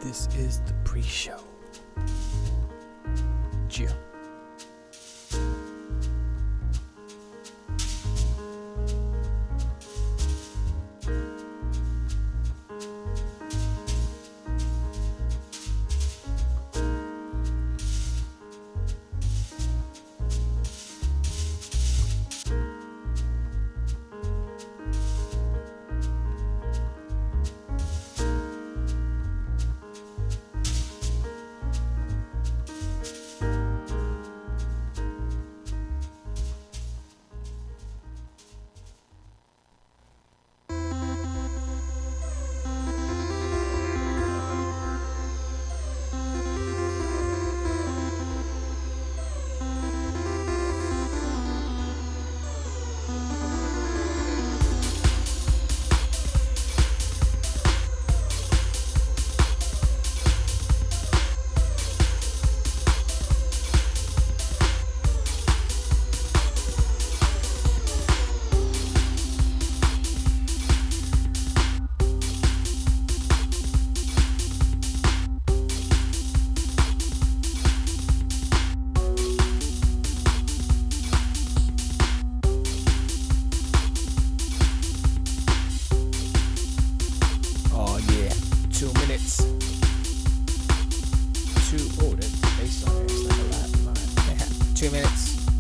This is the pre-show. Jill.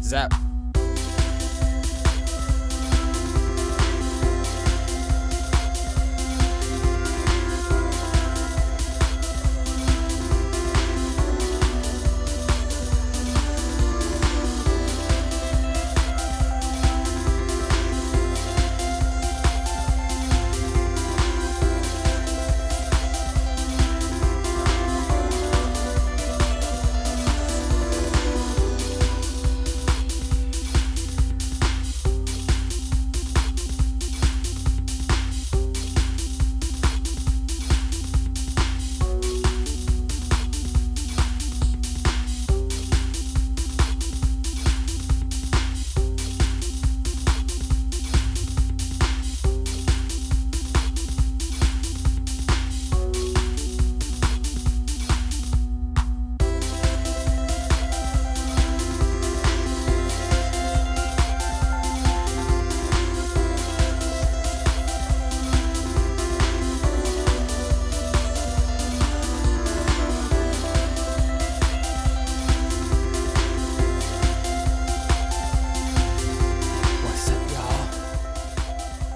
Zap.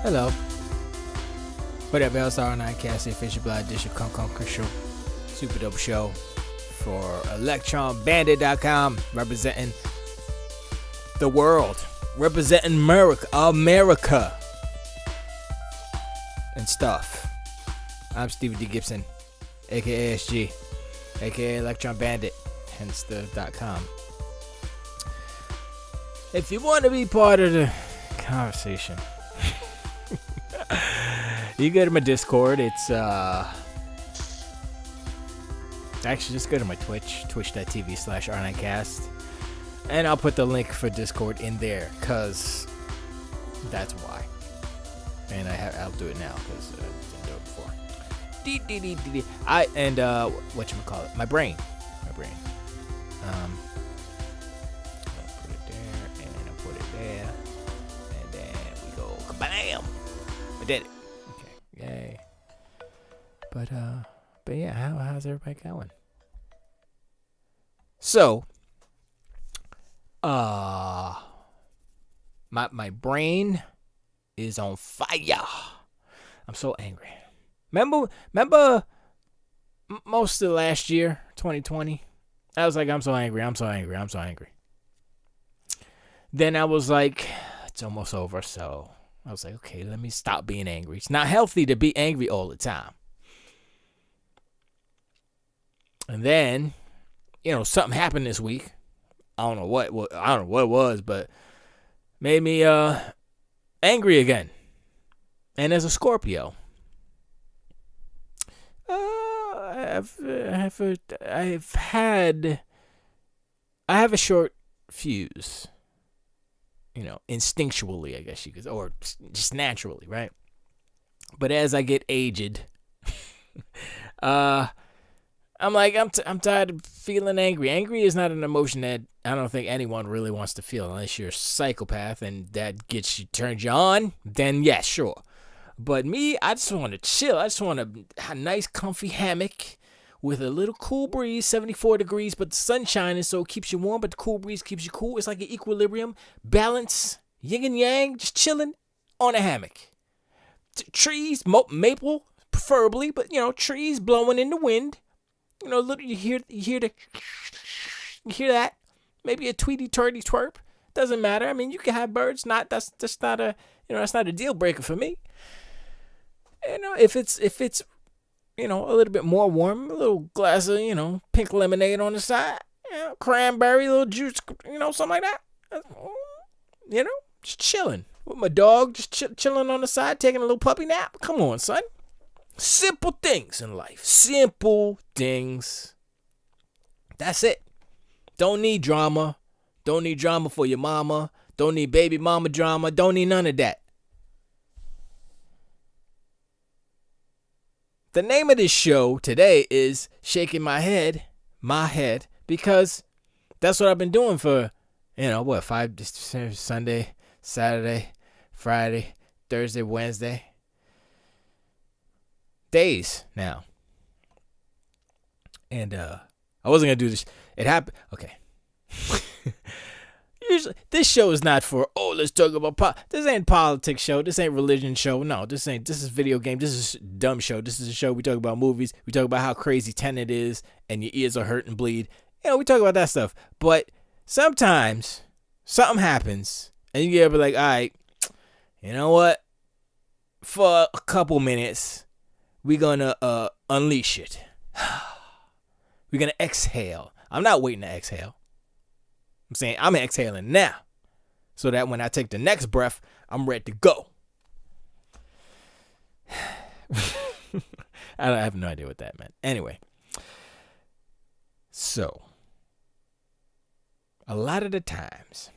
Hello. What up, y'all? It's R9cast, the official Blind Dish of Commercial. Super dope show for ElectronBandit.com, representing the world, representing America, and stuff. I'm Stevie D. Gibson, aka SG, aka Electron Bandit, hence the .com. If you want to be part of the conversation, you go to my Discord. It's actually just go to my Twitch, twitch.tv/R9cast, and I'll put the link for Discord in there, cause that's why. And I'll do it now, cause I didn't do it before. Whatchamacallit? My brain. I'll put it there, and I'll put it there, and then we go kabam. I did it. Okay, yay. But yeah, how's everybody going? So, my brain is on fire. I'm so angry. Remember most of last year, 2020? I was like, I'm so angry. Then I was like, it's almost over, so I was like, okay, let me stop being angry. It's not healthy to be angry all the time. And then, something happened this week. I don't know what it was, but made me angry again. And as a Scorpio, I have a short fuse. Instinctually, I guess you could, or just naturally, right? But as I get aged, I'm like, I'm tired of feeling angry. Angry is not an emotion that I don't think anyone really wants to feel unless you're a psychopath and that turns you on. Then yeah, sure. But me, I just want to chill. I just want a nice, comfy hammock with a little cool breeze, 74 degrees, but the sun shining, so it keeps you warm, but the cool breeze keeps you cool. It's like an equilibrium, balance, yin and yang, just chilling on a hammock. Trees, maple, preferably, but trees blowing in the wind. You hear that? Maybe a tweety turdy twerp. Doesn't matter. I mean, you can have birds. That's not a that's not a deal breaker for me. If it's a little bit more warm, a little glass of pink lemonade on the side, cranberry, little juice, something like that. Just chilling with my dog, just chilling on the side, taking a little puppy nap. Come on, son. Simple things in life. Simple things. That's it. Don't need drama. Don't need drama for your mama. Don't need baby mama drama. Don't need none of that. The name of this show today is Shaking My Head, because that's what I've been doing for, 5 Sunday, Saturday, Friday, Thursday, Wednesday. Days now. And I wasn't going to do this. It happened. Okay. Usually, this show is not for, let's talk about this ain't politics show. This ain't religion show. No, this is video game. This is dumb show. This is a show we talk about movies. We talk about how crazy Tenet is and your ears are hurt and bleed. We talk about that stuff. But sometimes something happens and you gotta be like, all right, you know what? For a couple minutes, we're gonna unleash it. We're gonna exhale. I'm not waiting to exhale. I'm saying I'm exhaling now so that when I take the next breath, I'm ready to go. I have no idea what that meant. Anyway, so a lot of the times,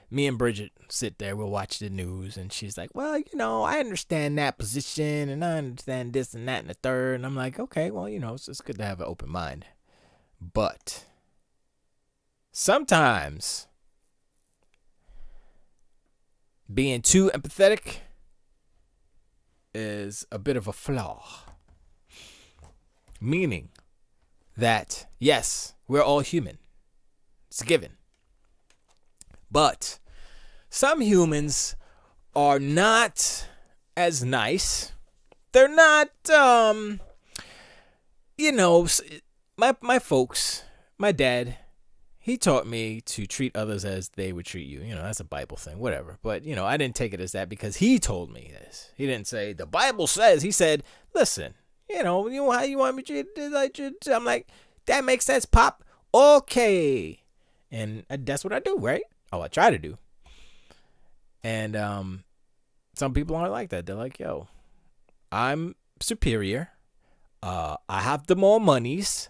me and Bridget sit there, we'll watch the news, and she's like, well, I understand that position, and I understand this and that and the third. And I'm like, okay, well, it's good to have an open mind. But sometimes being too empathetic is a bit of a flaw. Meaning that, yes, we're all human. It's a given. But some humans are not as nice. They're not, my folks, my dad, he taught me to treat others as they would treat you. That's a Bible thing, whatever. But, I didn't take it as that because he told me this. He didn't say, the Bible says. He said, listen, how you want me to treat? I'm like, that makes sense, Pop. Okay. And that's what I do, right? I try to do. And some people aren't like that. They're like, yo, I'm superior. I have the more monies.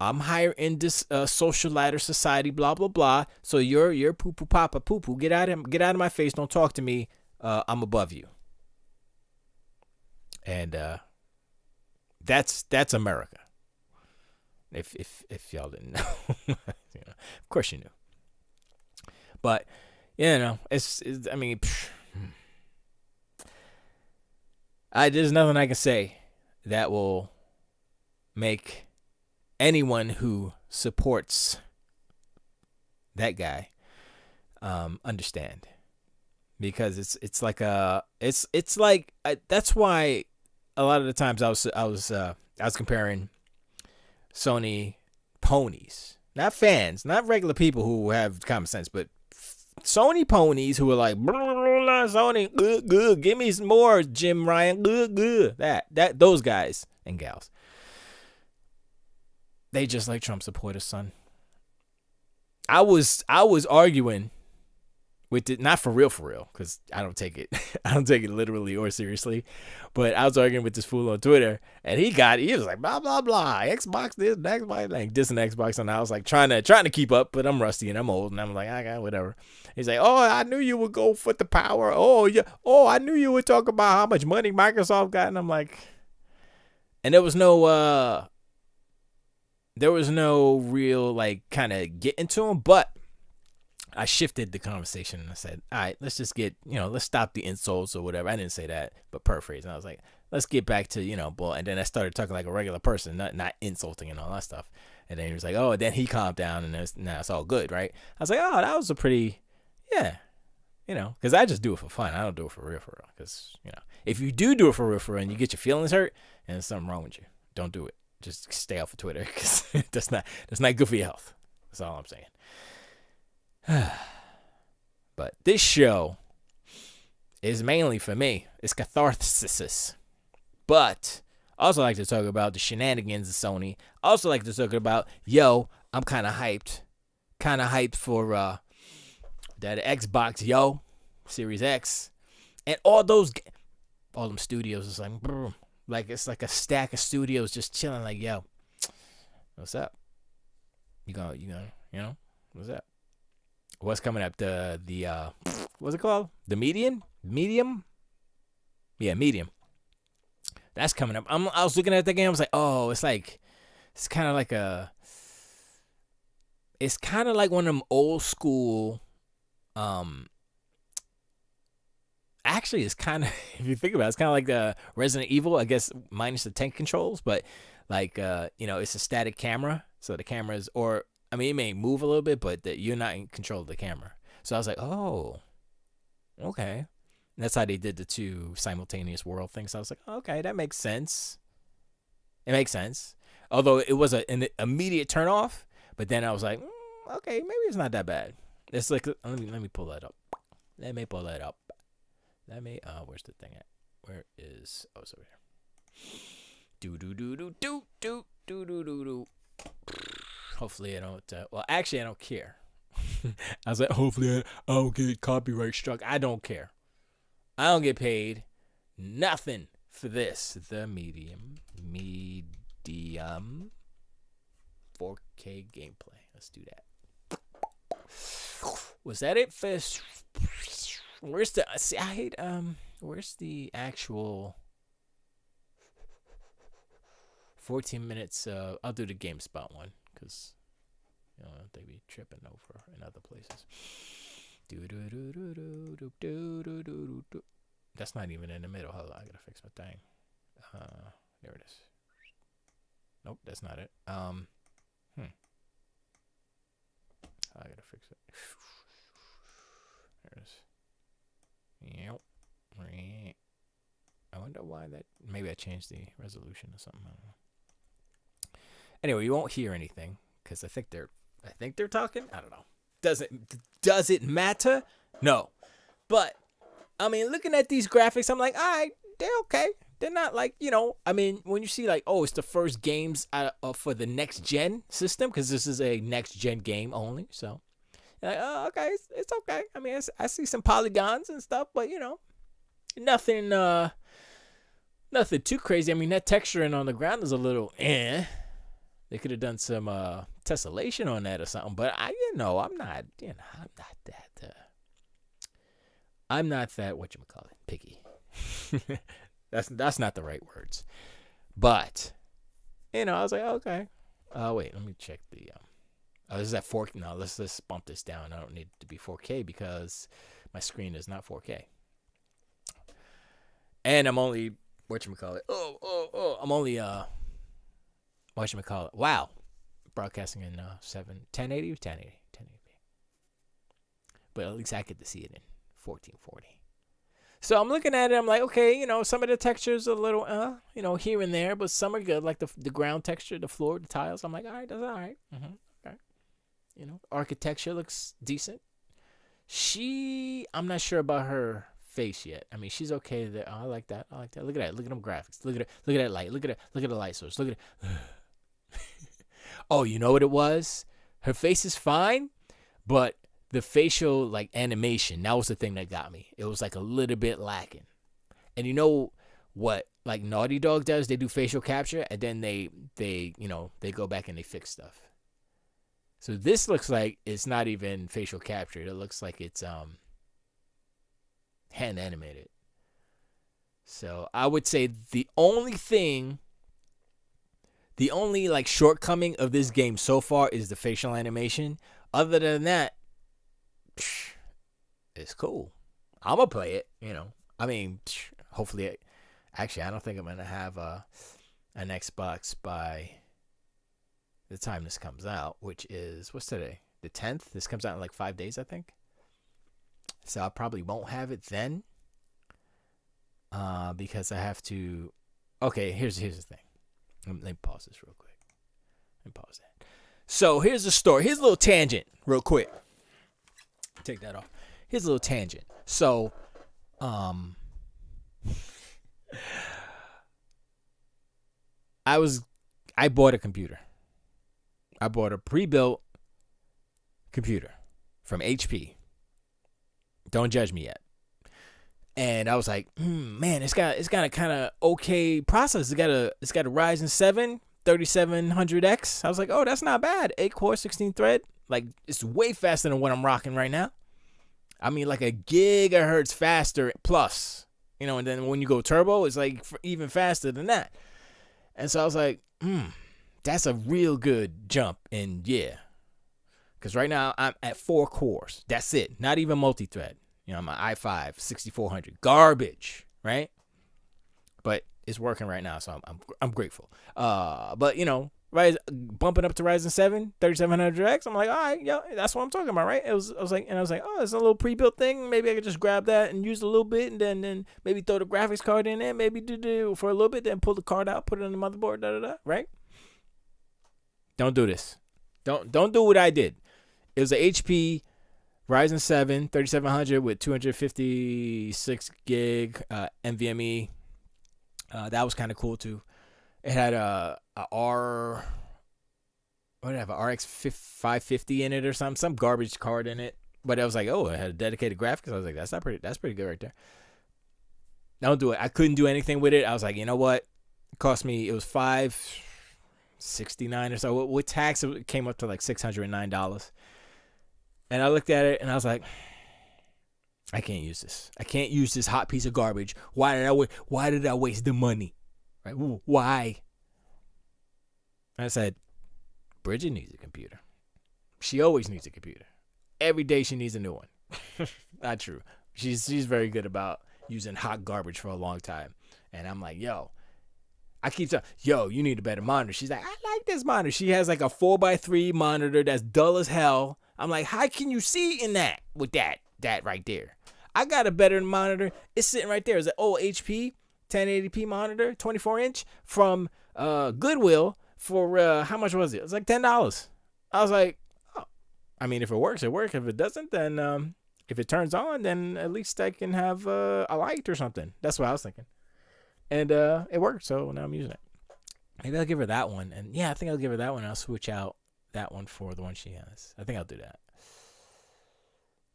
I'm higher in this social ladder society, blah, blah, blah. So you're poo-poo papa poo-poo. Get out of my face. Don't talk to me. I'm above you. And that's America. If y'all didn't know. Of course you knew. But, there's nothing I can say that will make anyone who supports that guy understand, because it's like that's why a lot of the times I was comparing Sony ponies, not fans, not regular people who have common sense, but Sony ponies who are like, Sony, good, give me some more, Jim Ryan, good, that those guys and gals. They just like Trump supporters, son. I was arguing with it, not for real, because I don't take it literally or seriously. But I was arguing with this fool on Twitter, and he was like blah blah blah, Xbox this, Xbox like this and Xbox, and I was like trying to keep up, but I'm rusty and I'm old, and I'm like, I got whatever. He's like, oh, I knew you would go for the power. Oh yeah, I knew you would talk about how much money Microsoft got, and I'm like, and there was no there was no real like kind of get into him, but I shifted the conversation and I said, all right, let's just get, let's stop the insults or whatever. I didn't say that, but paraphrase. And I was like, let's get back to, bull. And then I started talking like a regular person, not insulting and all that stuff. And then he was like, oh, and then he calmed down and now it's all good, right? I was like, oh, that was a pretty, yeah, because I just do it for fun. I don't do it for real. Because, if you do it for real and you get your feelings hurt and there's something wrong with you, don't do it. Just stay off of Twitter because that's not good for your health. That's all I'm saying. But this show is mainly for me. It's catharsis. But I also like to talk about the shenanigans of Sony. I also like to talk about, I'm kind of hyped. Kind of hyped for that Xbox, Series X. And all them studios is like, it's like a stack of studios just chilling like, what's up? You gonna, what's up? What's coming up? The what's it called? The medium? Yeah, medium. That's coming up. I was looking at the game. I was like, oh, it's kind of like one of them old school. Actually, it's kind of, if you think about it, it's kind of like the Resident Evil, I guess, minus the tank controls, but like, it's a static camera. So the cameras, it may move a little bit, but you're not in control of the camera. So I was like, oh, okay. And that's how they did the two simultaneous world things. So I was like, okay, that makes sense. It makes sense. Although it was an immediate turn off, but then I was like, okay, maybe it's not that bad. It's like, let me pull that up. Where's the thing at? Where is, it's over here. Hopefully I don't, actually I don't care. I was like, hopefully I don't get copyright struck. I don't care. I don't get paid nothing for this. The medium 4K gameplay. Let's do that. Was that it for, where's the actual 14 minutes, I'll do the GameSpot one, because, they be tripping over in other places. That's not even in the middle. Hold on, I gotta fix my thing. There it is. Nope, that's not it. I gotta fix it. There it is. Yep. I wonder why that. Maybe I changed the resolution or something. I don't know. Anyway, you won't hear anything because I think they're talking. I don't know. Does it matter? No. But looking at these graphics, I'm like, all right, they're okay. They're not like, when you see like, oh, it's the first games for the next gen system, because this is a next gen game only. So, like, oh, okay, it's okay. I see some polygons and stuff, but nothing too crazy. that texturing on the ground is a little They could have done some tessellation on that or something, but I'm not that picky. That's not the right words. But I was like, okay. Wait, let me check the is that 4K? No, let's bump this down. I don't need it to be 4K because my screen is not 4K. And I'm only I'm only wow. Broadcasting in 1080 or 1080. But at least I get to see it in 1440. So I'm looking at it, I'm like, okay, some of the textures are a little here and there, but some are good, like the ground texture, the floor, the tiles. I'm like, all right, that's all right. Okay. Architecture looks decent. I'm not sure about her face yet. She's okay there. Oh, I like that. Look at that. Look at them graphics. Look at that light. Look at the light source. Look at it. Oh, you know what it was? Her face is fine, but the facial like animation, that was the thing that got me. It was like a little bit lacking. And you know what like Naughty Dog does? They do facial capture and then they go back and they fix stuff. So this looks like it's not even facial capture. It looks like it's hand animated. So I would say the only thing The only like shortcoming of this game so far is the facial animation. Other than that, it's cool. I'm gonna play it. I mean, hopefully. Actually, I don't think I'm gonna have an Xbox by the time this comes out, which is what's today? The 10th. This comes out in like 5 days, I think. So I probably won't have it then. Because I have to. Okay, here's the thing. Let me pause this real quick. Let me pause that. So here's the story. Here's a little tangent, real quick. Take that off. Here's a little tangent. So, I bought a computer. I bought a pre-built computer from HP. Don't judge me yet. And I was like, man, it's got a kind of okay processor. It's got a Ryzen 7 3700X. I was like, oh, that's not bad. 8 core, 16 thread. Like, it's way faster than what I'm rocking right now. I mean, like a gigahertz faster plus. And then when you go turbo, it's like even faster than that. And so I was like, that's a real good jump. And yeah, because right now I'm at 4 cores. That's it. Not even multi-thread. My i5 6400 garbage, right? But it's working right now, so I'm grateful. But bumping up to Ryzen 7 3700X, I'm like, all right, yo, that's what I'm talking about, right? I was like, oh, it's a little pre-built thing. Maybe I could just grab that and use it a little bit, and then maybe throw the graphics card in there, maybe do for a little bit, then pull the card out, put it on the motherboard, right? Don't do this. Don't do what I did. It was a HP Ryzen 7 3700 with 256 gig NVMe. That was kind of cool too. It had a RX 550 in it or something, some garbage card in it. But I was like, oh, it had a dedicated graphics. I was like, that's pretty good right there. Don't do it. I couldn't do anything with it. I was like, you know what? It cost me. It was $569 or so. With tax, it came up to like $609. And I looked at it and I was like, I can't use this. I can't use this hot piece of garbage. Why did I waste the money? Right? Why? And I said, Bridget needs a computer. She always needs a computer. Every day she needs a new one. Not true. She's very good about using hot garbage for a long time. And I'm like, I keep saying, you need a better monitor. She's like, I like this monitor. She has like a 4x3 monitor that's dull as hell. I'm like, how can you see in that with that right there? I got a better monitor. It's sitting right there. It's an old HP 1080p monitor, 24-inch from Goodwill for how much was it? It was like $10. I was like, oh. I mean, if it works, it works. If it doesn't, then if it turns on, then at least I can have a light or something. That's what I was thinking. And it worked, so now I'm using it. Maybe I'll give her that one. And yeah, I think I'll give her that one. I'll switch out that one for the one she has. I think I'll do that.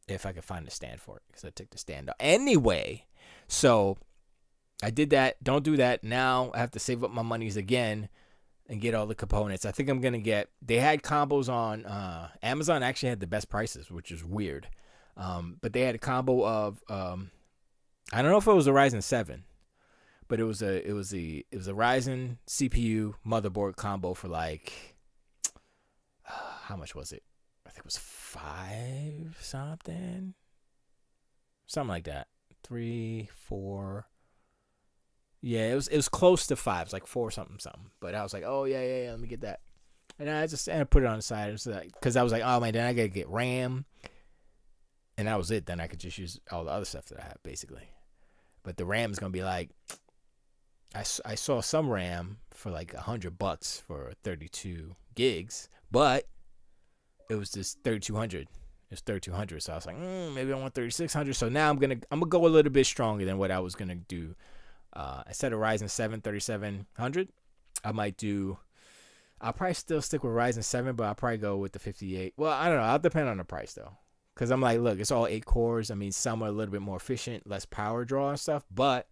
If I can find a stand for it, because I took the stand out. Anyway, so I did that. Don't do that. Now I have to save up my monies again and get all the components. I think I'm going to get, they had combos on Amazon. Actually had the best prices, which is weird. But they had a combo of, I don't know if it was a Ryzen 7, but it was a Ryzen CPU motherboard combo for like, how much was it? I think it was 5 something like that. 3, 4. Yeah, it was close to 5. It's like 4 something. But I was like, oh yeah, let me get that. And I put it on the side because I was like, oh man, then I gotta get RAM, and that was it. Then I could just use all the other stuff that I have basically. But the RAM is gonna be like, I saw some RAM for like $100 for 32 gigs, but it was just 3200. It's 3200, so I was like, maybe I want 3600. So now I'm gonna go a little bit stronger than what I was gonna do. Instead of Ryzen 7 3700, I'll probably still stick with Ryzen 7, but I'll probably go with the 58. Well, I don't know. I'll depend on the price though, because I'm like, look, it's all 8 cores. I mean, some are a little bit more efficient, less power draw and stuff, but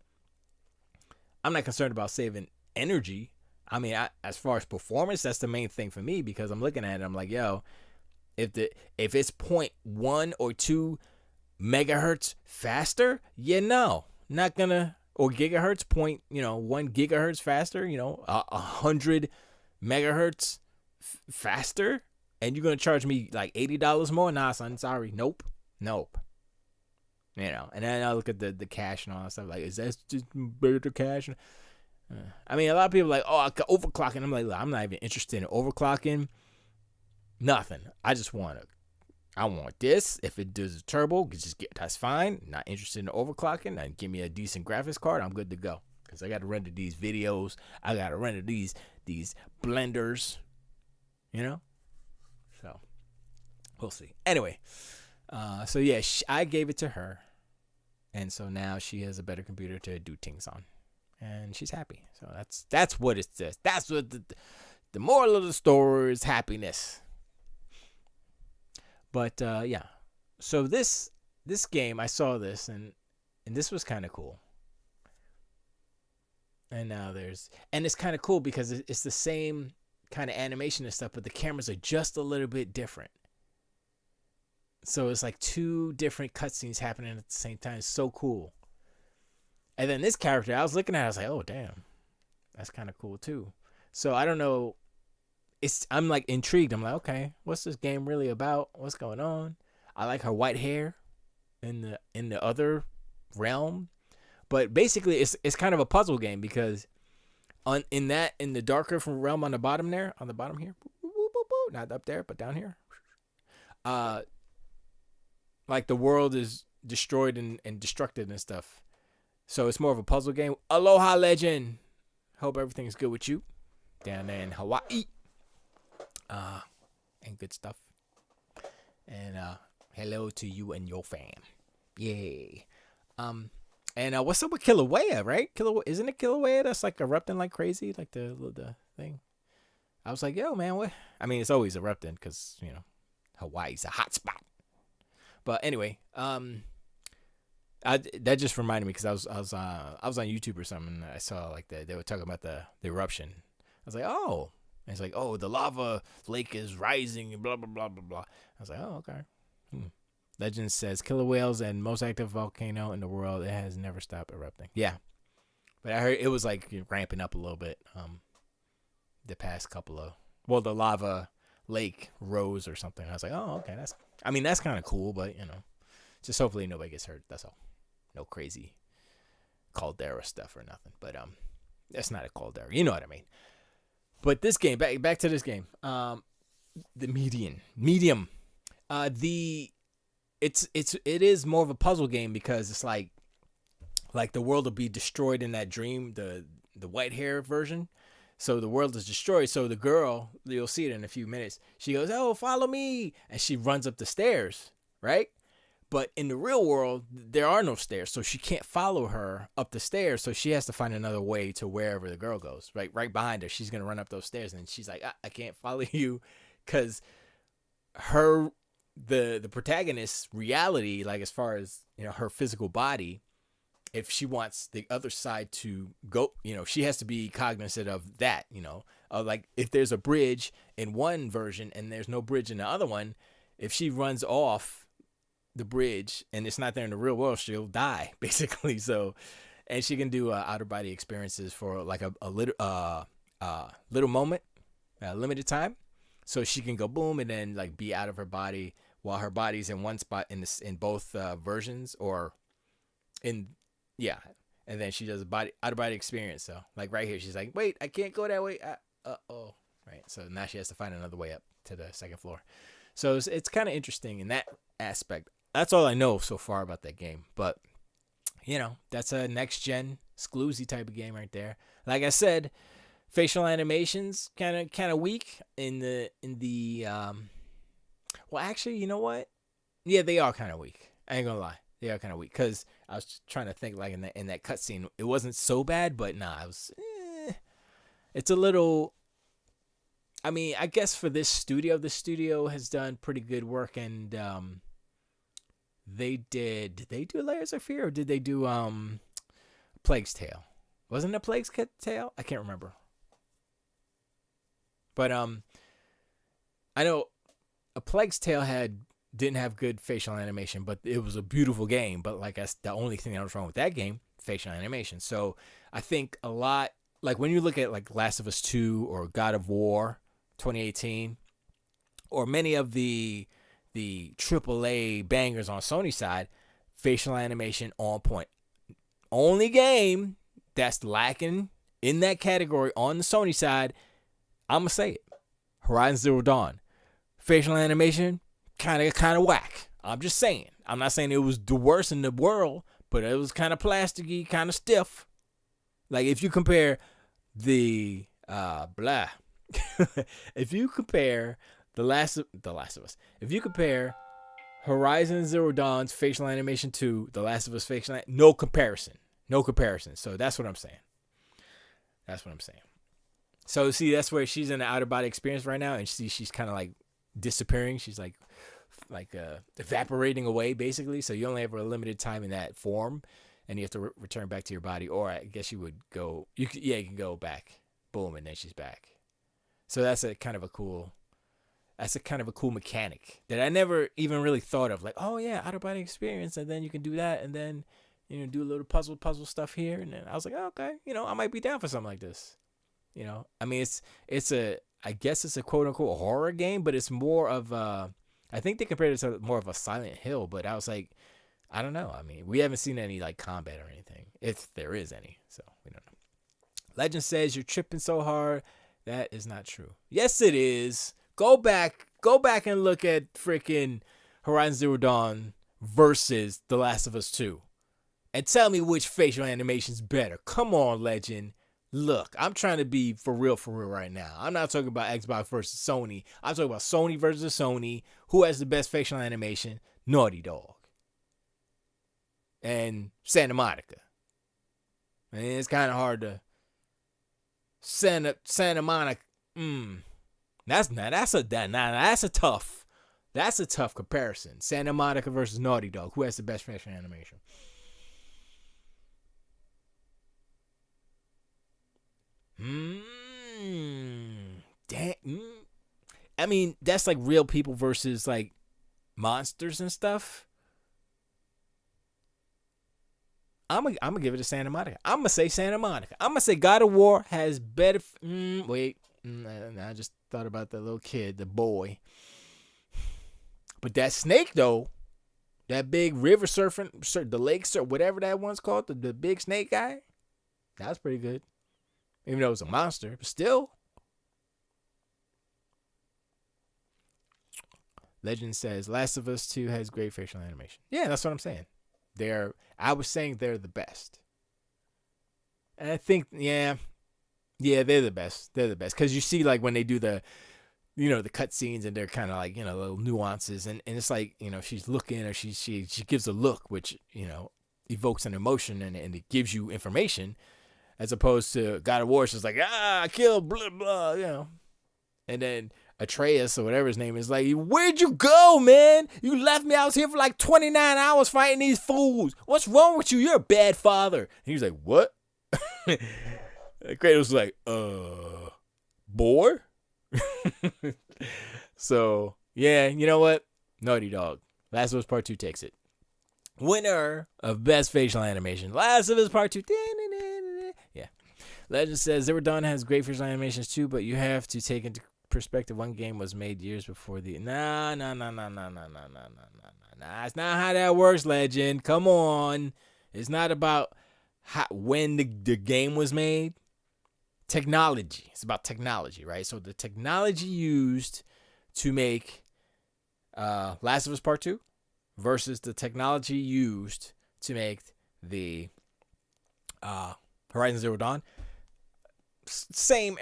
I'm not concerned about saving energy. I mean, as far as performance, that's the main thing for me, because I'm looking at it, I'm like, if it's 0.1 or 2 megahertz faster, not gonna, or gigahertz, 1 gigahertz faster, 100 megahertz faster, and you're gonna charge me like $80 more? Nah, son, sorry, nope. You know, and then I look at the cache and all that stuff. Like, is that just better cache? I mean, a lot of people are like, oh, I could overclock, and I'm like, look, I'm not even interested in overclocking. Nothing. I want this. If it does a turbo, that's fine. Not interested in overclocking. And give me a decent graphics card, I'm good to go. Because I got to render these videos. I got to render these blenders. You know? So, we'll see. Anyway, so yeah, I gave it to her. And so now she has a better computer to do things on. And she's happy. So that's what it says. That's what the moral of the story is: happiness. But yeah, so this game, I saw this and this was kind of cool. And now it's kind of cool because it's the same kind of animation and stuff, but the cameras are just a little bit different. So it's like two different cutscenes happening at the same time. It's so cool. And then this character, I was looking at it, I was like, oh damn, that's kind of cool too. So I don't know. I'm like intrigued. I'm like, okay, what's this game really about? What's going on? I like her white hair in the other realm, but basically it's kind of a puzzle game because in the darker realm on the bottom here, not up there, but down here, like the world is destroyed and destructed and stuff. So it's more of a puzzle game. Aloha Legend. Hope everything's good with you down there in Hawaii. And good stuff. And hello to you and your fam. Yay. And what's up with Kilauea, right? Isn't it Kilauea that's like erupting like crazy, like the thing? I was like, yo, man, what? I mean, it's always erupting because, you know, Hawaii's a hot spot. But anyway, that just reminded me because I was on YouTube or something. And I saw like they were talking about the eruption. I was like, oh. And it's like, oh, the lava lake is rising and blah, blah, blah, blah, blah. I was like, oh, okay. Legend says, killer whales and most active volcano in the world. It has never stopped erupting. Yeah. But I heard it was like ramping up a little bit the past couple of, the lava lake rose or something. I was like, oh, okay. That's kind of cool, but, you know, just hopefully nobody gets hurt. That's all. No crazy caldera stuff or nothing. But that's not a caldera. You know what I mean. But this game, back to this game, the medium, it is more of a puzzle game because it's like the world will be destroyed in that dream, the white hair version. So the world is destroyed. So the girl, you'll see it in a few minutes. She goes, oh, follow me, and she runs up the stairs, right? But in the real world, there are no stairs, so she can't follow her up the stairs. So she has to find another way to wherever the girl goes, right behind her. She's gonna run up those stairs, and she's like, I can't follow you, because the protagonist's reality, like as far as, you know, her physical body, if she wants the other side to go, you know, she has to be cognizant of that, you know, like if there's a bridge in one version and there's no bridge in the other one, if she runs off the bridge and it's not there in the real world, she'll die basically. So, and she can do outer body experiences for like a little moment, limited time. So she can go boom and then like be out of her body while her body's in one spot in both versions, or and then she does a out of body experience. So like right here, she's like, wait, I can't go that way. Right. So now she has to find another way up to the second floor. So it's kind of interesting in that aspect. That's all I know so far about that game. But, you know, that's a next-gen exclusive type of game right there. Like I said, facial animations kind of weak in the well, actually, you know what? Yeah, they are kind of weak. I ain't gonna lie. They are kind of weak. Because I was trying to think, like, in that cutscene, it wasn't so bad, but nah, it was... It's a little... I mean, I guess for this studio, the studio has done pretty good work, and did they do Layers of Fear, or did they do Plague's Tale? Wasn't it Plague's Tale? I can't remember. But I know A Plague's Tale didn't have good facial animation, but it was a beautiful game. But like that's the only thing that was wrong with that game, facial animation. So I think a lot like when you look at like Last of Us 2 or God of War 2018 or many of the AAA bangers on Sony side, facial animation on point. Only game that's lacking in that category on the Sony side, I'm going to say it. Horizon Zero Dawn. Facial animation, kind of whack. I'm just saying. I'm not saying it was the worst in the world, but it was kind of plasticky, kind of stiff. Like if you compare the if you compare the Last of Us, if you compare Horizon Zero Dawn's facial animation to The Last of Us facial animation, no comparison. So that's what I'm saying. So see, that's where she's in an outer body experience right now, and she's kind of like disappearing. She's like evaporating away, basically. So you only have a limited time in that form, and you have to return back to your body. Or I guess you would go. You can go back, boom, and then she's back. So that's a kind of a cool mechanic that I never even really thought of. Like, oh yeah, outer body experience, and then you can do that, and then do a little puzzle stuff here, and then I was like, oh, okay, I might be down for something like this. I mean, I guess it's a quote unquote horror game, but it's more of I think they compared it to more of a Silent Hill, but I was like, I don't know. I mean, we haven't seen any like combat or anything, if there is any, so we don't know. Legend says you're tripping so hard. That is not true. Yes, it is. Go back and look at freaking Horizon Zero Dawn versus The Last of Us 2. And tell me which facial animation's better. Come on, Legend. Look, I'm trying to be for real right now. I'm not talking about Xbox versus Sony. I'm talking about Sony versus Sony. Who has the best facial animation? Naughty Dog. And Santa Monica. And it's kind of hard to... Santa Monica... That's a tough comparison. Santa Monica versus Naughty Dog. Who has the best facial animation? I mean, that's like real people versus like monsters and stuff. I'm gonna give it to Santa Monica. I'm gonna say Santa Monica. I'm gonna say God of War has better. I just thought about the little kid, the boy. But that snake though, that big river surfing, the lake surf, whatever that one's called, the big snake guy, that was pretty good. Even though it was a monster, but still. Legend says Last of Us 2 has great facial animation. Yeah, that's what I'm saying. I was saying they're the best. And I think, yeah, they're the best. They're the best. Because you see, like, when they do the cut scenes and they're kind of like, little nuances. And it's like, she's looking or she gives a look, which, evokes an emotion and it gives you information. As opposed to God of War, she's like, I killed, blah, blah, And then Atreus, or whatever his name is, like, where'd you go, man? You left me out here for like 29 hours fighting these fools. What's wrong with you? You're a bad father. And he was like, what? Kratos was like, boy? So, yeah, you know what? Naughty Dog. Last of Us Part 2 takes it. Winner of Best Facial Animation. Last of Us Part 2. Yeah. Legend says Zero Dawn has great facial animations too, but you have to take into perspective one game was made years before the... Nah. It's not how that works, Legend. Come on. It's not about when the game was made. Technology. It's about technology, right? So the technology used to make Last of Us Part 2 versus the technology used to make the Horizon Zero Dawn. Same,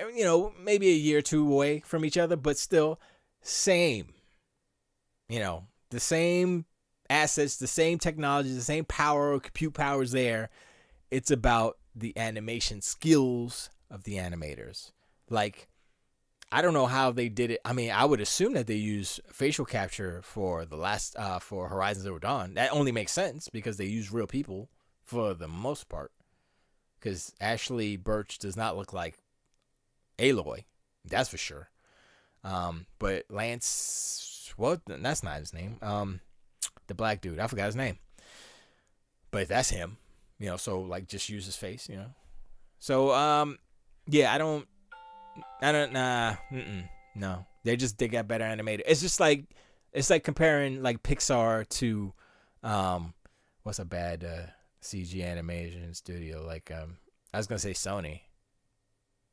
maybe a year or two away from each other, but still same. The same assets, the same technology, the same power or compute power is there. It's about the animation skills of the animators. Like, I don't know how they did it. I mean, I would assume that they use facial capture for for Horizon Zero Dawn. That only makes sense because they use real people for the most part. Because Ashley Birch does not look like Aloy. That's for sure. But Lance, well, that's not his name. The black dude, I forgot his name. But that's him. So like just use his face, So Yeah, nah, no. They got better animated. It's like comparing like Pixar to, um, what's a bad CG animation studio? Like, I was gonna say Sony.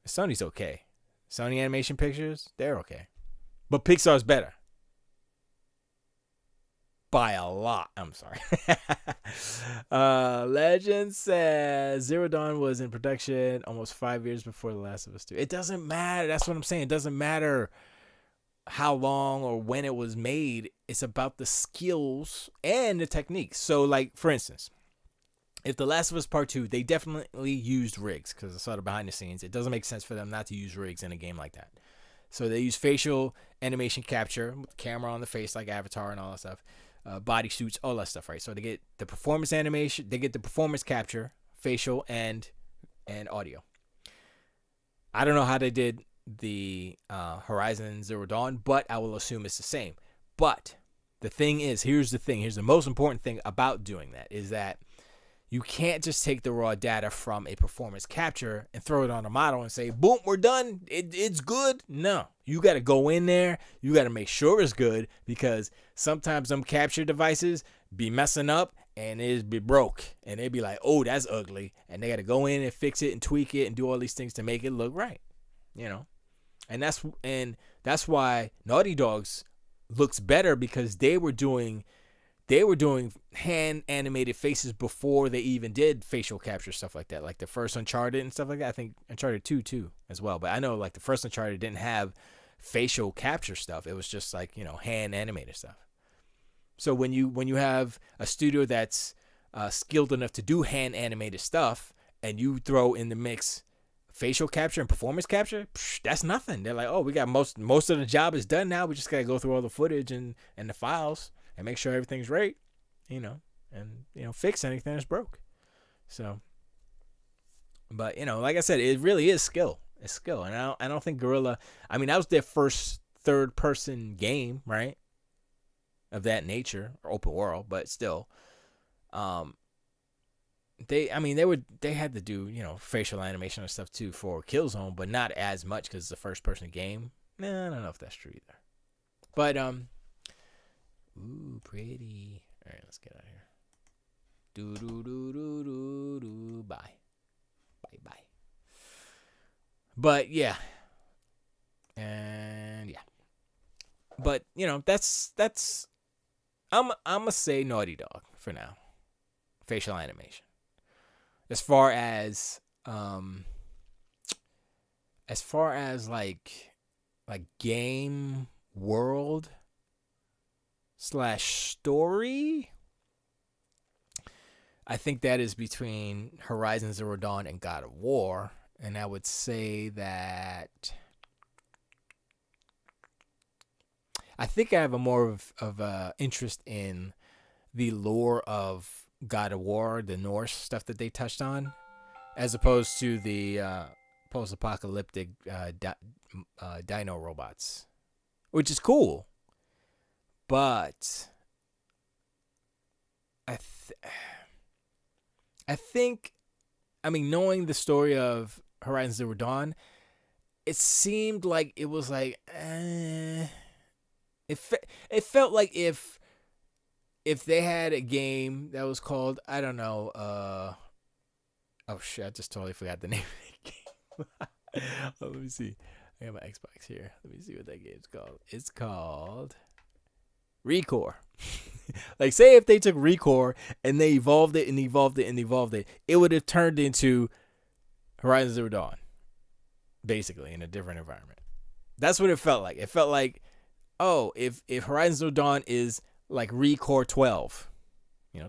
Sony's okay. Sony Animation Pictures, they're okay, but Pixar's better by a lot. I'm sorry. Legend says Zero Dawn was in production almost 5 years before The Last of Us 2. It doesn't matter. That's what I'm saying. It doesn't matter how long or when it was made. It's about the skills and the techniques. So, like, for instance, if The Last of Us Part 2, they definitely used rigs because I saw the behind the scenes. It doesn't make sense for them not to use rigs in a game like that. So they use facial animation capture with the camera on the face like Avatar and all that stuff. Body suits, all that stuff, right? So they get the performance animation, they get the performance capture, facial and audio. I don't know how they did the Horizon Zero Dawn, but I will assume it's the same. But the thing is, here's the most important thing about doing that is that you can't just take the raw data from a performance capture and throw it on a model and say, boom, we're done. It's good. No, you got to go in there. You got to make sure it's good because sometimes them capture devices be messing up and it be broke. And they be like, oh, that's ugly. And they got to go in and fix it and tweak it and do all these things to make it look right. You know, and that's why Naughty Dog's looks better because they were doing hand animated faces before they even did facial capture stuff like that. Like the first Uncharted and stuff like that. I think Uncharted 2 too as well. But I know like the first Uncharted didn't have facial capture stuff. It was just like, hand animated stuff. So when you have a studio that's skilled enough to do hand animated stuff and you throw in the mix facial capture and performance capture, that's nothing. They're like, oh, we got most of the job is done now. We just got to go through all the footage and the files and make sure everything's right, and fix anything that's broke. So, but like I said, it really is skill. It's skill, and I don't think Guerrilla. I mean, that was their first third-person game, right? Of that nature, or open world, but still, they had to do facial animation and stuff too for Killzone, but not as much because it's a first-person game. Nah, I don't know if that's true either. But ooh, pretty. All right, let's get out of here. Do. Bye. But yeah, and yeah, but that's. I'm gonna say Naughty Dog for now. Facial animation. As far as like game world / story, I think that is between Horizon Zero Dawn and God of War, and I would say that I think I have a more of interest in the lore of God of War, the Norse stuff that they touched on, as opposed to the post-apocalyptic dino robots, which is cool. But I think, knowing the story of Horizon Zero Dawn, it seemed like it was like, it felt like if they had a game that was called, I don't know, oh shit, I just totally forgot the name of the game. Let me see. I got my Xbox here. Let me see what that game's called. It's called Recore. Like, say if they took Recore and they evolved it, it would have turned into Horizon Zero Dawn, basically, in a different environment. That's what it felt like. It felt like, oh, if Horizon Zero Dawn is like Recore 12,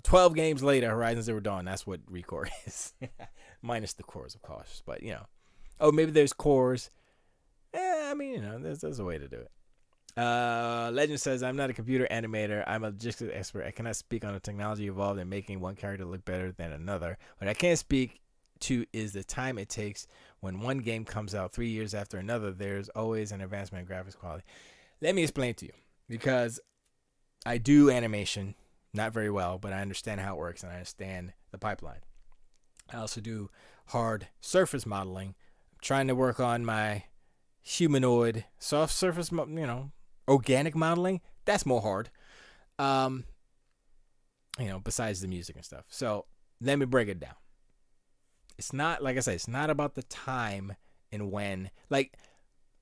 12 games later, Horizon Zero Dawn, that's what Recore is. Minus the cores, of course. But, oh, maybe there's cores. There's a way to do it. Legend says, I'm not a computer animator. I'm a logistics expert. I cannot speak on the technology involved in making one character look better than another. What I can speak to is the time it takes when one game comes out 3 years after another. There's always an advancement in graphics quality. Let me explain to you, because I do animation, not very well, but I understand how it works and I understand the pipeline. I also do hard surface modeling, trying to work on my humanoid soft surface, organic modeling. That's more hard. Um, besides the music and stuff. So let me break it down. It's not, like I said, it's not about the time and when. Like,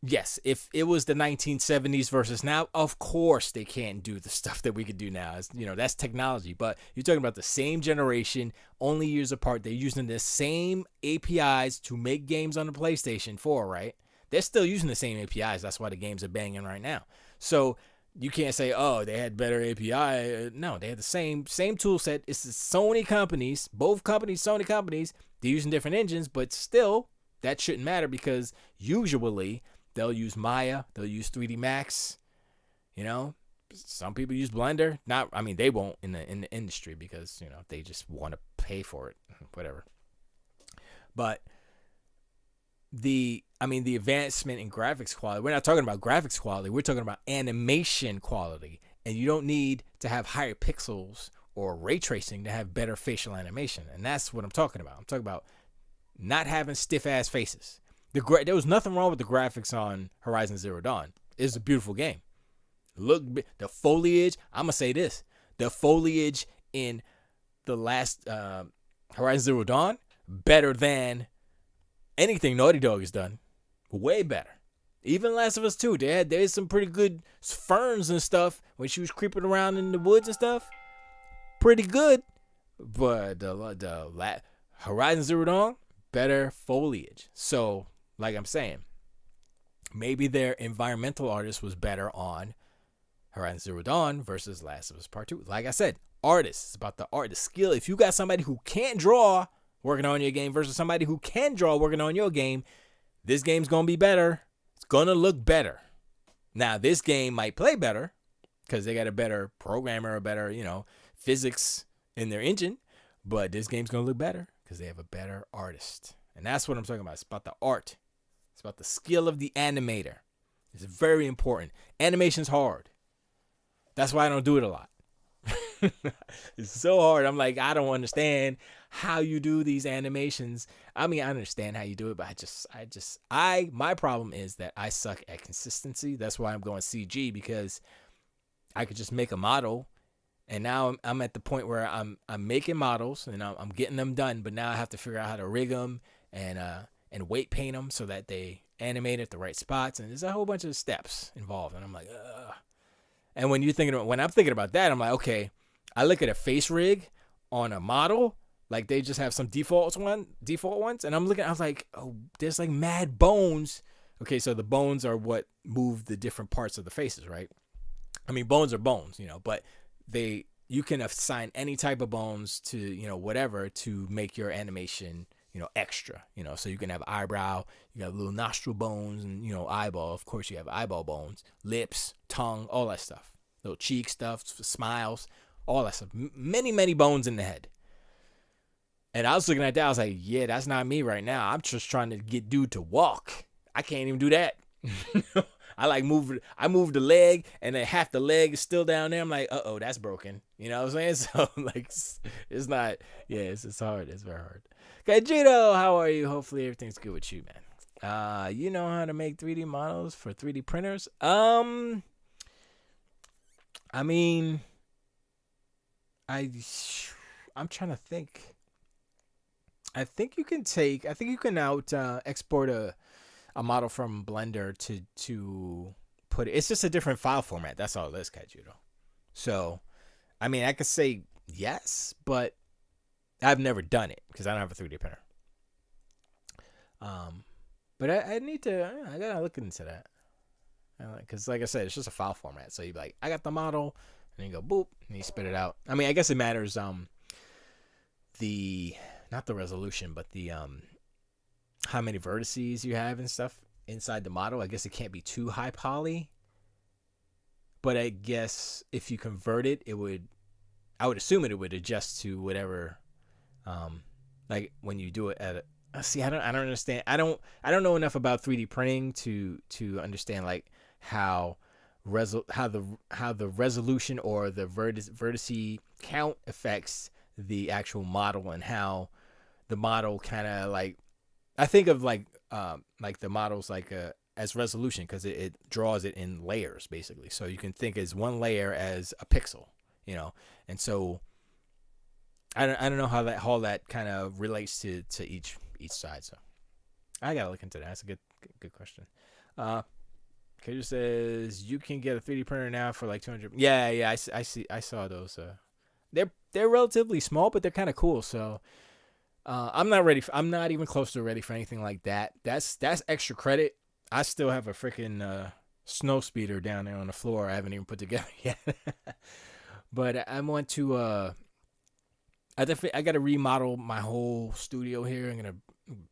yes, if it was the 1970s versus now, of course they can't do the stuff that we could do now. That's technology. But you're talking about the same generation, only years apart. They're using the same APIs to make games on the PlayStation 4, right? They're still using the same APIs. That's why the games are banging right now. So you can't say, oh, they had better API. No, they had the same tool set. It's the Sony companies, both companies, Sony companies. They're using different engines, but still, that shouldn't matter because usually they'll use Maya, they'll use 3D Max. Some people use Blender. They won't in the industry because they just want to pay for it, whatever. But the advancement in graphics quality, we're not talking about graphics quality, we're talking about animation quality. And you don't need to have higher pixels or ray tracing to have better facial animation. And that's what I'm talking about. I'm talking about not having stiff ass faces. There was nothing wrong with the graphics on Horizon Zero Dawn. It's a beautiful game. The foliage, I'm going to say this. The foliage in the last Horizon Zero Dawn, better than anything Naughty Dog has done. Way better. Even Last of Us 2, there's some pretty good ferns and stuff when she was creeping around in the woods and stuff. Pretty good. But the Horizon Zero Dawn, better foliage. So, like I'm saying, maybe their environmental artist was better on Horizon Zero Dawn versus Last of Us Part 2. Like I said, artists. It's about the art, the skill. If you got somebody who can't draw working on your game versus somebody who can draw working on your game, this game's going to be better. It's going to look better. Now, this game might play better because they got a better programmer, a better, physics in their engine, but this game's going to look better because they have a better artist. And that's what I'm talking about. It's about the art. It's about the skill of the animator. It's very important. Animation's hard. That's why I don't do it a lot. It's so hard. I'm like, I don't understand how you do these animations. I understand how you do it, but my problem is that I suck at consistency. That's why I'm going CG, because I could just make a model, and now I'm at the point where I'm making models and I'm getting them done, but now I have to figure out how to rig them and weight paint them so that they animate at the right spots, and there's a whole bunch of steps involved, and I'm like, ugh. And when I'm thinking about that, I'm like, okay, I look at a face rig on a model, like they just have some default ones, and I was like, oh, there's like mad bones. Okay, so the bones are what move the different parts of the faces, right? Bones are bones, but you can assign any type of bones to, whatever to make your animation, extra, so you can have eyebrow, you got little nostril bones and, eyeball. Of course you have eyeball bones, lips, tongue, all that stuff, little cheek stuff, smiles, all that stuff, many, many bones in the head. And I was looking at that, I was like, yeah, that's not me right now. I'm just trying to get dude to walk. I can't even do that. I move the leg, and then half the leg is still down there. I'm like, uh-oh, that's broken. You know what I'm saying? So, like, it's not, yeah, it's hard. It's very hard. Okay, Gino, how are you? Hopefully everything's good with you, man. You know how to make 3D models for 3D printers? I'm trying to think. I think you can export a model from Blender to put it. It's just a different file format. That's all it is, Kajudo. So, I could say yes, but I've never done it because I don't have a 3D printer. But I gotta look into that. Because like I said, it's just a file format. So you'd be like, I got the model, and you go boop, and you spit it out. I guess it matters not the resolution, but the how many vertices you have and stuff inside the model. I guess it can't be too high poly. But I guess if you convert it, I would assume it would adjust to whatever. Like when you do it at I don't understand. I don't know enough about 3D printing to understand like how the resolution or the vertice count affects the actual model, and how the model kind of like, I think of like like the models like as resolution because it draws it in layers basically. So you can think as one layer as a pixel, and so I don't know how that kind of relates to each side. So I gotta look into that. That's a good question. Kaiju says you can get a 3D printer now for like 200. Yeah, I saw those. They're relatively small, but they're kind of cool. So I'm not ready. I'm not even close to ready for anything like that. That's extra credit. I still have a freaking snow speeder down there on the floor. I haven't even put together yet. But I want to. I got to remodel my whole studio here. I'm gonna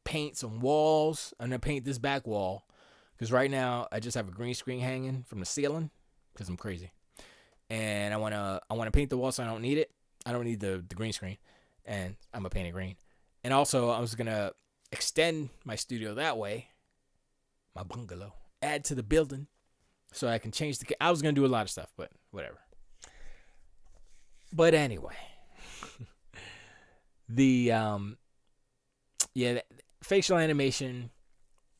paint some walls. I'm gonna paint this back wall because right now I just have a green screen hanging from the ceiling because I'm crazy, and I wanna paint the wall so I don't need it. I don't need the green screen, and I'm gonna paint it green. And also I was gonna extend my studio that way, my bungalow, add to the building, so I can change the. I was gonna do a lot of stuff, but whatever. But anyway. The facial animation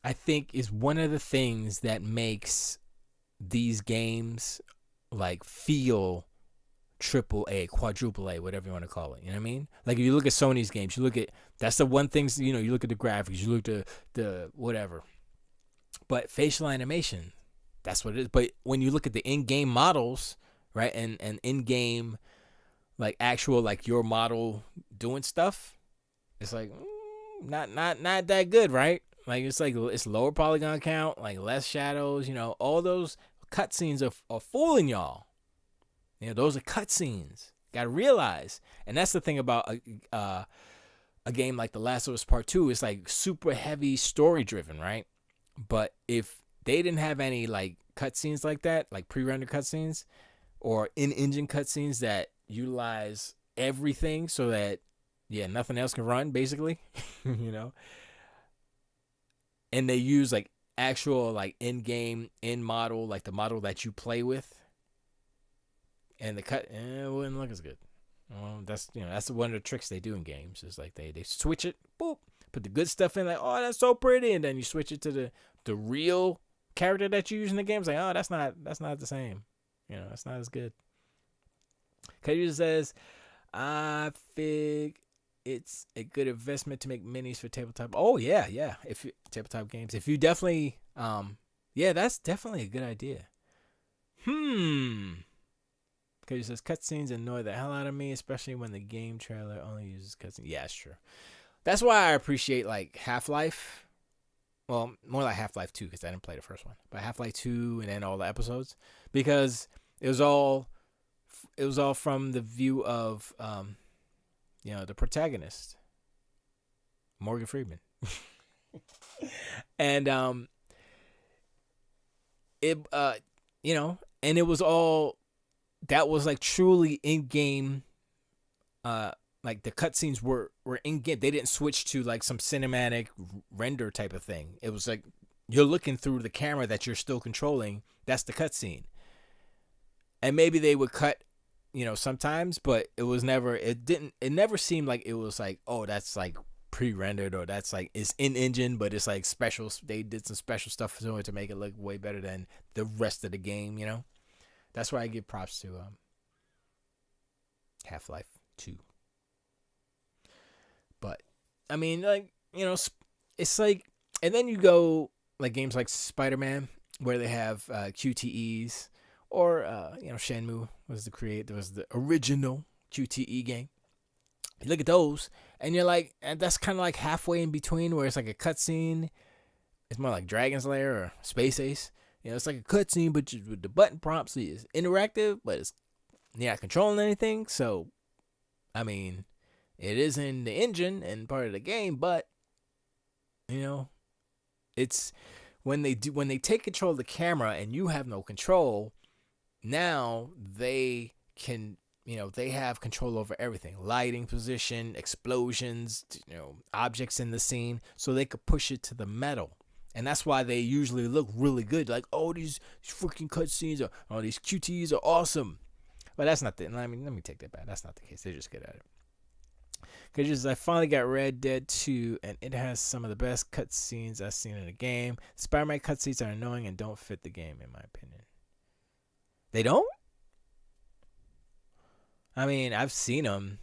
I think is one of the things that makes these games like feel triple A, quadruple A, whatever you want to call it. You know what I mean? Like if you look at Sony's games, you look at that's the one thing, you look at the graphics, you look at the whatever. But facial animation, that's what it is. But when you look at the in-game models, right, and in-game like actual like your model doing stuff, it's like not that good, right? Like it's lower polygon count, like less shadows, all those cutscenes are fooling y'all. Those are cutscenes. Gotta realize, and that's the thing about a game like The Last of Us Part 2. It's like super heavy story driven, right? But if they didn't have any like cutscenes like that, like pre-rendered cutscenes or in-engine cutscenes that utilize everything so that nothing else can run basically, and they use like actual like in-game model, like the model that you play with, and the cut it wouldn't look as good. Well, that's one of the tricks they do in games is like they switch it, boop, put the good stuff in, like, oh, that's so pretty, and then you switch it to the real character that you use in the game. It's like, oh, that's not the same, that's not as good. Kaiju says, I think it's a good investment to make minis for tabletop. Oh yeah. If you, tabletop games, if you definitely, that's definitely a good idea. Kaiju says cutscenes annoy the hell out of me, especially when the game trailer only uses cutscenes. Yeah, it's true. That's why I appreciate like Half-Life. Well, more like Half-Life 2 because I didn't play the first one, but Half-Life 2 and then all the episodes because it was all from the view of, the protagonist, Morgan Freeman. And, and it was all, that was like truly in-game, like the cutscenes were in-game. They didn't switch to like some cinematic render type of thing. It was like, you're looking through the camera that you're still controlling. That's the cutscene. And maybe they would cut, sometimes, but it never seemed like it was like, oh, that's like pre-rendered or that's like, it's in-engine, but it's like special. They did some special stuff to it to make it look way better than the rest of the game, That's why I give props to Half-Life 2. But, I mean, like, it's like, and then you go, like, games like Spider-Man, where they have QTEs, or, Shenmue was the original QTE game. You look at those, and you're like, and that's kind of like halfway in between, where it's like a cutscene. It's more like Dragon's Lair or Space Ace. It's like a cutscene, but with the button prompts is interactive, but you're not controlling anything. So, I mean, it is in the engine and part of the game, but it's when they take control of the camera and you have no control. Now they can, they have control over everything: lighting, position, explosions, objects in the scene, so they could push it to the metal. And that's why they usually look really good. Like, oh, these freaking cutscenes these QTEs are awesome. But that's not the. I mean, let me take that back. That's not the case. They're just good at it. Because I finally got Red Dead 2, and it has some of the best cutscenes I've seen in a game. Spider-Man cutscenes are annoying and don't fit the game, in my opinion. They don't? I mean, I've seen them.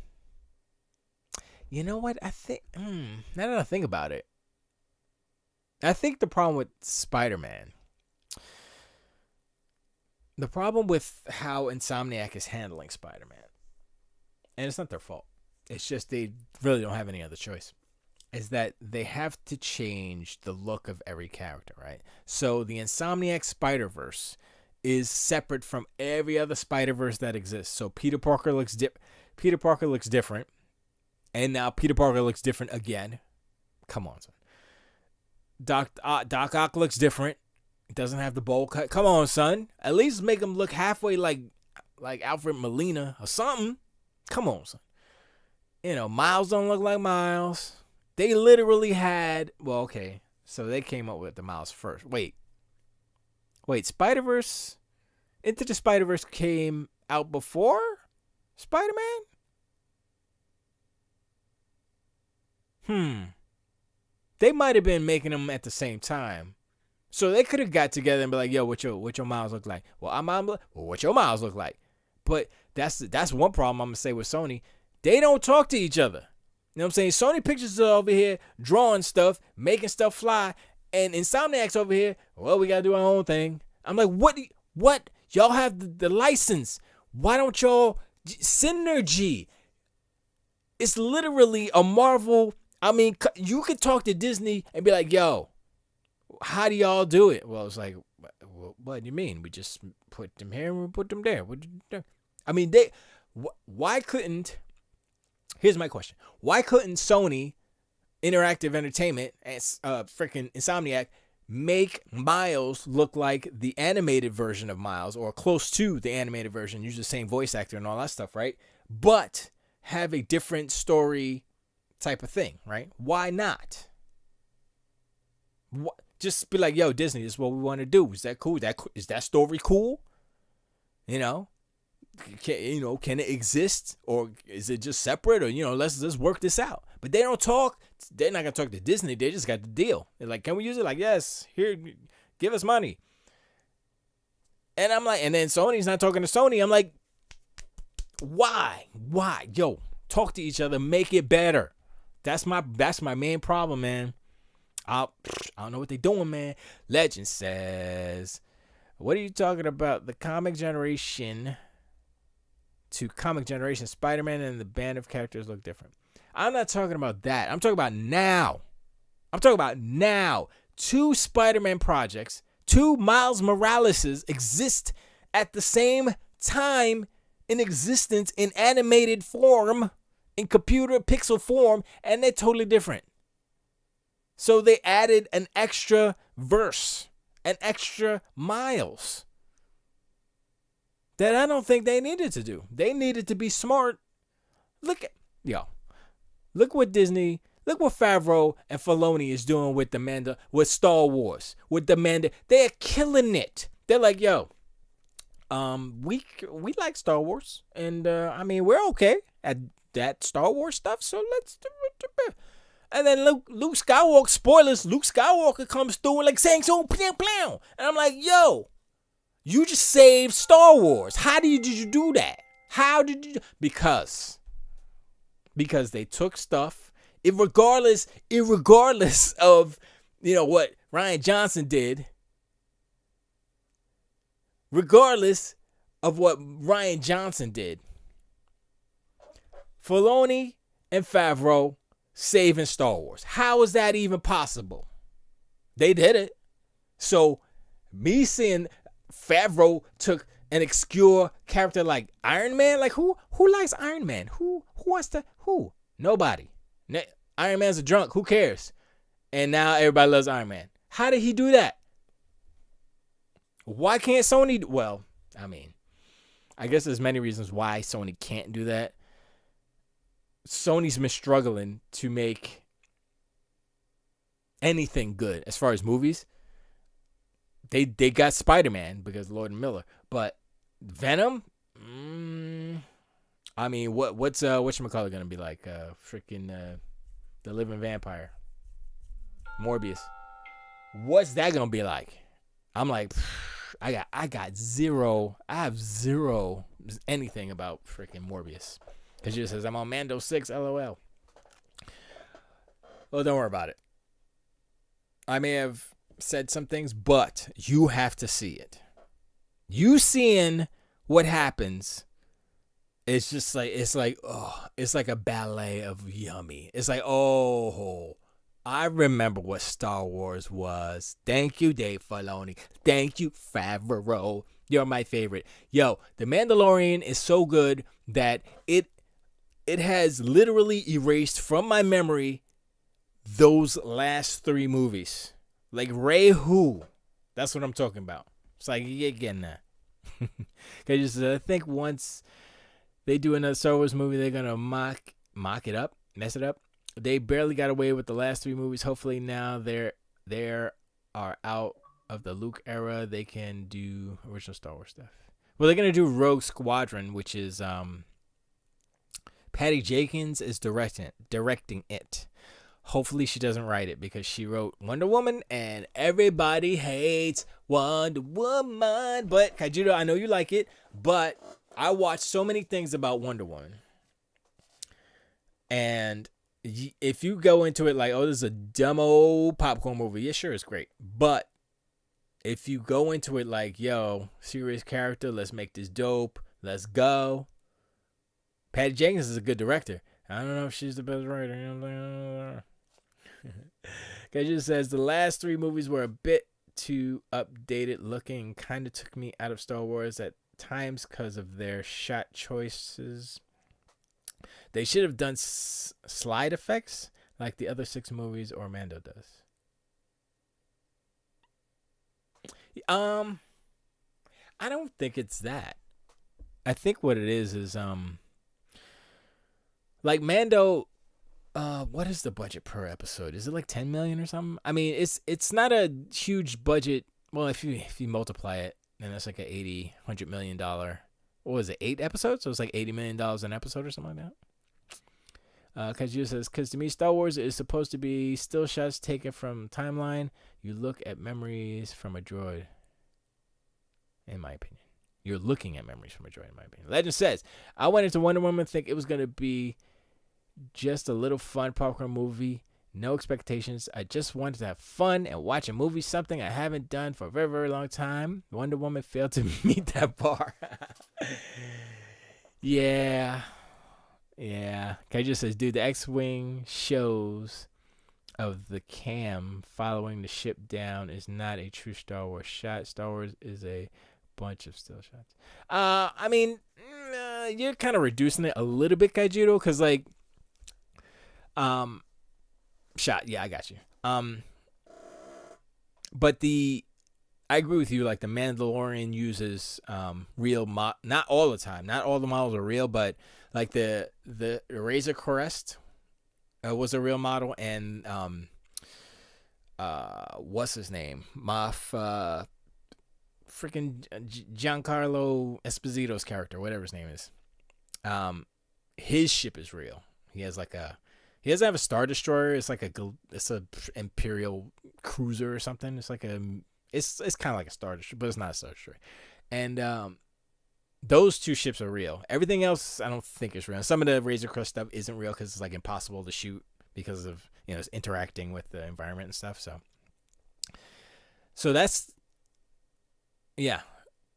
You know what? I think, now that I think about it, I think the problem with Spider-Man, the problem with how Insomniac is handling Spider-Man, and it's not their fault, it's just they really don't have any other choice, is that they have to change the look of every character, right? So the Insomniac Spider-Verse is separate from every other Spider-Verse that exists. So Peter Parker looks different. And now Peter Parker looks different again. Come on, son. Doc Ock looks different. He doesn't have the bowl cut. Come on, son. At least make him look halfway like Alfred Molina or something. Come on, son. You know, Miles don't look like Miles. They literally had... Well, okay. So they came up with the Miles first. Wait, Spider-Verse? Into the Spider-Verse came out before Spider-Man? They might have been making them at the same time. So they could have got together and be like, yo, what your Miles look like? Well, what your Miles look like? But that's one problem I'm going to say with Sony. They don't talk to each other. You know what I'm saying? Sony Pictures are over here drawing stuff, making stuff fly, and Insomniac's over here, well, we got to do our own thing. I'm like, what? Y'all have the license. Why don't y'all synergy? It's literally a Marvel. I mean, you could talk to Disney and be like, yo, how do y'all do it? Well, it's like, what do you mean? We just put them here and we put them there. I mean, why couldn't, here's my question. Why couldn't Sony Interactive Entertainment and freaking Insomniac make Miles look like the animated version of Miles or close to the animated version, use the same voice actor and all that stuff, right? But have a different story type of thing, right? Why not? Just be like, yo, Disney, this is what we want to do. Is that cool? Is that story cool? You know, can it exist, or is it just separate? Or let's work this out. But they don't talk. They're not gonna talk to Disney. They just got the deal. They're like, can we use it? Like, yes. Here, give us money. And I'm like, and then Sony's not talking to Sony. I'm like, why? Yo, talk to each other. Make it better. That's my main problem, man. I don't know what they're doing, man. Legend says, what are you talking about? The comic generation to comic generation, Spider-Man and the band of characters look different. I'm not talking about that. I'm talking about now. 2 Spider-Man projects, 2 Miles Moraleses exist at the same time in existence in animated form, in computer pixel form, and they're totally different. So they added an extra verse, an extra Miles that I don't think they needed to do. They needed to be smart. Look what Disney, look what Favreau and Filoni is doing with Star Wars, with they're killing it. They're like, yo, we like Star Wars, and I mean, we're okay at that Star Wars stuff, so let's do it. And then Luke Skywalker, spoilers, Luke Skywalker comes through and like saying so, and I'm like, yo, you just saved Star Wars. How did you do that? How did you? Because they took stuff, irregardless of what Ryan Johnson did. Regardless of what Ryan Johnson did, Filoni and Favreau saving Star Wars. How is that even possible? They did it. So me seeing Favreau took an obscure character like Iron Man, like who likes Iron Man? Who wants to? Who? Nobody. Iron Man's a drunk. Who cares? And now everybody loves Iron Man. How did he do that? Why can't Sony? Well, I mean, I guess there's many reasons why Sony can't do that. Sony's been struggling to make anything good as far as movies. They got Spider-Man because Lord and Miller, but Venom, I mean, what's whatchamacallit gonna be like? Freaking the living vampire, Morbius. What's that gonna be like? I'm like, I got zero. I have zero anything about freaking Morbius. It just says I'm on Mando 6, LOL. Well, don't worry about it. I may have said some things, but you have to see it. You seeing what happens, it's just like it's like a ballet of yummy. It's like, oh, I remember what Star Wars was. Thank you, Dave Filoni. Thank you, Favreau. You're my favorite. Yo, The Mandalorian is so good that it has literally erased from my memory those last 3 movies. Like Ray Who. That's what I'm talking about. It's like you're getting that. I think once they do another Star Wars movie, they're gonna mock it up, mess it up. They barely got away with the last 3 movies. Hopefully now they are out of the Luke era. They can do original Star Wars stuff. Well, they're gonna do Rogue Squadron, which is Patty Jenkins is directing it. Hopefully she doesn't write it because she wrote Wonder Woman and everybody hates Wonder Woman. But Kaijudo, I know you like it, but I watched so many things about Wonder Woman. And if you go into it like, oh, this is a dumb old popcorn movie, yeah, sure, it's great. But if you go into it like, yo, serious character, let's make this dope, let's go. Patty Jenkins is a good director. I don't know if she's the best writer. It just says the last 3 movies were a bit too updated looking. Kind of took me out of Star Wars at times because of their shot choices. They should have done slide effects like the other 6 movies or Mando does. I don't think it's that. I think what it is like Mando. What is the budget per episode? Is it like 10 million or something? I mean, it's not a huge budget. Well, if you multiply it, then that's like a $100 million. What was it? 8 episodes? So it's like $80 million an episode or something like that. Kaiju says, because to me, Star Wars is supposed to be still shots taken from timeline. You look at memories from a droid. In my opinion, you're looking at memories from a droid. In my opinion, Legend says, I went into Wonder Woman think it was gonna be just a little fun popcorn movie. No expectations. I just wanted to have fun and watch a movie, something I haven't done for a very, very long time. Wonder Woman failed to meet that bar. Yeah. Kay just says, dude, the X-Wing shows of the cam following the ship down is not a true Star Wars shot. Star Wars is a bunch of still shots. I mean, you're kind of reducing it a little bit, Kaijudo, because like, shot. Yeah, I got you. But I agree with you. Like the Mandalorian uses real not all the time. Not all the models are real, but like the Razor Crest was a real model, and what's his name? Moff freaking Giancarlo Esposito's character, whatever his name is. His ship is real. He doesn't have a Star Destroyer. It's like it's a Imperial cruiser or something. It's like it's kind of like a Star Destroyer, but it's not a Star Destroyer. And those 2 ships are real. Everything else, I don't think is real. Some of the Razor Crest stuff isn't real because it's like impossible to shoot because of it's interacting with the environment and stuff. So that's yeah.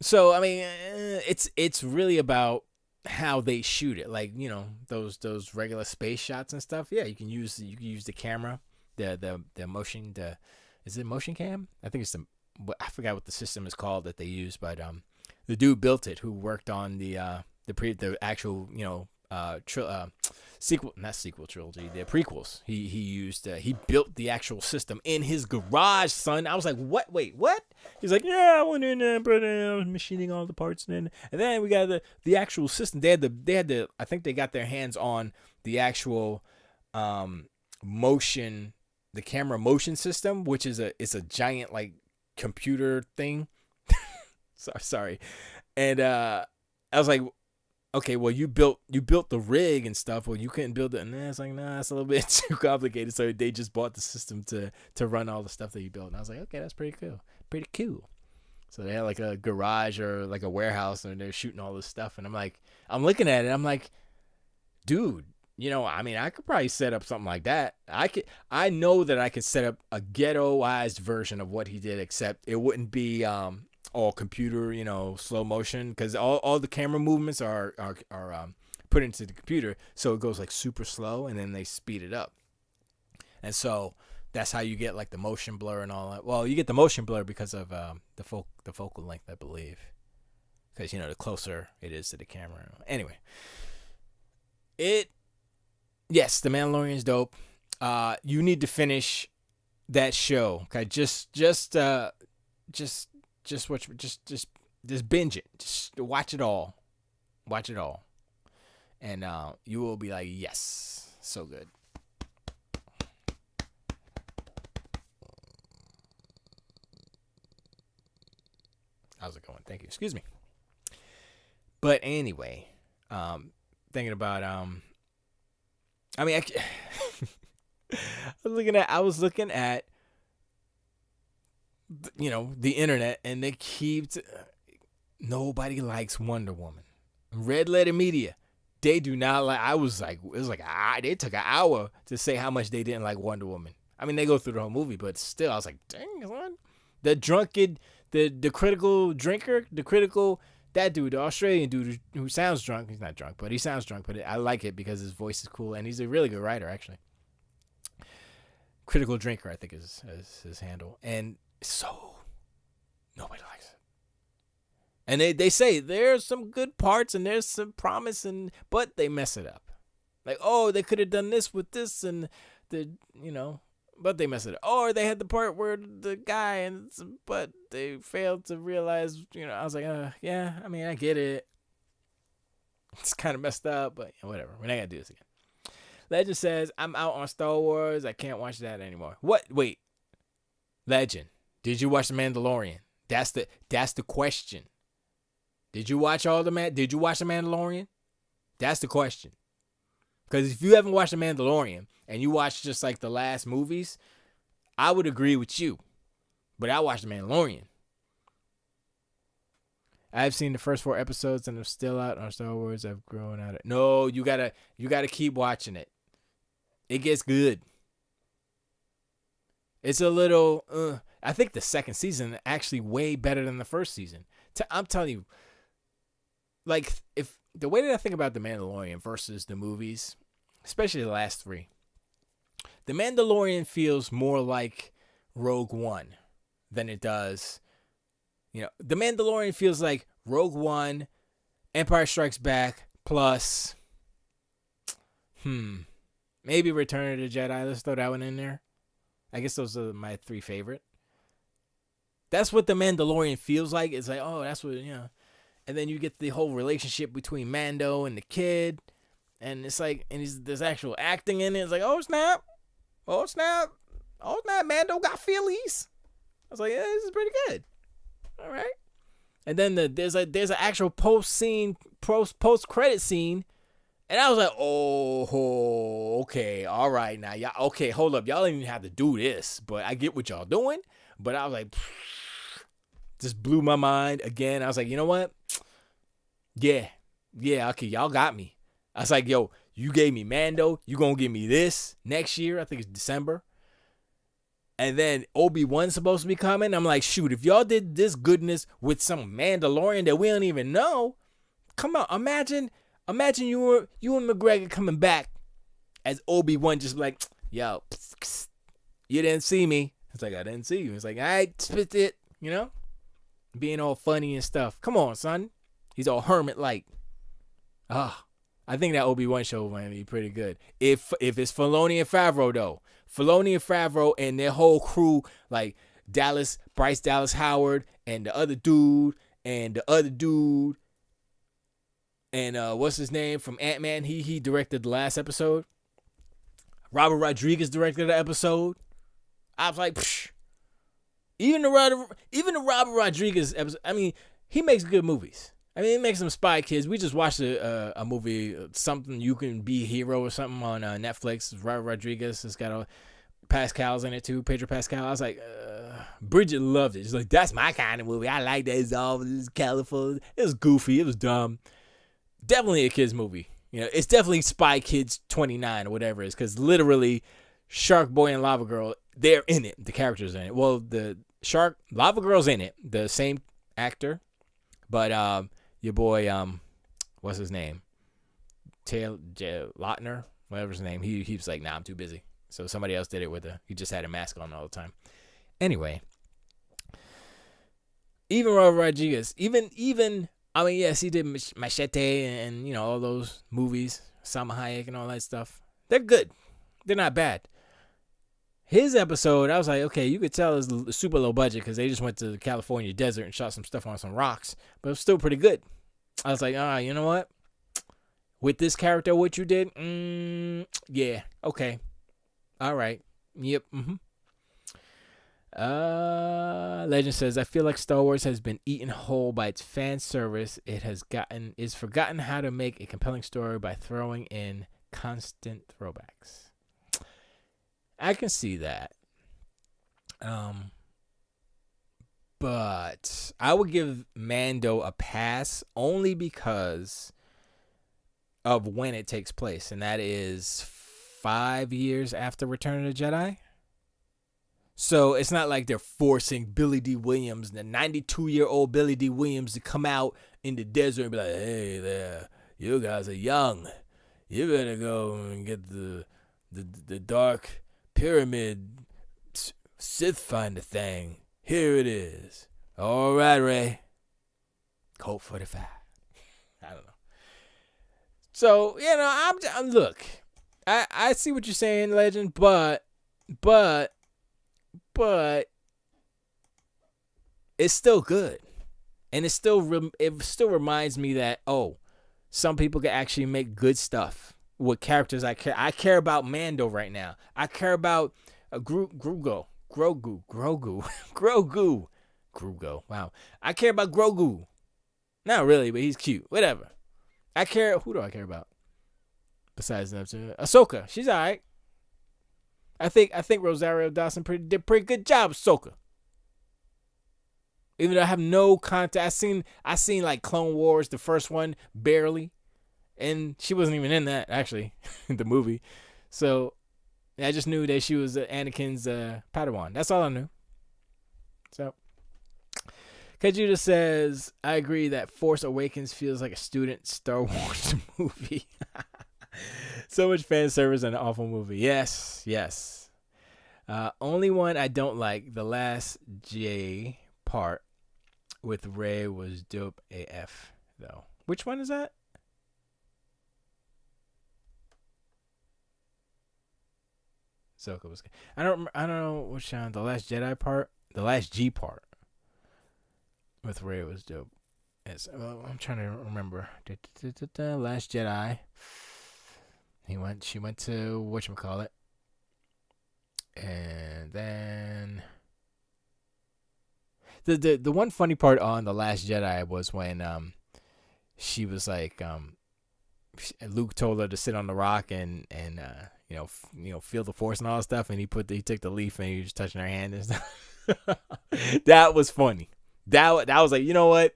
So I mean, it's really about how they shoot it, like those regular space shots and stuff. Yeah, you can use the camera, the motion. Is it motion cam? I think it's I forgot what the system is called that they use, but the dude built it who worked on the actual sequel trilogy, the prequels. He built the actual system in his garage, son. I was like, what? Wait, what? He's like, yeah, I went in there, but I was machining all the parts, and then we got the actual system. They had the I think they got their hands on the actual motion, the camera motion system, which is it's a giant like computer thing. Sorry, and I was like, okay, well you built the rig and stuff. Well, you couldn't build it, and then it's like, nah, it's a little bit too complicated. So they just bought the system to run all the stuff that you built. And I was like, okay, that's pretty cool. So they had like a garage or like a warehouse, and they're shooting all this stuff. And I'm looking at it, I'm like, dude, I mean, I could probably set up something like that. I know that I could set up a ghettoized version of what he did, except it wouldn't be all computer, slow motion, because all the camera movements are put into the computer, so it goes like super slow, and then they speed it up, and so that's how you get like the motion blur and all that. Well, you get the motion blur because of the focal length, I believe, because the closer it is to the camera. Anyway, yes, The Mandalorian's dope. You need to finish that show. Okay, just binge it. Just watch it all. And you will be like, yes, so good. How's it going? Thank you. Excuse me. But anyway, thinking about I mean, I was looking at the internet, and they nobody likes Wonder Woman. Red Letter Media, they do not like. It was like they took an hour to say how much they didn't like Wonder Woman. I mean, they go through the whole movie, but still, I was like, dang, son. The drunkard, the critical drinker, that dude, the Australian dude who sounds drunk. He's not drunk, but he sounds drunk. But I like it because his voice is cool, and he's a really good writer, actually. Critical Drinker, I think, is his handle. And so, nobody likes it. And they say there's some good parts and there's some promise, but they mess it up. Like, oh, they could have done this with this, and but they mess it up. Or they had the part where the guy, but they failed to realize, I was like, yeah, I mean, I get it. It's kind of messed up, but whatever. We're not going to do this again. Legend says, I'm out on Star Wars. I can't watch that anymore. What? Wait. Legend, did you watch The Mandalorian? That's the question. Did you watch The Mandalorian? That's the question. Because if you haven't watched The Mandalorian and you watch just like the last movies, I would agree with you. But I watched The Mandalorian. I've seen the first 4 episodes and I'm still out on Star Wars. I've grown out of it. No, you gotta keep watching it. It gets good. It's a little, I think the second season is actually way better than the first season. I'm telling you, like, if the way that I think about The Mandalorian versus the movies, especially the last 3, The Mandalorian feels more like Rogue One than it does. The Mandalorian feels like Rogue One, Empire Strikes Back, plus, maybe Return of the Jedi. Let's throw that one in there. I guess those are my 3 favorite. That's what The Mandalorian feels like. It's like, oh, that's what, And then you get the whole relationship between Mando and the kid. And it's like, and there's actual acting in it. It's like, oh, snap. Oh, snap. Oh, snap. Mando got feelies. I was like, yeah, this is pretty good. All right. And then there's an actual post credit scene. And I was like, oh, okay, all right, now y'all, okay, hold up, y'all didn't even have to do this, but I get what y'all doing. But I was like, just blew my mind again. I was like, you know what? Yeah, okay, y'all got me. I was like, yo, you gave me Mando, you gonna give me this next year? I think it's December. And then Obi-Wan's supposed to be coming. I'm like, shoot, if y'all did this goodness with some Mandalorian that we don't even know, come on, imagine you and McGregor coming back as Obi-Wan, just like, yo, you didn't see me. It's like, I didn't see you. It's like, I spit it, being all funny and stuff. Come on, son. He's all hermit-like. I think that Obi-Wan show might be pretty good. If it's Filoni and Favreau, though. Filoni and Favreau and their whole crew, like Bryce Dallas Howard, and the other dude, and what's his name from Ant-Man? He directed the last episode. Robert Rodriguez directed the episode. I was like, psh. Even the Robert Rodriguez episode. I mean, he makes good movies. I mean, it makes them Spy Kids. We just watched a movie, something you can be a hero or something on Netflix. Robert Rodriguez has got Pascal's in it too, Pedro Pascal. I was like, Bridget loved it. She's like, that's my kind of movie. I like that. It's all colorful. It was goofy. It was dumb. Definitely a kids movie. You know, it's definitely Spy Kids 29 or whatever it is, because literally Shark Boy and Lava Girl, they're in it. The characters are in it. Well, the Lava Girl's in it. The same actor, but your boy, what's his name? Taylor Lautner, whatever his name. He was like, nah, I'm too busy. So somebody else did it with he just had a mask on all the time. Anyway, even Robert Rodriguez, even I mean, yes, he did Machete and you know, all those movies, Salma Hayek and all that stuff. They're good. They're not bad. His episode, I was like, okay, you could tell it's super low budget because they just went to the California desert and shot some stuff on some rocks, but it was still pretty good. I was like, you know what? With this character, what you did, yeah, okay. All right. Yep. Legend says, I feel like Star Wars has been eaten whole by its fan service. It has forgotten how to make a compelling story by throwing in constant throwbacks. I can see that. But I would give Mando a pass only because of when it takes place, and that is 5 years after Return of the Jedi. So it's not like they're forcing Billy D. Williams, the 92-year-old Billy D. Williams, to come out in the desert and be like, hey there, you guys are young. You better go and get the Dark Pyramid Sith Finder thing. Here it is. All right, Ray. Colt 45. I don't know. So, you know, I'm look, I see what you're saying, Legend, but it's still good, and it still reminds me that some people can actually make good stuff with characters I care. I care about Mando right now. I care about Grogu. Wow, I care about Grogu. Not really, but he's cute. Whatever. Who do I care about? Besides Ahsoka, she's all right. I think Rosario Dawson did a pretty good job with Ahsoka. Even though I have no context, I seen like Clone Wars, the first one, barely, and she wasn't even in that actually, the movie. So I just knew that she was Anakin's Padawan. That's all I knew. So Kajuda says, I agree that Force Awakens feels like a student Star Wars movie. So much fan service and an awful movie. Yes. Only one I don't like, the last J part with Rey was dope AF though. Which one is that? Ahsoka was good. I don't know which one. The last Jedi part, the last G part with Rey was dope. I'm trying to remember. Last Jedi. She went to whatchamacallit. And then the one funny part on The Last Jedi was when she was like Luke told her to sit on the rock and feel the Force and all that stuff, and he took the leaf and he was touching her hand and stuff. That was funny. That was like, you know what?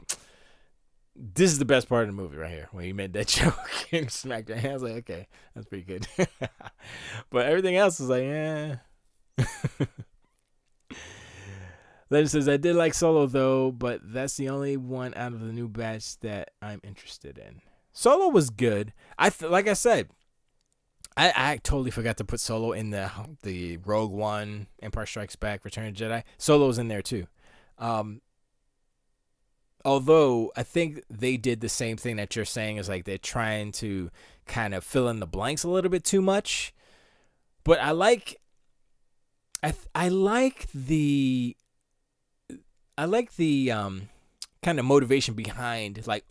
This is the best part of the movie right here, when he made that joke and smacked her hand. I was like, okay, that's pretty good. But everything else was like, yeah. Legend says, I did like Solo though, but that's the only one out of the new batch that I'm interested in. Solo was good. Like I said, I totally forgot to put Solo in the Rogue One, Empire Strikes Back, Return of the Jedi. Solo's in there too. Although I think they did the same thing that you're saying, is like they're trying to kind of fill in the blanks a little bit too much. But I like the kind of motivation behind, like,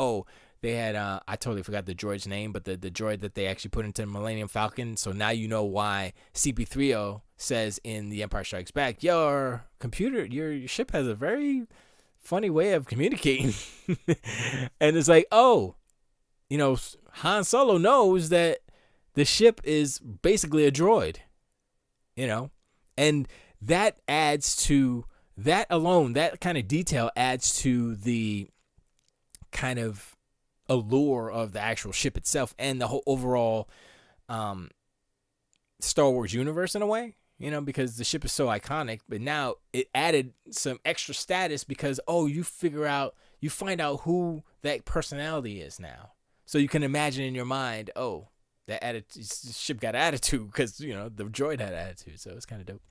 they had I totally forgot the droid's name, but the droid that they actually put into Millennium Falcon. So now you know why CP3O says in The Empire Strikes Back, your ship has a very funny way of communicating. And it's like, oh, Han Solo knows that the ship is basically a droid, and that adds to that alone, that kind of detail adds to the kind of allure of the actual ship itself and the whole overall Star Wars universe in a way, because the ship is so iconic, but now it added some extra status because, you find out who that personality is now. So you can imagine in your mind, that ship got attitude because, the droid had attitude. So it's kind of dope.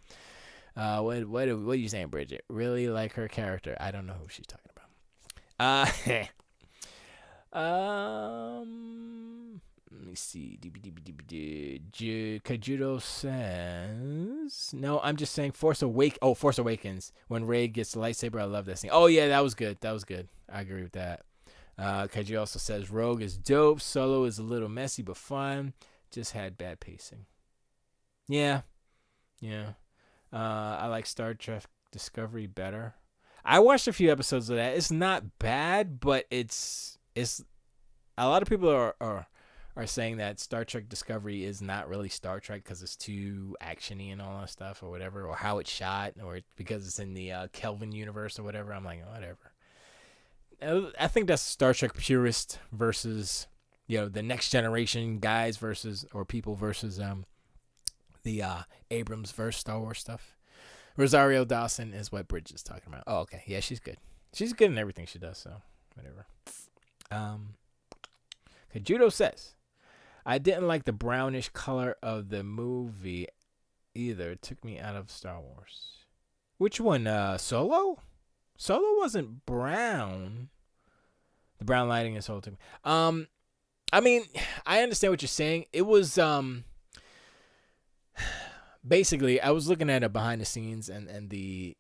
What are you saying, Bridget? Really like her character. I don't know who she's talking about. Let me see. Kajudo says, no, I'm just saying Force Awakens. When Rey gets the lightsaber, I love that scene. Oh yeah, that was good. I agree with that. Kaiju also says Rogue is dope. Solo is a little messy but fun. Just had bad pacing. Yeah. I like Star Trek Discovery better. I watched a few episodes of that. It's not bad, but it's a lot of people are saying that Star Trek Discovery is not really Star Trek because it's too actiony and all that stuff or whatever, or how it's shot, or because it's in the Kelvin universe or whatever. I'm like, whatever. I think that's Star Trek purist versus, the next generation guys people versus the Abrams versus Star Wars stuff. Rosario Dawson is what Bridge is talking about. Oh, okay. Yeah, she's good. She's good in everything she does, so whatever. Judo says, I didn't like the brownish color of the movie either. It took me out of Star Wars. Which one? Solo? Solo wasn't brown. The brown lighting is whole to me. I mean, I understand what you're saying. It was basically I was looking at it behind the scenes and the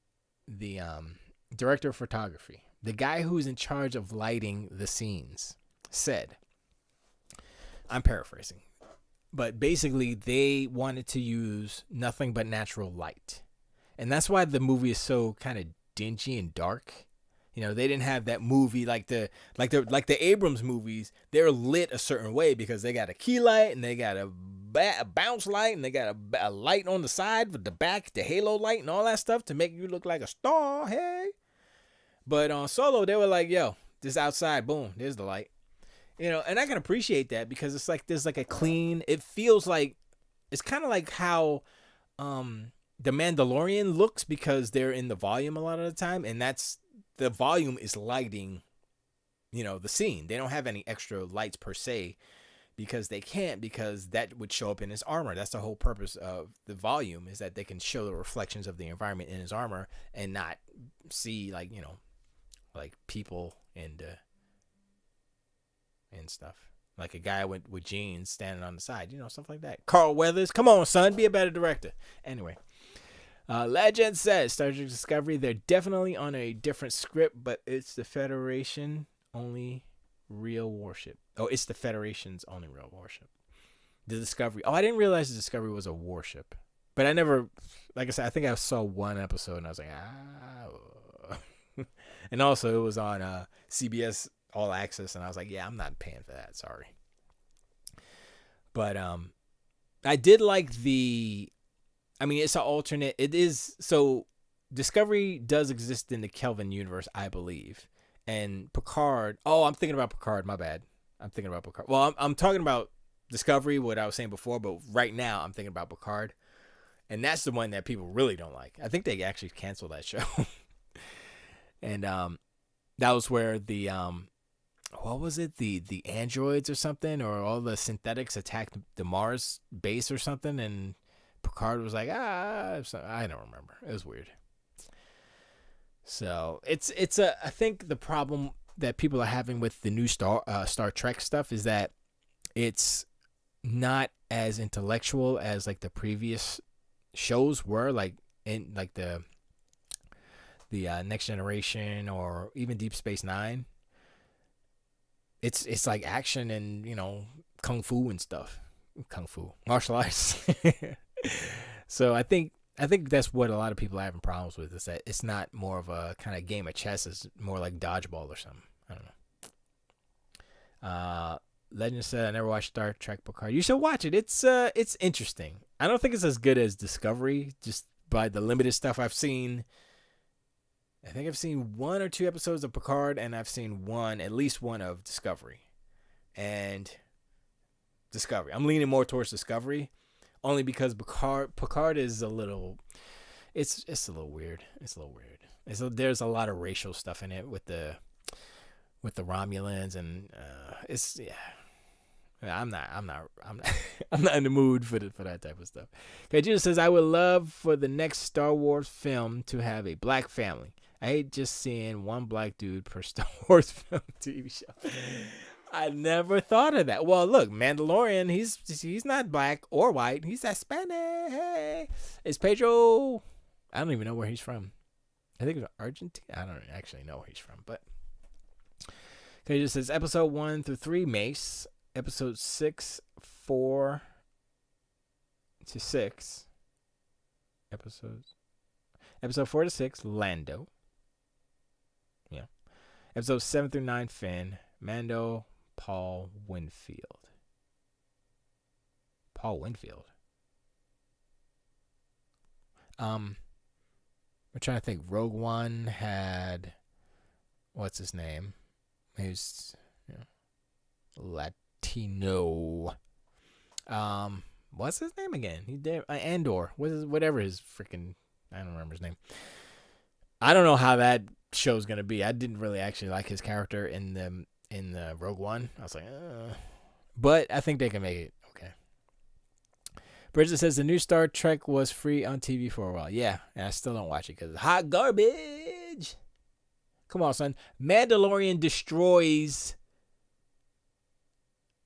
director of photography, the guy who's in charge of lighting the scenes, said, I'm paraphrasing, but basically they wanted to use nothing but natural light. And that's why the movie is so kind of dingy and dark. They didn't have that movie like the Abrams movies. They're lit a certain way because they got a key light and they got a bounce light and they got a light on the side with the back, the halo light and all that stuff to make you look like a star. Hey, but on Solo they were like, yo, this outside, boom, there's the light. And I can appreciate that because it's like there's like a clean. It feels like it's kind of like how the Mandalorian looks because they're in the volume a lot of the time, and that's the volume is lighting, the scene. They don't have any extra lights per se because they can't, because that would show up in his armor. That's the whole purpose of the volume, is that they can show the reflections of the environment in his armor and not see like people and stuff. Like a guy with jeans standing on the side, stuff like that. Carl Weathers, come on, son, be a better director. Anyway. Legend says, Star Trek Discovery, they're definitely on a different script, but it's the Federation only real warship. Oh, it's the Federation's only real warship. The Discovery. Oh, I didn't realize the Discovery was a warship. But I never, like I said, I think I saw one episode and I was like, And also it was on CBS All Access and I was like, yeah, I'm not paying for that. Sorry. But I did like it's an alternate. It is, so Discovery does exist in the Kelvin universe, I believe. And Picard, I'm thinking about Picard, my bad. I'm thinking about Picard. Well, I'm talking about Discovery, what I was saying before, but right now I'm thinking about Picard. And that's the one that people really don't like. I think they actually canceled that show. And that was where the, what was it? The androids or something, or all the synthetics attacked the Mars base or something, and Picard was like, I don't remember. It was weird. So I think the problem that people are having with the new Star Trek stuff is that it's not as intellectual as like the previous shows were, like in like the Next Generation or even Deep Space Nine. It's like action and kung fu and stuff. Kung fu, martial arts. So I think I think that's what a lot of people are having problems with, is that it's not more of a kind of game of chess. It's more like dodgeball or something. I don't know. Legend said, I never watched Star Trek Picard. You should watch it. It's interesting. I don't think it's as good as Discovery, just by the limited stuff I've seen. I think I've seen 1 or 2 episodes of Picard, and I've seen at least one of Discovery. And Discovery. I'm leaning more towards Discovery, only because Picard is a little, it's a little weird. It's a little weird. There's a lot of racial stuff in it with the Romulans, and I'm not I'm not in the mood for that type of stuff. Okay, Jesus says, I would love for the next Star Wars film to have a black family. I hate just seeing one black dude per Star Wars film TV show. I never thought of that. Well, look, Mandalorian, he's not black or white. He's Hispanic. It's Pedro. I don't even know where he's from. I think it's Argentina. I don't actually know where he's from, but okay, it just says episode 1 through 3, Mace. Episode 6, 4 to 6. Episode 4 to 6, Lando. Yeah. Episode 7 through 9, Finn. Mando, Paul Winfield. We're trying to think. Rogue One had, what's his name? He's Latino. What's his name again? He did Andor. Whatever his freaking, I don't remember his name. I don't know how that show's gonna be. I didn't really actually like his character in the Rogue One. I was like, but I think they can make it okay. Bridget says the new Star Trek was free on TV for a while. Yeah, and I still don't watch it because it's hot garbage. Come on, son. Mandalorian destroys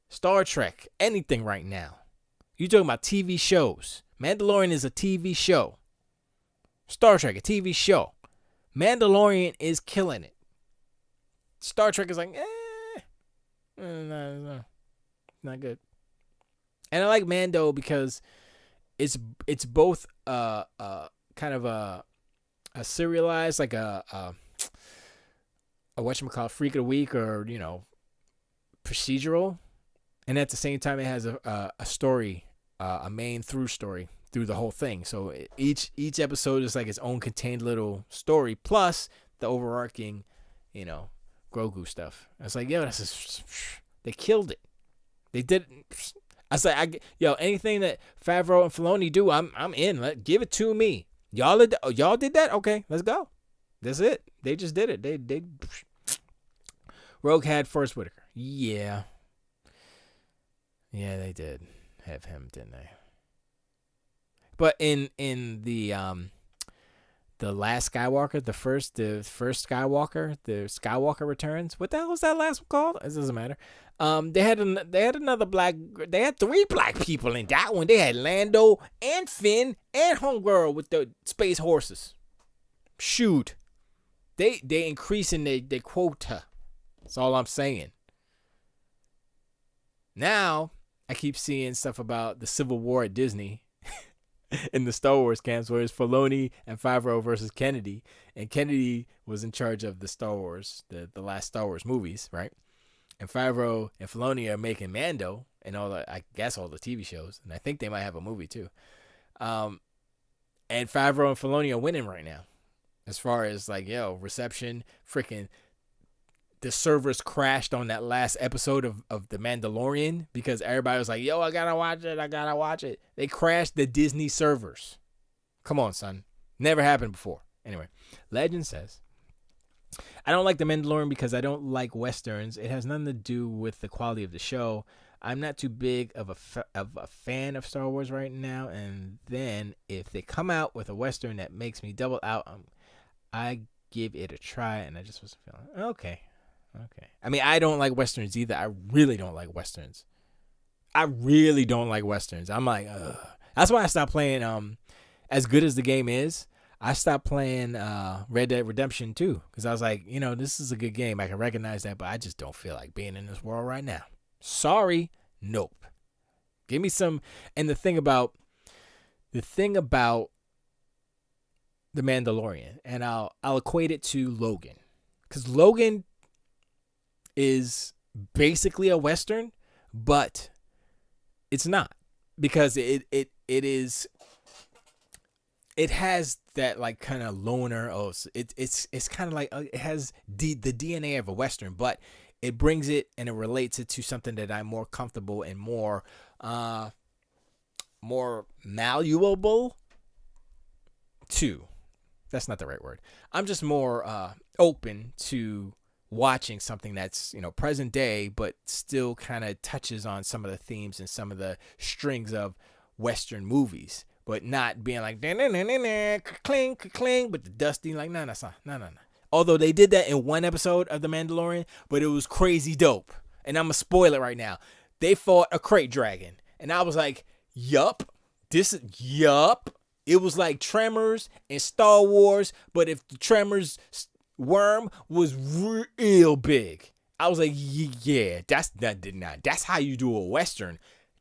Star Trek, anything right now. You talking about TV shows. Mandalorian is a TV show. Star Trek, a TV show. Mandalorian is killing it. Star Trek is like, no, not good. And I like Mando because it's both kind of a serialized, like a whatchamacallit, freak of the week, or procedural, and at the same time it has a story, a main through story through the whole thing. So each episode is like its own contained little story, plus the overarching, Grogu stuff. I was like, they killed it. They did. I was like, anything that Favreau and Filoni do, I'm in. Give it to me. Y'all did that? Okay, let's go. That's it. They just did it. They Rogue had Forrest Whitaker. Yeah, they did have him, didn't they? But in the last Skywalker, the first Skywalker, the Skywalker Returns. What the hell was that last one called? It doesn't matter. They had another black. They had 3 black people in that one. They had Lando and Finn and Homegirl with the space horses. Shoot, they increasing their quota. That's all I'm saying. Now I keep seeing stuff about the Civil War at Disney. In the Star Wars camps, where it's Filoni and Favreau versus Kennedy, and Kennedy was in charge of the Star Wars, the last Star Wars movies, right? And Favreau and Filoni are making Mando and all the TV shows, and I think they might have a movie too. And Favreau and Filoni are winning right now, as far as reception. Freaking, the servers crashed on that last episode of The Mandalorian because everybody was like, I gotta watch it. They crashed the Disney servers. Come on, son. Never happened before. Anyway, Legend says, I don't like The Mandalorian because I don't like Westerns. It has nothing to do with the quality of the show. I'm not too big of a fan of Star Wars right now. And then if they come out with a Western that makes me double out, I give it a try. And I just wasn't feeling okay. I mean, I don't like Westerns either. I really don't like Westerns. I'm like, ugh. That's why I stopped playing, as good as the game is, I stopped playing Red Dead Redemption 2. Because I was like, this is a good game. I can recognize that, but I just don't feel like being in this world right now. Sorry. Nope. Give me some. And the thing about The Mandalorian, and I'll equate it to Logan, because Logan is basically a Western, but it's not, because it has that like kind of loner. Oh, it's kind of like it has the DNA of a Western, but it brings it and it relates it to something that I'm more comfortable and more malleable to. That's not the right word. I'm just more open to watching something that's, present day, but still kind of touches on some of the themes and some of the strings of Western movies, but not being like cling cling, but the dusty like no. Although they did that in one episode of The Mandalorian, but it was crazy dope. And I'm gonna spoil it right now. They fought a crate dragon, and I was like, yup. It was like Tremors and Star Wars, but if the Tremors worm was real big. I was like, yeah, that's how you do a Western.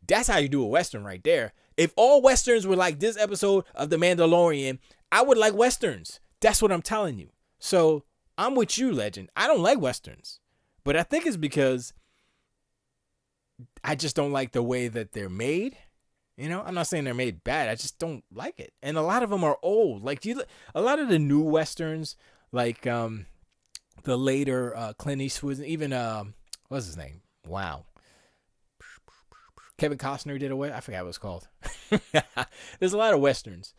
That's how you do a Western right there. If all Westerns were like this episode of The Mandalorian, I would like Westerns. That's what I'm telling you. So I'm with you, Legend. I don't like Westerns, but I think it's because I just don't like the way that they're made. I'm not saying they're made bad. I just don't like it. And a lot of them are old. Like a lot of the new Westerns, like the later Clint Eastwood, even what's his name? Wow. Kevin Costner did away. I forgot what it's called. There's a lot of Westerns.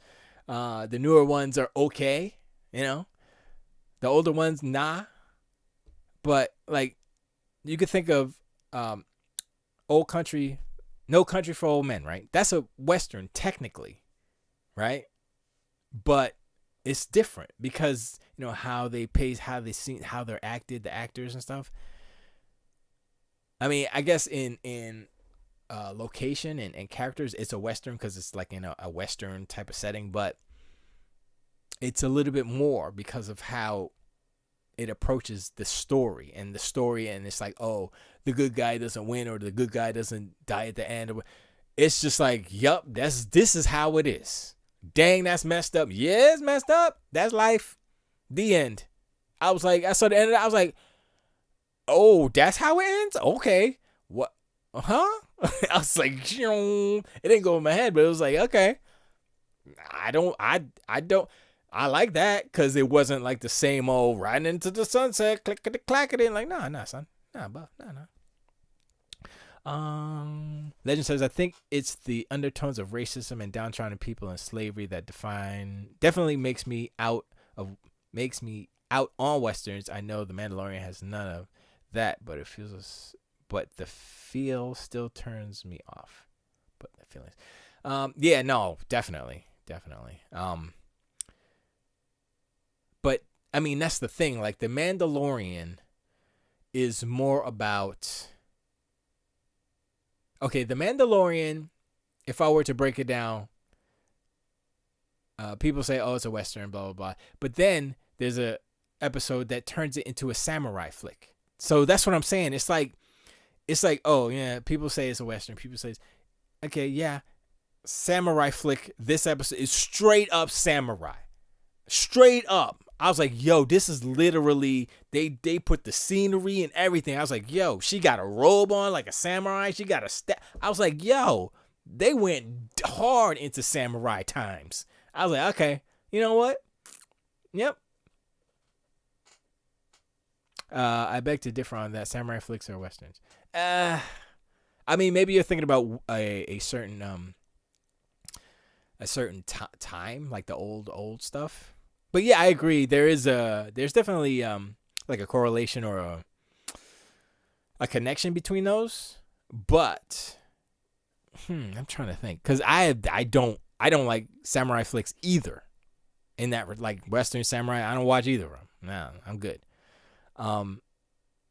The newer ones are okay, The older ones, nah. But like you could think of Old Country, No Country for Old Men, right? That's a Western technically, right? But it's different because how they pace, how they sing, how they're acted, the actors and stuff. I mean, I guess in location and characters, it's a Western because it's like in a Western type of setting, but it's a little bit more because of how it approaches the story, and it's like, oh, the good guy doesn't win or the good guy doesn't die at the end. It's just like, yup, this is how it is. Dang, that's messed up. Yeah, it's messed up. That's life. The end. I was like, I saw the end of that. I was like, oh, that's how it ends? Okay. What? Huh? I was like, it didn't go in my head, but it was like, okay. I like that because it wasn't like the same old riding into the sunset, clickety clackety. Like, nah, son. Nah. Legend says, I think it's the undertones of racism and downtrodden people and slavery that definitely makes me out on Westerns. I know The Mandalorian has none of that, but the feel still turns me off. But the feelings. Yeah, no, definitely. But I mean, that's the thing. Like, The Mandalorian is more about. Okay, The Mandalorian, if I were to break it down, people say, oh, it's a Western, blah, blah, blah. But then there's a episode that turns it into a samurai flick. So that's what I'm saying. It's like, oh, yeah, people say it's a Western. People say, okay, yeah, samurai flick. This episode is straight up samurai. Straight up. I was like, yo, this is literally, they put the scenery and everything. I was like, yo, she got a robe on like a samurai. She got a staff. I was like, yo, they went hard into samurai times. I was like, okay, you know what? Yep. I beg to differ on that. Samurai flicks or Westerns. I mean, maybe you're thinking about a certain time, like the old stuff. But yeah, I agree. There's definitely like a correlation or a connection between those. But I'm trying to think, because I don't like samurai flicks either. In that, like, Western samurai, I don't watch either of them. No, I'm good.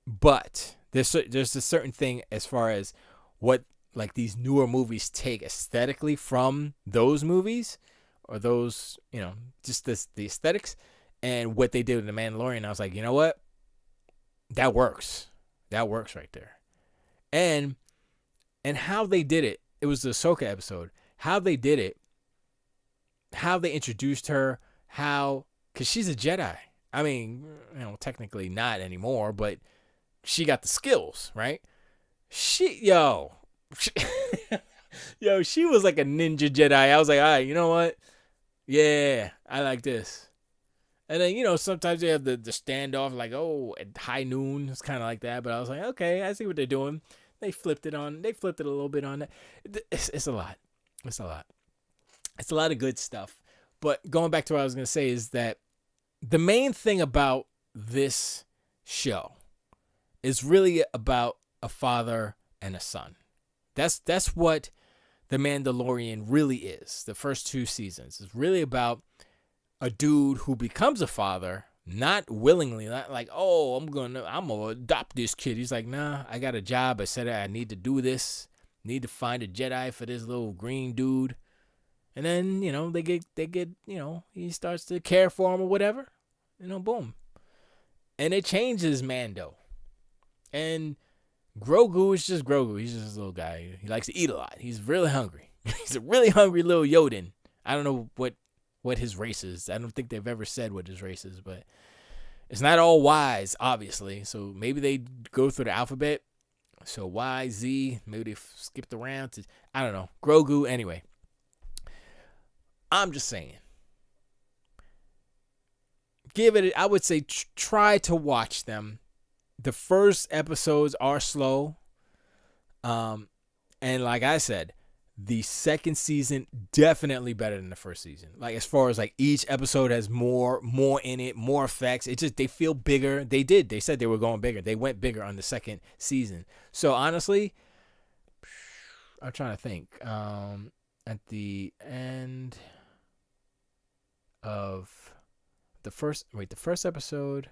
But there's a certain thing as far as what like these newer movies take aesthetically from those movies. Or those, just the aesthetics, and what they did with The Mandalorian. I was like, you know what? That works. That works right there. And how they did it. It was the Ahsoka episode. How they did it. How they introduced her. how, because she's a Jedi. I mean, technically not anymore, but she got the skills, right? Yo, she was like a ninja Jedi. I was like, all right, you know what? Yeah, I like this. And then, sometimes they have the standoff, like, oh, at high noon. It's kind of like that. But I was like, okay, I see what they're doing. They flipped it a little bit on that. It's a lot. It's a lot. It's a lot of good stuff. But going back to what I was going to say is that the main thing about this show is really about a father and a son. That's what The Mandalorian really is. The first 2 seasons is really about a dude who becomes a father, not willingly, not like, oh, I'm gonna adopt this kid. He's like, nah, I got a job. I said I need to do this. Need to find a Jedi for this little green dude. And then, they get, he starts to care for him or whatever. Boom. And it changes Mando. And Grogu is just Grogu. He's just a little guy. He likes to eat a lot. He's really hungry. He's a really hungry little Yoden. I don't know what his race is. I don't think they've ever said what his race is, but it's not all Y's, obviously. So maybe they go through the alphabet. So Y, Z, maybe they skipped around to, I don't know. Grogu, anyway. I'm just saying. Give it, I would say, try to watch them. The first episodes are slow. And like I said, the second season definitely better than the first season. Like as far as like each episode has more in it, more effects. It just, they feel bigger. They said they were going bigger. They went bigger on the second season. So honestly, I'm trying to think. At the end of the first episode.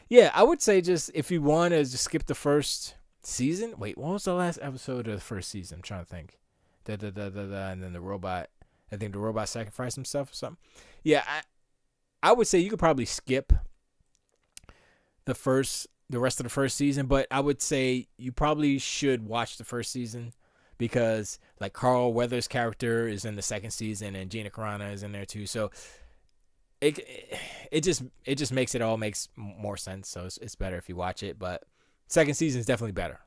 Yeah, I would say just if you want to just skip the first season. Wait, what was the last episode of the first season? I'm trying to think. And then the robot. I think the robot sacrificed himself or something. Yeah, I would say you could probably skip the rest of the first season, but I would say you probably should watch the first season because like Carl Weathers' character is in the second season and Gina Carano is in there too. So it just makes more sense. So it's better if you watch it. But second season is definitely better.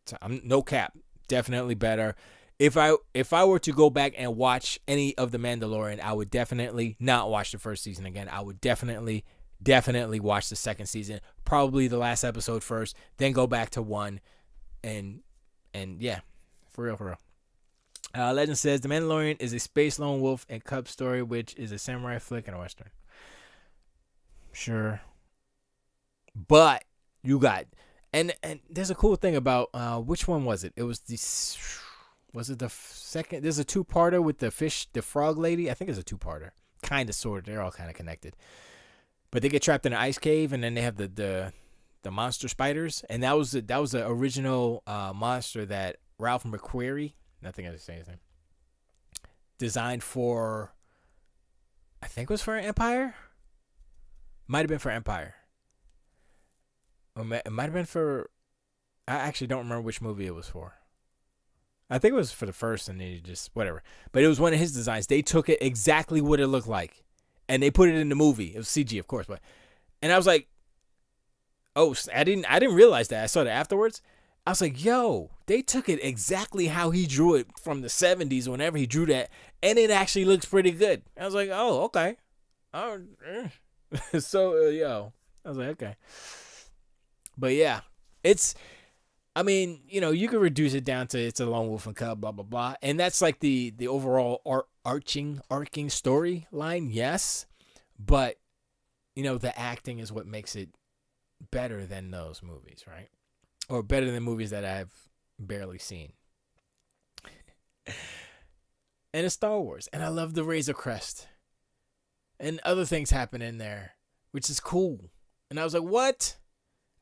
So I'm no cap, definitely better. If I were to go back and watch any of The Mandalorian, I would definitely not watch the first season again. I would definitely watch the second season, probably the last episode first, then go back to 1, and yeah, for real. Legend says The Mandalorian is a space lone wolf and cub story, which is a samurai flick and a western. Sure, but you got and there's a cool thing about which one was it? It was Was it the second? There's a 2-parter with the frog lady. I think it's a 2-parter. Kind of, sort of. They're all kind of connected. But they get trapped in an ice cave, and then they have the monster spiders. And that was the original monster that Ralph McQuarrie, I think I just say his name, designed for, I think it was for Empire? Might have been for Empire. Or it might have been for, I actually don't remember which movie it was for. I think it was for the first, and they just whatever. But it was one of his designs. They took it exactly what it looked like, and they put it in the movie. It was CG, of course, and I was like, oh, I didn't realize that. I saw that afterwards. I was like, yo, they took it exactly how he drew it from the 70s, whenever he drew that, and it actually looks pretty good. I was like, oh, okay. Oh, so I was like, okay. But yeah, I mean, you could reduce it down to it's a lone wolf and cub, blah, blah, blah. And that's like the overall arcing storyline, yes. But, the acting is what makes it better than those movies, right? Or better than movies that I've barely seen. And it's Star Wars. And I love the Razor Crest. And other things happen in there, which is cool. And I was like, what?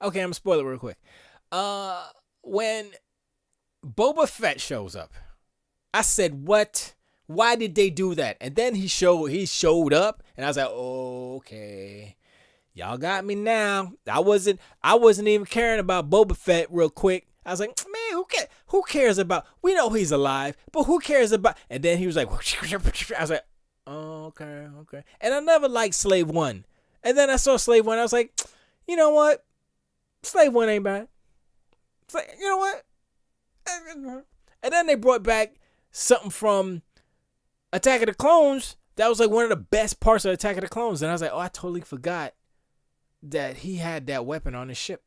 Okay, I'm going to spoil it real quick. When Boba Fett shows up, I said, what? Why did they do that? And then he showed up, and I was like, oh, okay. Y'all got me now. I wasn't even caring about Boba Fett real quick. I was like, man, who cares about, we know he's alive, but who cares about, and then he was like, I was like, Oh, okay, okay. And I never liked Slave 1. And then I saw Slave 1. I was like, you know what? Slave 1 ain't bad. You know what? And then they brought back something from Attack of the Clones that was like one of the best parts of Attack of the Clones. And I was like, oh, I totally forgot that he had that weapon on his ship.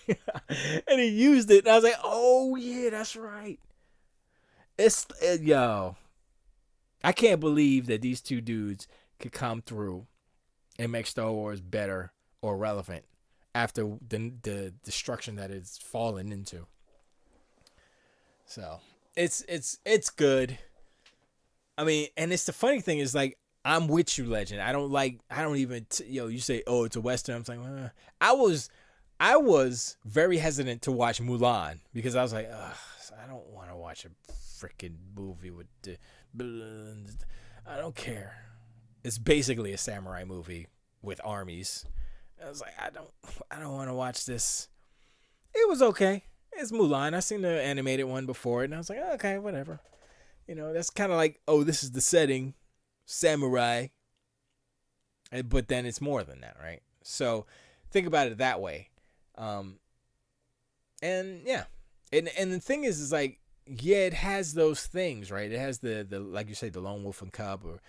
And he used it. And I was like, oh, yeah, that's right. Yo, I can't believe that these two dudes could come through and make Star Wars better or relevant after the destruction that it's fallen into. So it's good. I mean, and it's the funny thing is like I'm with you, Legend. I don't even you say, oh, it's a Western. I'm like, I was very hesitant to watch Mulan because I was like, I don't want to watch a freaking movie with I don't care. It's basically a samurai movie with armies. I was like, I don't want to watch this. It was okay. It's Mulan. I seen the animated one before, and I was like, okay, whatever. That's kind of like, oh, this is the setting, samurai. But then it's more than that, right? So think about it that way. And yeah, and the thing is like, yeah, it has those things, right? It has the like you say, the lone wolf and cub, or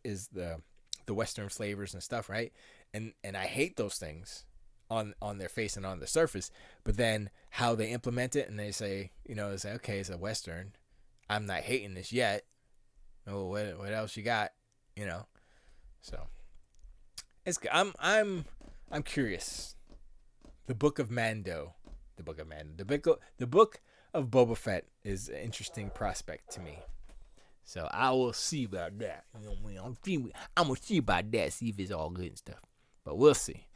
is the Western flavors and stuff, right? And I hate those things on their face and on the surface, but then how they implement it, and they say, okay, it's a Western. I'm not hating this yet. Oh, what else you got? So it's I'm curious. The Book of Mando, the Book of Boba Fett is an interesting prospect to me. So I will see about that. I'm gonna see about that. See if it's all good and stuff. But we'll see.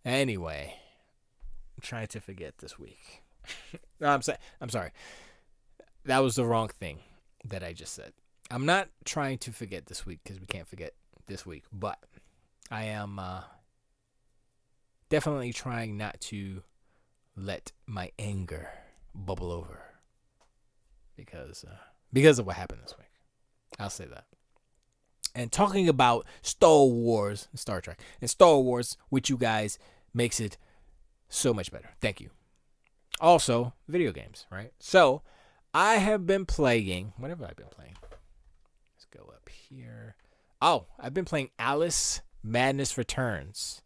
Anyway, I'm trying to forget this week. No, I'm sorry. That was the wrong thing that I just said. I'm not trying to forget this week because we can't forget this week. But I am definitely trying not to let my anger bubble over because of what happened this week. I'll say that. And talking about Star Wars, Star Trek, and Star Wars with you guys makes it so much better. Thank you. Also, video games, right? So, I have been playing, what have I been playing? Let's go up here. Oh, I've been playing Alice Madness Returns,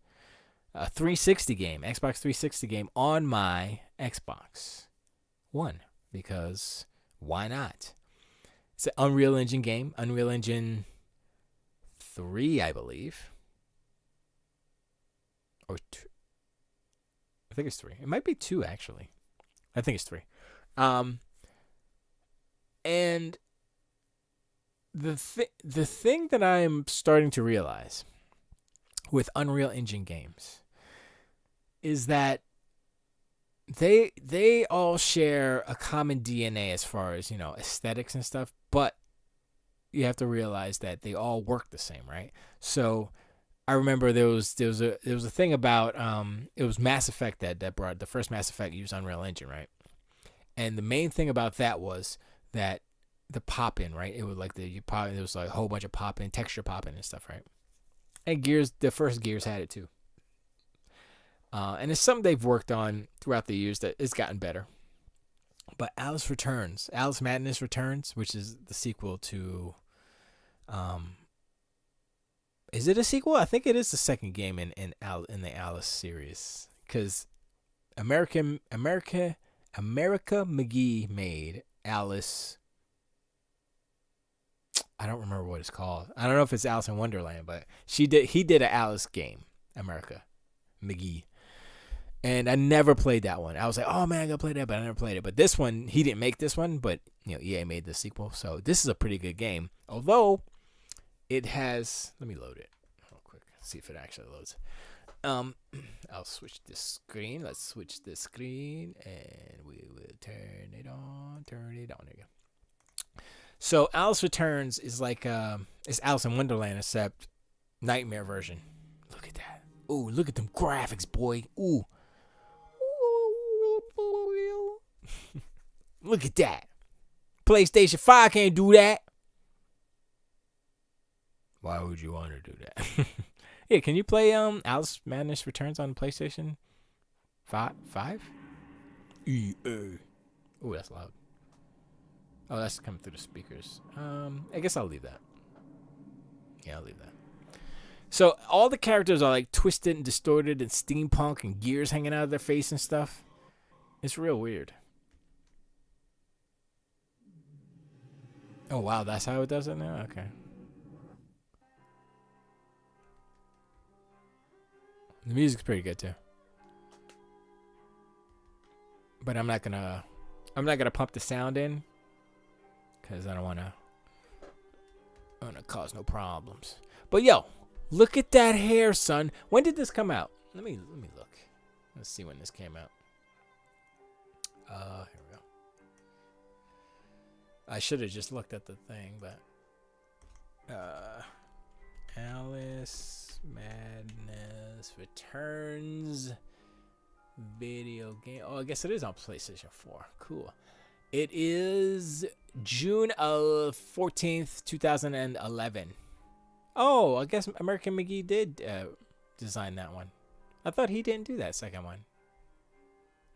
a 360 game, Xbox 360 game on my Xbox One, because why not? It's an Unreal Engine game, Unreal Engine 3, I believe. Or 2. I think it's 3. It might be 2, actually. I think it's 3. And the thing that I'm starting to realize with Unreal Engine games is that they all share a common DNA as far as, aesthetics and stuff, but you have to realize that they all work the same, right? So I remember there was a thing about it was Mass Effect that brought the first Mass Effect used Unreal Engine, right? And the main thing about that was that the pop-in, right? It was like there was like a whole bunch of pop-in, texture pop-in and stuff, right? And the first Gears had it too. And it's something they've worked on throughout the years that it's gotten better. But Alice Madness Returns, which is the sequel to, is it a sequel? I think it is the second game in the Alice series, because America McGee made Alice. I don't remember what it's called. I don't know if it's Alice in Wonderland, but he did an Alice game, America McGee. And I never played that one. I was like, oh man, I gotta play that, but I never played it. But this one, he didn't make this one, but EA made the sequel. So this is a pretty good game. Although it has, let me load it real quick. See if it actually loads. I'll switch this screen. Let's switch this screen and we will turn it on. There you go. So Alice Returns is like it's Alice in Wonderland except nightmare version. Look at that. Ooh, look at them graphics, boy. Ooh. Look at that. PlayStation 5 can't do that. Why would you want to do that? Yeah, can you play Alice Madness Returns on PlayStation 5? EA. Ooh, that's loud. Oh, that's coming through the speakers. I guess I'll leave that. Yeah, I'll leave that. So all the characters are like twisted and distorted and steampunk and gears hanging out of their face and stuff. It's real weird. Oh, wow, that's how it does it now? Okay. The music's pretty good too. But I'm not gonna pump the sound in because I don't wanna cause no problems. But yo, look at that hair, son. When did this come out? Let me look. Let's see when this came out. Here we go. I should have just looked at the thing, but Alice Madness Returns video game. Oh, I guess it is on PlayStation 4. Cool. It is June of 14th, 2011. Oh, I guess American McGee did design that one. I thought he didn't do that second one.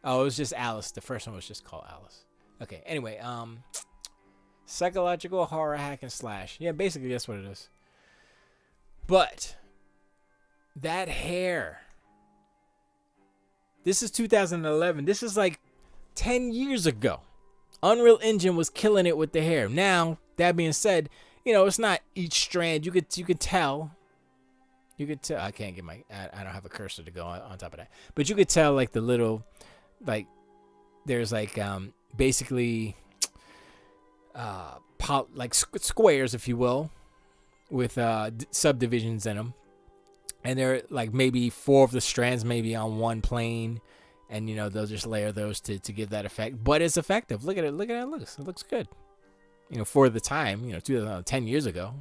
Oh, it was just Alice. The first one was just called Alice. Okay, anyway, psychological horror hack and slash. Yeah, basically that's what it is. But that hair. This is 2011. This is like 10 years ago. Unreal Engine was killing it with the hair. Now, that being said, it's not each strand. You could tell. You could tell. I can't get I don't have a cursor to go on top of that. But you could tell like the little, like, there's like basically like squares, if you will, with subdivisions in them. And they're like maybe 4 of the strands maybe on one plane. And, they'll just layer those to give that effect. But it's effective. Look at it. Look at how it looks. It looks good. For the time, 10 years ago.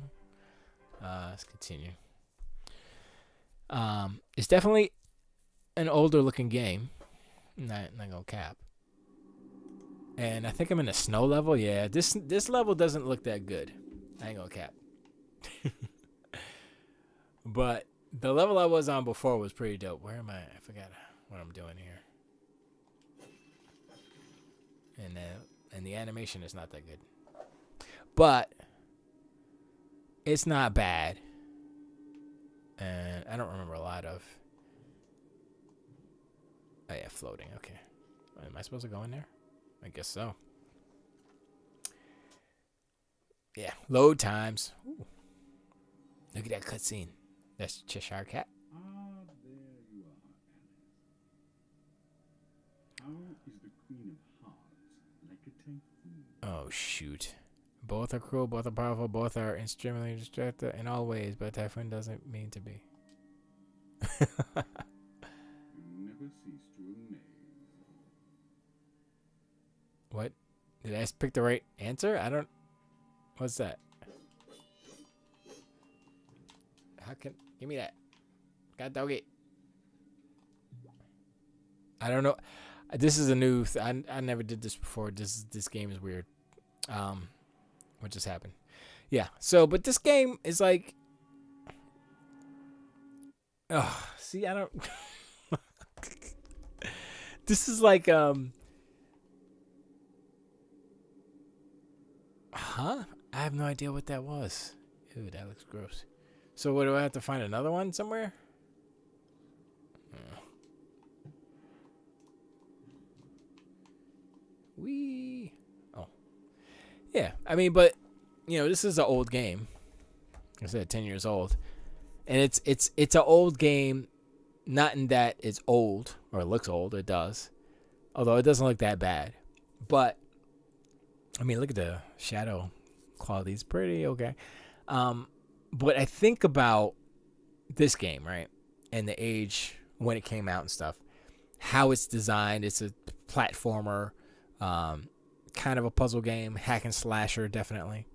Let's continue. It's definitely an older looking game. Not gonna cap. And I think I'm in a snow level. Yeah, this level doesn't look that good. I ain't gonna cap. But the level I was on before was pretty dope. Where am I? I forgot what I'm doing here. And the animation is not that good. But it's not bad. And I don't remember a lot of. Oh yeah, floating. Okay. Am I supposed to go in there? I guess so. Yeah, load times. Ooh. Look at that cutscene. That's Cheshire Cat. There you are, Alice. How is the Queen of Hearts like a typhoon? Oh shoot. Both are cruel, both are powerful, both are extremely destructive in all ways, but typhoon doesn't mean to be. You never cease to amaze. What? Did I pick the right answer? I don't. What's that? How can. Give me that. God doggy. I don't know. This is a new. I never did this before. This game is weird. What just happened? Yeah. So, but this game is like. Oh, see, I don't. This is like Huh? I have no idea what that was. Ew, that looks gross. So, what do I have to find another one somewhere? Wee. Oh. Yeah, I mean, but this is an old game. Like I said, 10 years old, and it's an old game, not in that it's old or it looks old. It does, although it doesn't look that bad. But I mean, look at the shadow quality; it's pretty okay. But I think about this game, right, and the age when it came out and stuff, how it's designed. It's a platformer. Kind of a puzzle game, hack and slasher, definitely.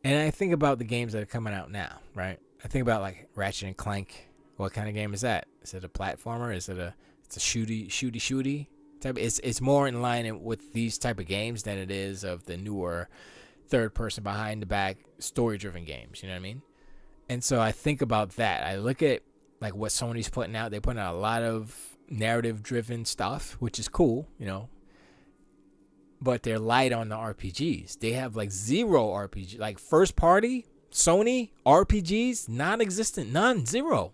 And I think about the games that are coming out now, right? I think about like Ratchet and Clank. What kind of game is that? Is it a platformer? Is it it's a shooty type? It's more in line with these type of games than it is of the newer third person behind the back story driven games. You know what I mean? And so I think about that. I look at like what Sony's putting out. They're putting out a lot of narrative driven stuff, which is cool, you know. But they're light on the RPGs. They have like zero RPG, like first party Sony RPGs, non-existent, none, zero.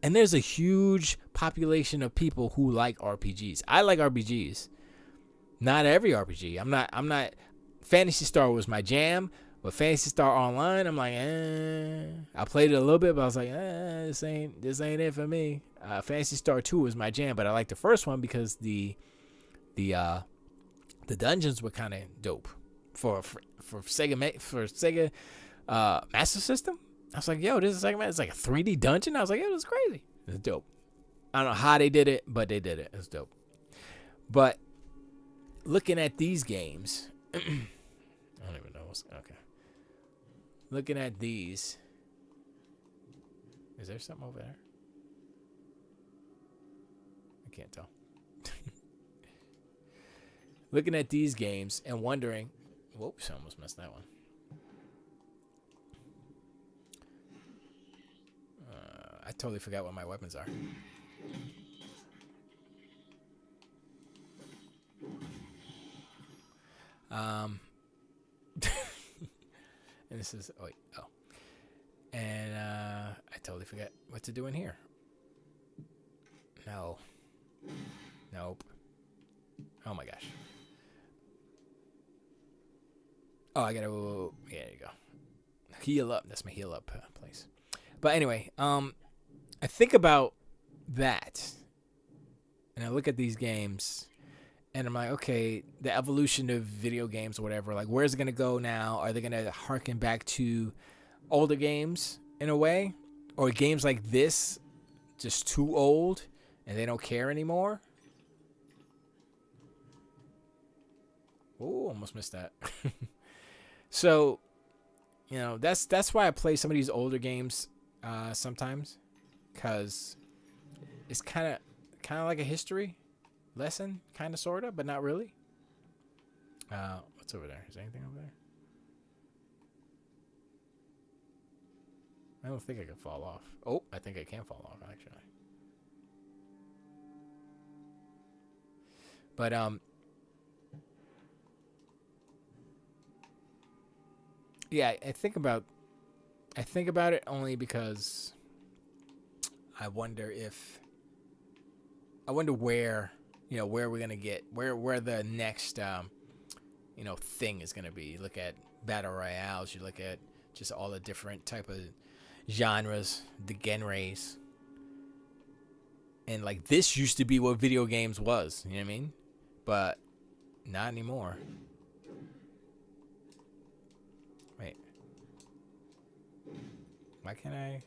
And there's a huge population of people who like RPGs. I like RPGs. Not every RPG. I'm not. Phantasy Star was my jam, but Phantasy Star Online, I'm like, I played it a little bit, but I was like, this ain't it for me. Phantasy Star 2 was my jam, but I liked the first one because the dungeons were kind of dope for Sega Master System. I was like, yo, this is it's like a 3D dungeon. I was like, yo, this is crazy. It's dope. I don't know how they did it, but they did it. It's dope. But looking at these games, I don't even know what's okay. Looking at these, is there something over there? I can't tell. Looking at these games and wondering, whoops, I almost missed that one. I totally forgot what my weapons are. And this is and I totally forgot what to do in here. Nope. Oh my gosh. Oh, I gotta. Yeah, there you go. Heal up. That's my heal up place. But anyway, I think about that, and I look at these games, and I'm like, okay, the evolution of video games or whatever, like, where's it going to go now? Are they going to harken back to older games in a way? Or games like this, just too old, and they don't care anymore? Oh, almost missed that. So, you know, that's why I play some of these older games sometimes, because it's kind of like a history lesson, kind of, sort of, but not really. What's over there? Is there anything over there? I don't think I can fall off. Oh, I think I can fall off, actually. But yeah, I think about it only because I wonder where, you know, where we're gonna get, where the next you know, thing is gonna be. You look at battle royales, you look at just all the different type of genres, the genres, and like this used to be what video games was. You know what I mean? But not anymore. Wait. Why can't I?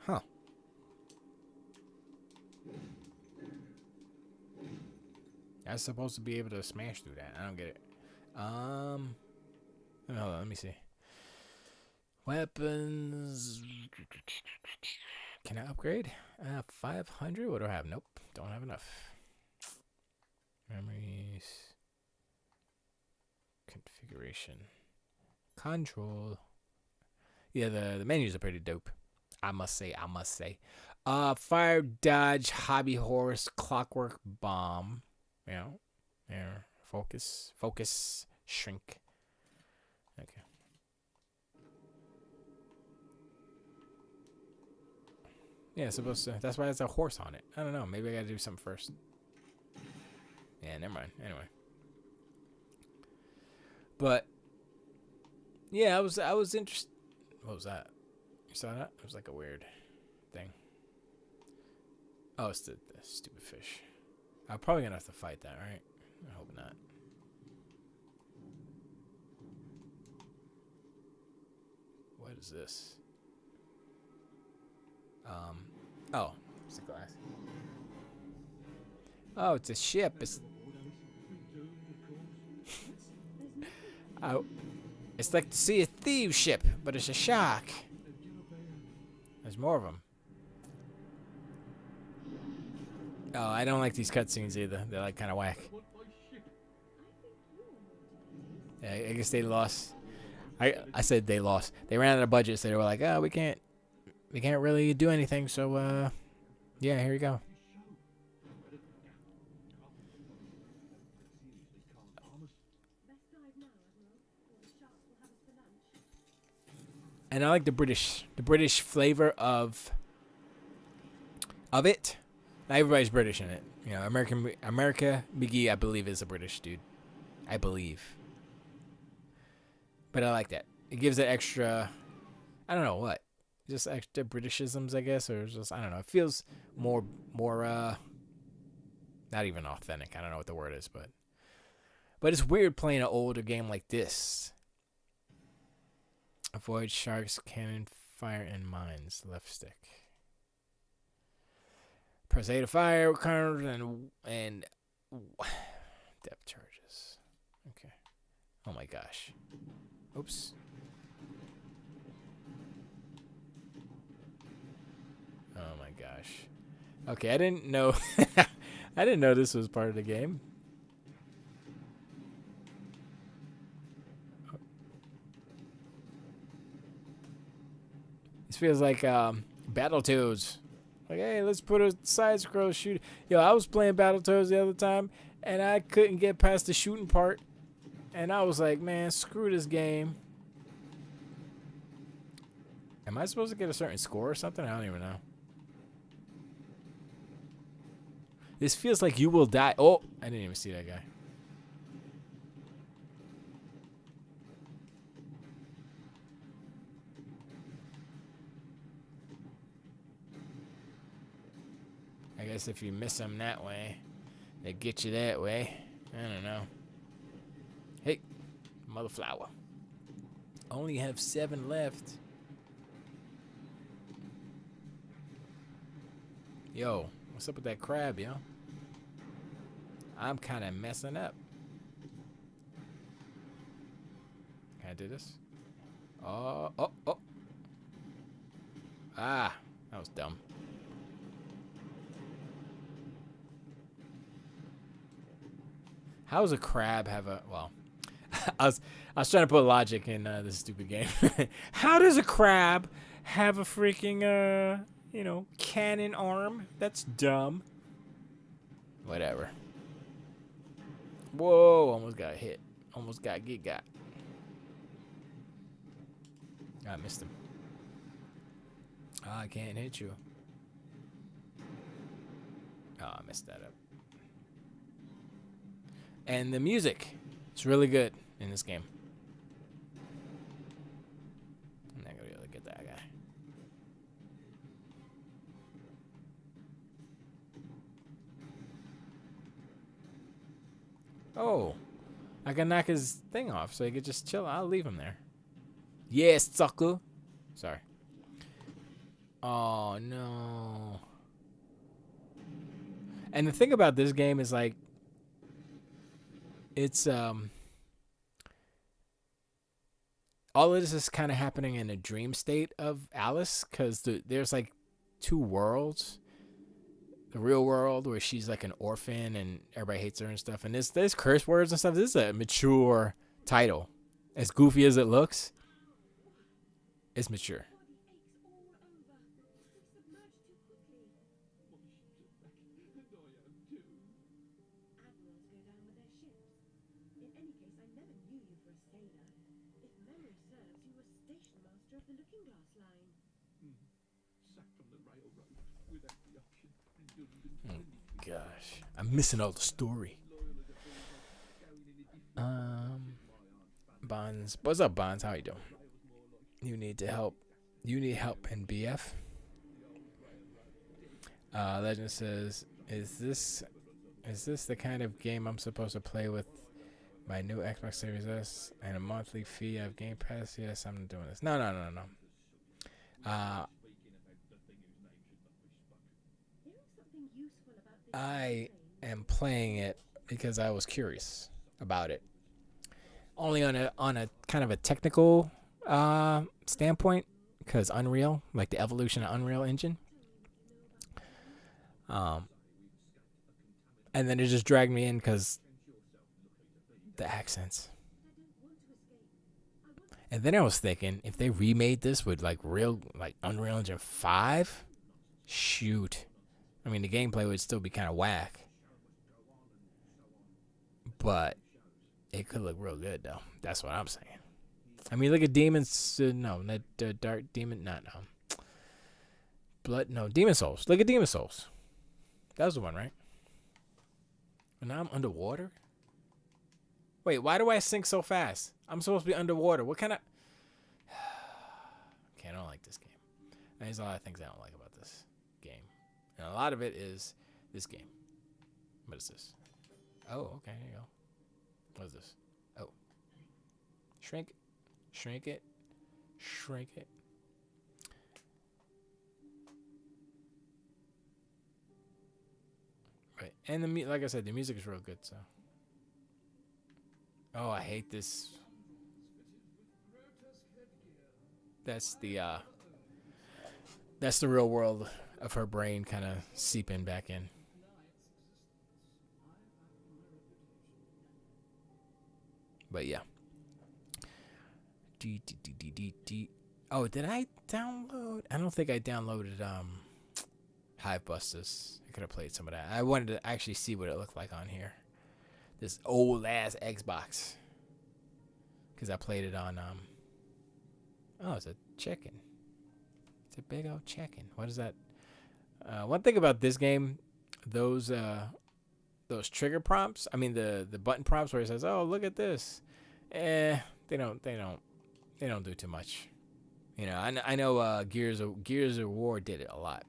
Huh. I was supposed to be able to smash through that. I don't get it. Hold on, let me see. Weapons. Can I upgrade? 500? What do I have? Nope. Don't have enough. Memories. Configuration. Control. Yeah, the menus are pretty dope. I must say. Fire, dodge, hobby horse, clockwork bomb. You know, there. Focus, shrink. Okay. Yeah, it's supposed to. That's why there's a horse on it. I don't know. Maybe I gotta do something first. Yeah, never mind. Anyway. But yeah, I was interested. What was that? You saw that? It was like a weird thing. Oh, it's the stupid fish. I'm probably gonna have to fight that, right? I hope not. What is this? Oh, it's a glass. Oh, it's a ship. It's oh, it's like the Sea of Thieves ship, but it's a shark. There's more of them. Oh, I don't like these cutscenes either. They're like kind of whack. I guess they lost. I said they lost. They ran out of budget, so they were like, oh, we can't really do anything. So yeah, here you go. And I like the British flavor of it. Not everybody's British in it. You know, America McGee, I believe, is a British dude. I believe. But I like that. It gives it extra, I don't know what. Just extra Britishisms, I guess, or just, I don't know. It feels more not even authentic. I don't know what the word is, but it's weird playing an older game like this. Avoid sharks, cannon, fire, and mines. Left stick. Press A to fire, and depth charges. Okay. Oh my gosh. Oops. Oh my gosh. Okay, I didn't know. I didn't know this was part of the game. This feels like Battletoads. Like, hey, let's put a side scroll shoot. Yo, I was playing Battletoads the other time, and I couldn't get past the shooting part. And I was like, man, screw this game. Am I supposed to get a certain score or something? I don't even know. This feels like you will die. Oh, I didn't even see that guy. I guess if you miss them that way, they get you that way. I don't know. Hey, mother flower. Only have 7 left. Yo, what's up with that crab, yo? I'm kind of messing up. Can I do this? Oh. Ah, that was dumb. How does a crab have a... Well, I was trying to put logic in this stupid game. How does a crab have a freaking, cannon arm? That's dumb. Whatever. Whoa, almost got hit. Almost got. I missed him. I can't hit you. Oh, I messed that up. And the music, it's really good in this game. I'm not gonna be able to get that guy. Oh, I can knock his thing off so he could just chill. I'll leave him there. Yes, sucker. Sorry. Oh, no. And the thing about this game is, like, it's, all of this is kind of happening in a dream state of Alice, because there's, like, 2 worlds. The real world, where she's, like, an orphan and everybody hates her and stuff. And there's curse words and stuff. This is a mature title. As goofy as it looks, it's mature. Gosh, I'm missing all the story. Bonds, what's up, Bonds? How you doing? You need help in BF. Legend says, is this the kind of game I'm supposed to play with my new Xbox Series S and a monthly fee of Game Pass? Yes, I'm doing this. No. I am playing it because I was curious about it. Only on a kind of a technical standpoint, because Unreal, like the evolution of Unreal Engine. And then it just dragged me in because the accents. And then I was thinking, if they remade this with like real, like Unreal Engine 5, shoot. I mean, the gameplay would still be kind of whack, but it could look real good though. That's what I'm saying. I mean, look at Demons. No, not Dark Demon. Not no. Blood. No, Demon Souls. Look at Demon Souls. That was the one, right? But now I'm underwater. Wait, why do I sink so fast? I'm supposed to be underwater. What kind of... Okay, I don't like this game. There's a lot of things I don't like about this game. And a lot of it is this game. What is this? Oh, okay, here you go. What is this? Oh. Shrink it. Shrink it. Shrink it. Right. And like I said, the music is real good, so... Oh, I hate this. That's the real world of her brain kind of seeping back in. But yeah. Oh, did I download? I don't think I downloaded Hive Busters. I could have played some of that. I wanted to actually see what it looked like on here. This old ass Xbox, because I played it on oh, it's a chicken. It's a big old chicken. What is that? One thing about this game, those trigger prompts. I mean the button prompts where it says, "Oh, look at this." They don't do too much. You know, I know Gears of War did it a lot.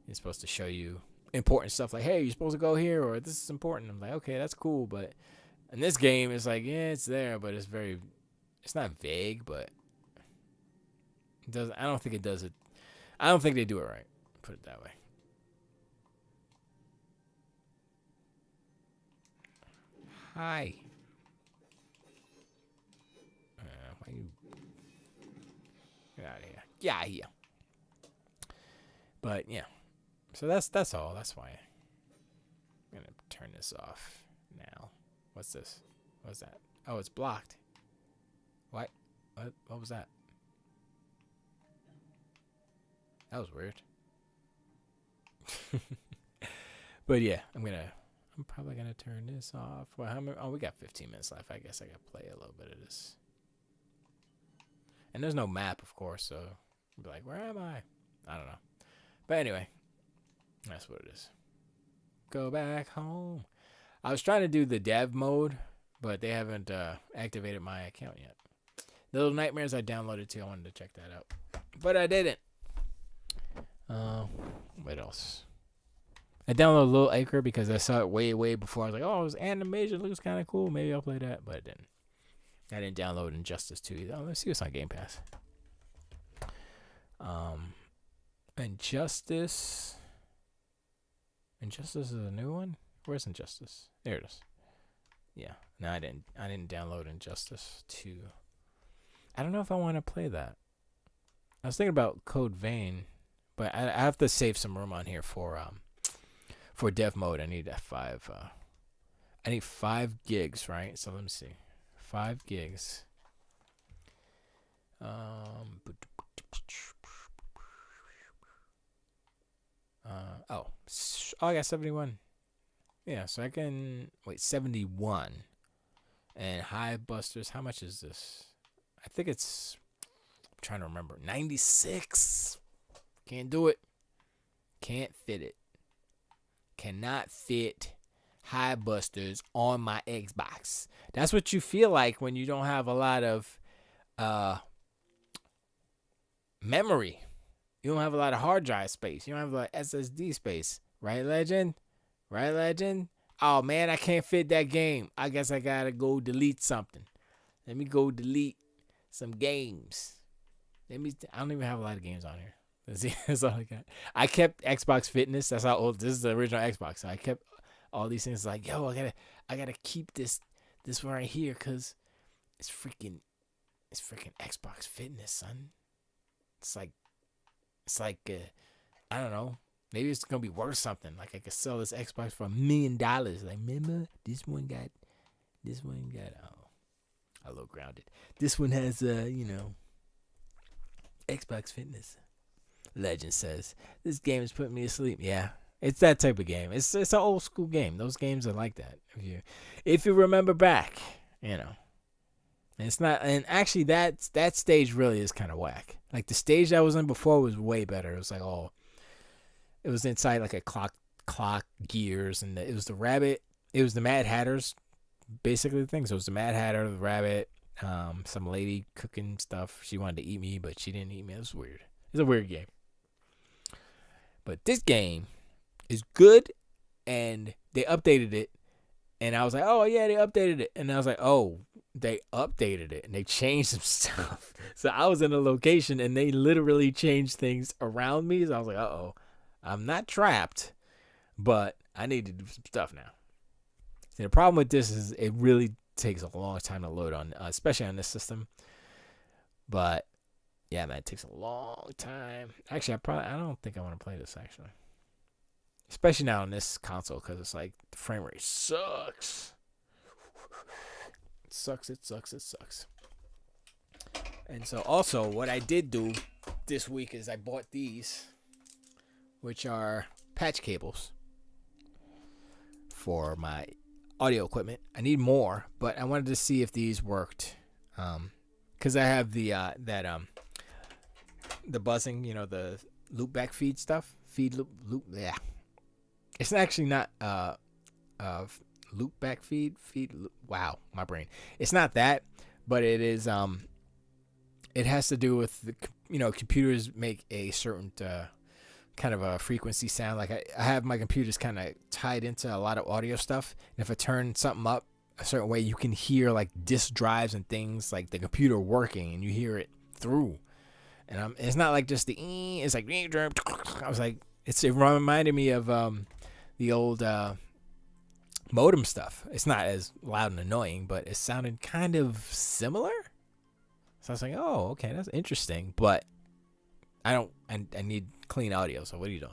It's supposed to show you important stuff like, hey, you're supposed to go here, or this is important. I'm like, okay, that's cool, but in this game it's like, yeah, it's there, but it's not vague, but it does. I don't think it does it. I don't think they do it right, put it that way. Hi. Why you get out of here? Get out of here. But yeah, so that's all. That's why I'm gonna turn this off now. What's this? What's that? Oh, it's blocked. What? What was that? That was weird. But yeah, I'm probably gonna turn this off. Well, how many? Oh, we got 15 minutes left. I guess I gotta play a little bit of this. And there's no map, of course, so you'll be like, where am I? I don't know. But anyway, that's what it is. Go back home. I was trying to do the dev mode, but they haven't activated my account yet. Little Nightmares I downloaded too. I wanted to check that out, but I didn't. What else? I downloaded Little Acre because I saw it way before. I was like, oh, it was animation. It looks kind of cool. Maybe I'll play that, but I didn't. I didn't download Injustice 2 either. Oh, let's see what's on Game Pass. Injustice is a new one? Where's Injustice? There it is. Yeah. No, I didn't download Injustice 2. I don't know if I want to play that. I was thinking about Code Vein, but I have to save some room on here for dev mode. I need I need 5 gigs, right? So let me see. 5 gigs. I got 71. Yeah, so I can wait 71. And Hive Busters, how much is this? I think it's, I'm trying to remember, 96. Can't do it. Can't fit it. Cannot fit Hive Busters on my Xbox. That's what you feel like when you don't have a lot of memory. You don't have a lot of hard drive space. You don't have a lot of SSD space. Right, Legend? Right, Legend? Oh, man, I can't fit that game. I guess I gotta go delete something. Let me go delete some games. I don't even have a lot of games on here. That's all I got. I kept Xbox Fitness. That's how old. This is the original Xbox. So I kept all these things like, yo, I gotta keep this right here because it's freaking Xbox Fitness, son. It's like I don't know. Maybe it's gonna be worth something. Like I could sell this Xbox for $1 million. Like, remember this one got. Oh, a little grounded. This one has, Xbox Fitness. Legend says, this game is putting me to sleep. Yeah, it's that type of game. It's an old school game. Those games are like that. If you remember back, And it's not, and actually that stage really is kind of whack. Like the stage I was in before was way better. It was like, it was inside like a clock gears, and it was the rabbit. It was the Mad Hatters, basically the thing. So it was the Mad Hatter, the rabbit, some lady cooking stuff. She wanted to eat me, but she didn't eat me. It was weird. It's a weird game. But this game is good, and they updated it. And I was like, oh, yeah, they updated it. And I was like, oh, they updated it, and they changed some stuff. So I was in a location, and they literally changed things around me. So I was like, uh-oh, I'm not trapped, but I need to do some stuff now. See, the problem with this is it really takes a long time to load on, especially on this system. But yeah, man, it takes a long time. Actually, I don't think I want to play this actually, especially now on this console, because it's like the frame rate sucks. It sucks. And so also, what I did do this week is I bought these, which are patch cables for my audio equipment. I need more, but I wanted to see if these worked, because I have the buzzing, the loop back feed stuff, feed loop. Yeah, it's actually not loop back feed loop. Wow, my brain. It's not that, but it is. It has to do with the computers make a certain kind of a frequency sound. Like I have my computers kind of tied into a lot of audio stuff, and if I turn something up a certain way, you can hear like disk drives and things, like the computer working, and you hear it through. And it's not like just the it's like I was like, it reminded me of the old modem stuff. It's not as loud and annoying, but it sounded kind of similar. So I was like, oh, okay, that's interesting, but I need clean audio, so what are you doing?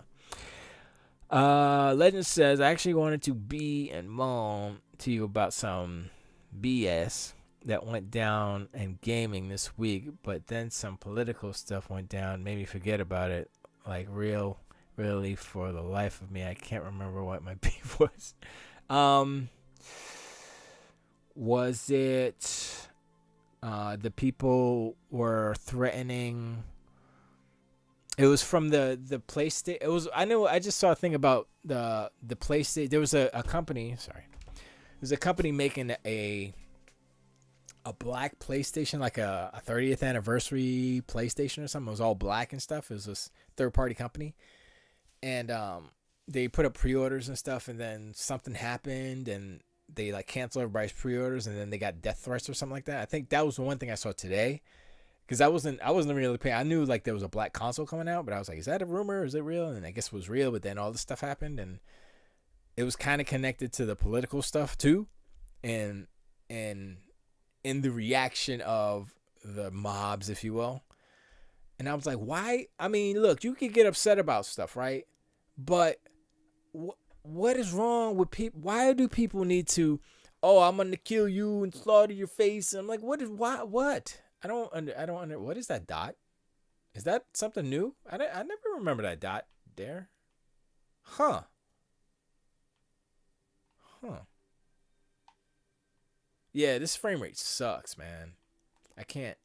Legend says, I actually wanted to be and moan to you about some BS that went down in gaming this week, but then some political stuff went down, made me forget about it. Like really, for the life of me, I can't remember what my beef was. Was it the people were threatening? It was from the PlayStation. It was, I just saw a thing about the PlayStation. There was a company. Sorry, there's a company making a black PlayStation, like a 30th anniversary PlayStation or something. It was all black and stuff. It was this third party company, and they put up pre-orders and stuff, and then something happened, and they like canceled everybody's pre-orders, and then they got death threats or something like that. I think that was the one thing I saw today. Because I wasn't really paying. I knew like there was a black console coming out, but I was like, is that a rumor? Is it real? And I guess it was real, but then all this stuff happened, and it was kind of connected to the political stuff too, and in the reaction of the mobs, if you will. And I was like, why? I mean, look, you can get upset about stuff, right? But what is wrong with people? Why do people need to? Oh, I'm gonna kill you and slaughter your face. And I'm like, what? I don't under. What is that dot? Is that something new? I never remember that dot there. Huh. Yeah, this frame rate sucks, man. I can't.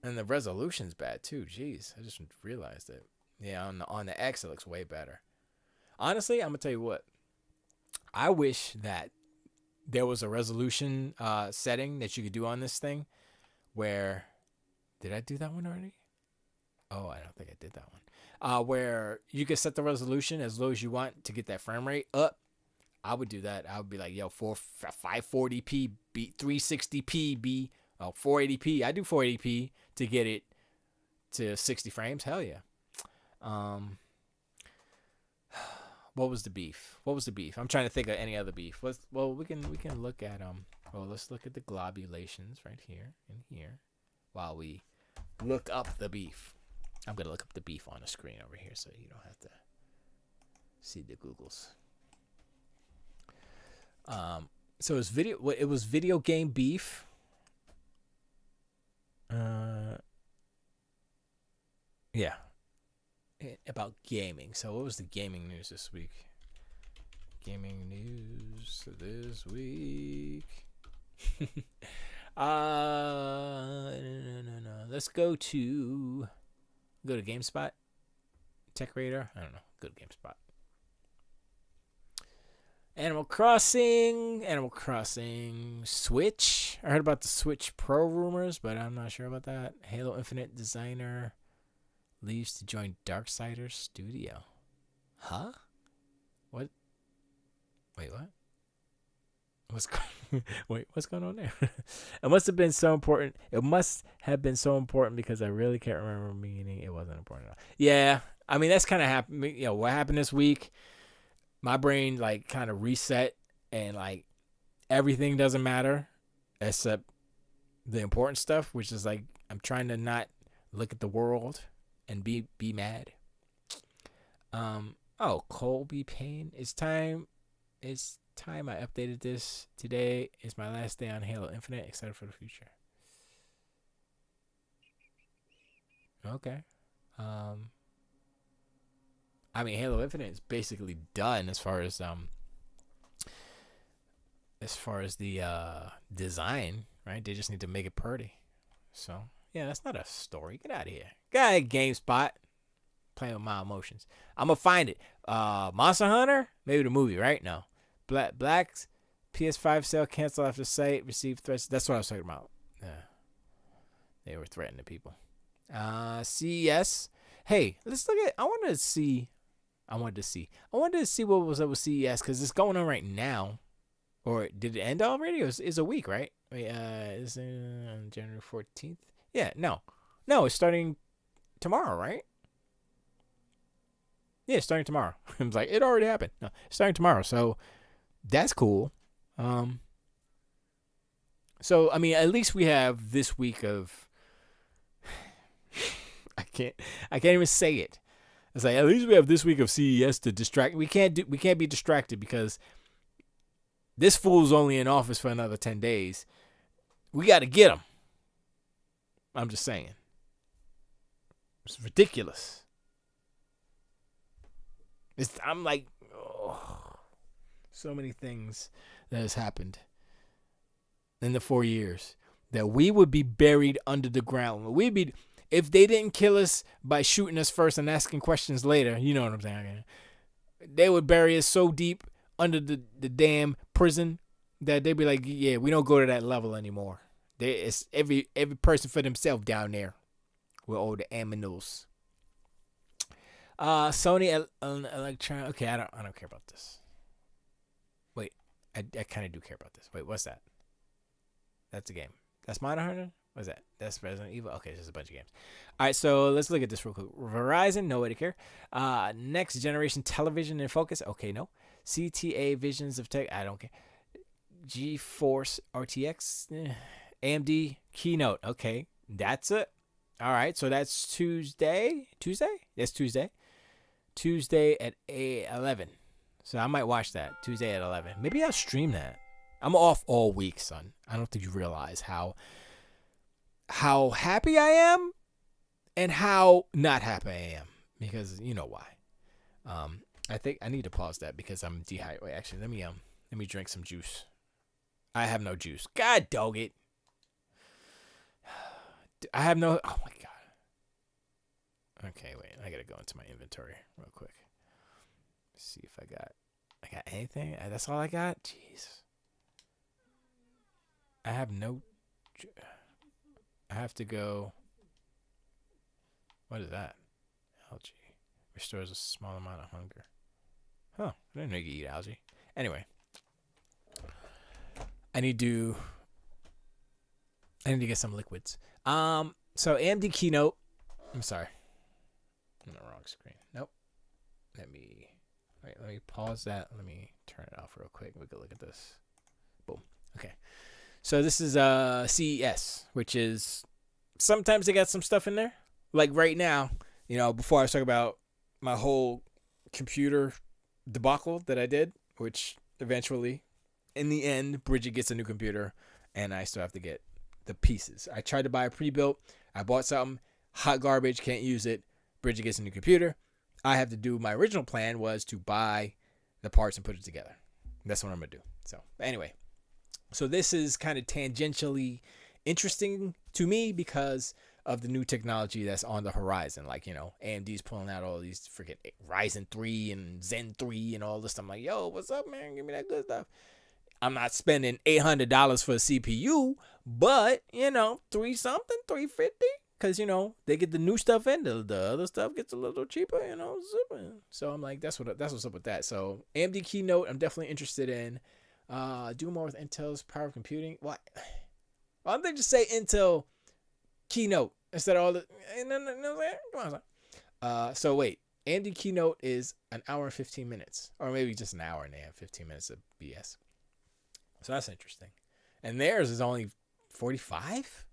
And the resolution's bad too. Jeez, I just realized it. Yeah, on the X it looks way better. Honestly, I'm gonna tell you what. I wish that there was a resolution setting that you could do on this thing. Where, did I do that one already? Oh, I don't think I did that one. Where you can set the resolution as low as you want to get that frame rate up. I would do that. I would be like, yo, 540p, 360p, 480p. I do 480p to get it to 60 frames. Hell yeah. What was the beef? I'm trying to think of any other beef. We can look at Well, let's look at the globulations right here and here while we look up the beef. I'm going to look up the beef on the screen over here so you don't have to see the Googles. So it was video game beef. Yeah. About gaming. So what was the gaming news this week? Gaming news this week. No. Let's go to GameSpot. Tech Radar. I don't know. Go to GameSpot. Animal Crossing, Switch. I heard about the Switch Pro rumors, but I'm not sure about that. Halo Infinite designer leaves to join Darksiders Studio. Huh? What? Wait, what? What's going on there? It must have been so important. It must have been so important because I really can't remember meaning it wasn't important at all. Yeah, I mean that's kind of happened. You know what happened this week? My brain like kind of reset and like everything doesn't matter except the important stuff, which is like I'm trying to not look at the world and be mad. Colby Payne. It's time I updated this. Today is my last day on Halo Infinite. Excited for the future. Okay. I mean, Halo Infinite is basically done as far as the design, right? They just need to make it pretty. So yeah, that's not a story. Get out of here. Guy at GameSpot playing with my emotions. I'm gonna find it. Monster Hunter, maybe the movie, right? No. Black's PS5 sale canceled after site received threats. That's what I was talking about. Yeah. They were threatening people. CES. Hey, let's look at. I wanted to see what was up with CES because it's going on right now. Or did it end already? It's a week, right? Wait, is it on January 14th? Yeah, no, it's starting tomorrow, right? Yeah, it's starting tomorrow. I was like, it already happened. No, it's starting tomorrow, so that's cool. So I mean, at least we have this week of. I can't even say it. It's like at least we have this week of CES to distract. We can't be distracted because this fool's only in office for another 10 days. We got to get him. I'm just saying. It's ridiculous. I'm like, so many things that has happened in the 4 years that we would be buried under the ground. If they didn't kill us by shooting us first and asking questions later, you know what I'm saying? They would bury us so deep under the damn prison that they'd be like, yeah, we don't go to that level anymore. It's every person for themselves down there with all the aminos. Sony Electronic. Okay, I don't care about this. Wait, I kind of do care about this. Wait, what's that? That's a game. That's Monster Hunter? What's that? That's Resident Evil? Okay, it's just a bunch of games. All right, so let's look at this real quick. Verizon, no way to care. Next generation television in focus. Okay, no. CTA Visions of Tech. I don't care. GeForce RTX. AMD Keynote. Okay, that's it. All right, so that's Tuesday. That's Tuesday. Tuesday at 11. So I might watch that. Tuesday at 11. Maybe I'll stream that. I'm off all week, son. I don't think you realize how happy I am and how not happy I am. Because you know why. I think I need to pause that because I'm dehydrated. Wait, actually, let me drink some juice. I have no juice. God dog it. I have no. Oh my god. Okay, wait. I gotta go into my inventory real quick. See if I got anything. That's all I got. Jeez. I have no. I have to go. What is that? Algae restores a small amount of hunger. Huh? I didn't know you could eat algae. Anyway, I need to get some liquids. So AMD Keynote. I'm sorry. I'm on the wrong screen. Nope. Let me pause that. Let me turn it off real quick. We can look at this. Boom. Okay. So this is CES, which is sometimes they got some stuff in there. Like right now, you know, before I was talking about my whole computer debacle that I did, which eventually in the end, Bridget gets a new computer, and I still have to get the pieces. I tried to buy a pre-built. I bought something. Hot garbage. Can't use it. Bridget gets a new computer. I have to do, my original plan was to buy the parts and put it together. That's what I'm going to do. So anyway, so this is kind of tangentially interesting to me because of the new technology that's on the horizon. Like, you know, AMD's pulling out all these freaking Ryzen 3 and Zen 3 and all this stuff. I'm like, yo, what's up, man? Give me that good stuff. I'm not spending $800 for a CPU, but, you know, 350, because, you know, they get the new stuff in, the other stuff gets a little cheaper, you know, zipping. So I'm like, that's what's up with that. So AMD Keynote, I'm definitely interested in. Do more with Intel's power computing. Why don't they just say Intel Keynote instead of all the, come on. So wait, AMD Keynote is an hour and 15 minutes, or maybe just an hour and a half, 15 minutes of BS. So that's interesting. And theirs is only 45?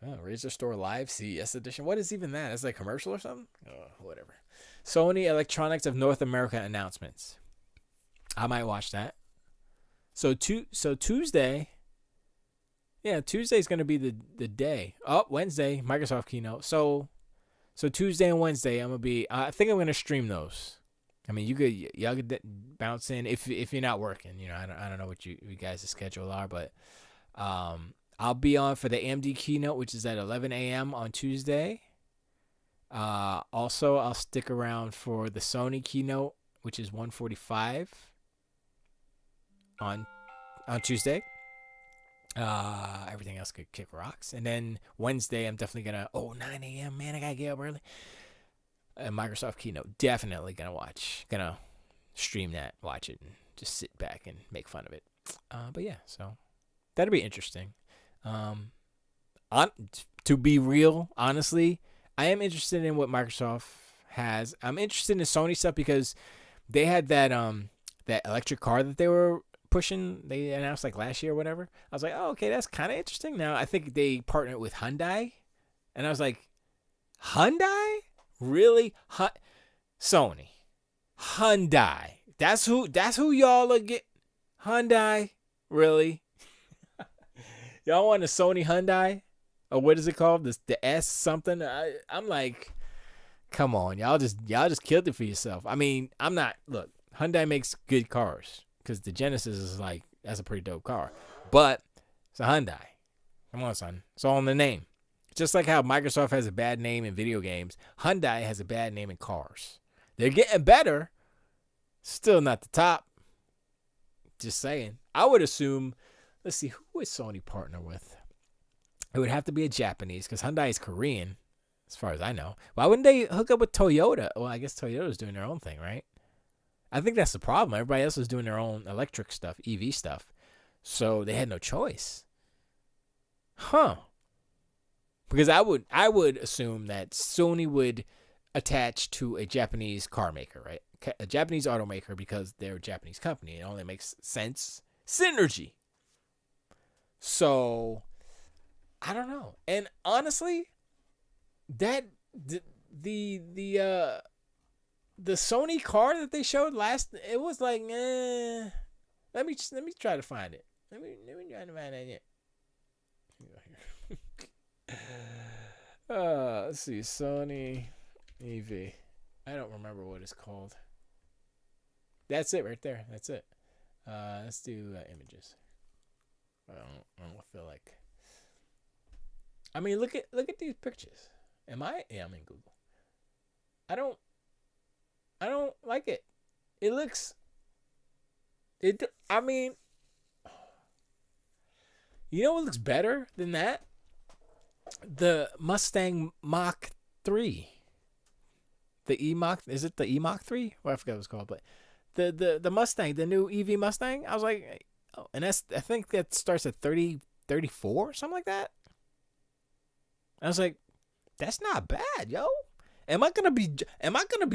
Oh, Razor Store Live CES edition. What is even that? Is that a commercial or something? Oh, whatever. Sony Electronics of North America announcements. I might watch that. So Tuesday. Yeah, Tuesday's going to be the day. Oh, Wednesday, Microsoft keynote. So Tuesday and Wednesday, I think I'm going to stream those. I mean, y'all could bounce in if you're not working. You know, I don't know what you guys' schedule are, but I'll be on for the AMD keynote, which is at 11 a.m. on Tuesday. Also, I'll stick around for the Sony keynote, which is 1:45 on Tuesday. Everything else could kick rocks. And then Wednesday, I'm definitely going to, 9 a.m., man, I got to get up early. Microsoft keynote, definitely going to stream that, watch it, and just sit back and make fun of it. But yeah, so that'll be interesting. To be real, honestly, I am interested in what Microsoft has. I'm interested in Sony stuff because they had that electric car that they were pushing. They announced like last year or whatever. I was like, oh, okay, that's kind of interesting. Now I think they partnered with Hyundai, and I was like, Hyundai? Really? Sony, Hyundai. That's who y'all are get. Hyundai, really? Y'all want a Sony Hyundai, or what is it called? The S something. I'm like, come on, y'all just killed it for yourself. I mean, I'm not. Look, Hyundai makes good cars because the Genesis is like, that's a pretty dope car, but it's a Hyundai. Come on, son. It's all in the name. Just like how Microsoft has a bad name in video games, Hyundai has a bad name in cars. They're getting better. Still not the top. Just saying. I would assume, let's see, who would Sony partner with? It would have to be a Japanese because Hyundai is Korean, as far as I know. Why wouldn't they hook up with Toyota? Well, I guess Toyota's doing their own thing, right? I think that's the problem. Everybody else is doing their own electric stuff, EV stuff. So they had no choice. Huh. Because I would assume that Sony would attach to a Japanese car maker, right? A Japanese automaker, because they're a Japanese company. It only makes sense. Synergy. So, I don't know. And honestly, that the Sony car that they showed last, it was like, let me try to find it. Let me try to find it. Let's see, Sony EV. I don't remember what it's called. That's it right there. That's it. Let's do images. I don't feel like. I mean, look at these pictures. Yeah, I'm in Google. I don't like it. It looks. I mean, you know what looks better than that? The Mustang Mach 3. The E-Mach, is it the E-Mach 3? Well, I forgot what it's called, but the Mustang, the new EV Mustang, I was like, oh, and I think that starts at 34, something like that. I was like, that's not bad, yo. Am I gonna be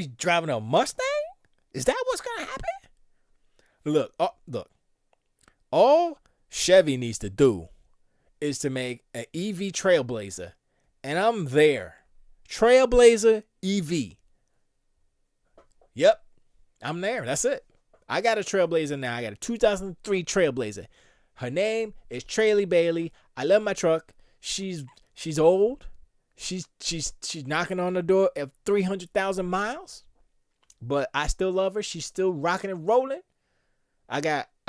driving a Mustang? Is that what's gonna happen? Look. All Chevy needs to do is to make an EV Trailblazer, and I'm there. Trailblazer EV. Yep, I'm there. That's it. I got a Trailblazer now. I got a 2003 Trailblazer. Her name is Trailey Bailey. I love my truck. She's old. She's knocking on the door of 300,000 miles. But I still love her. She's still rocking and rolling. I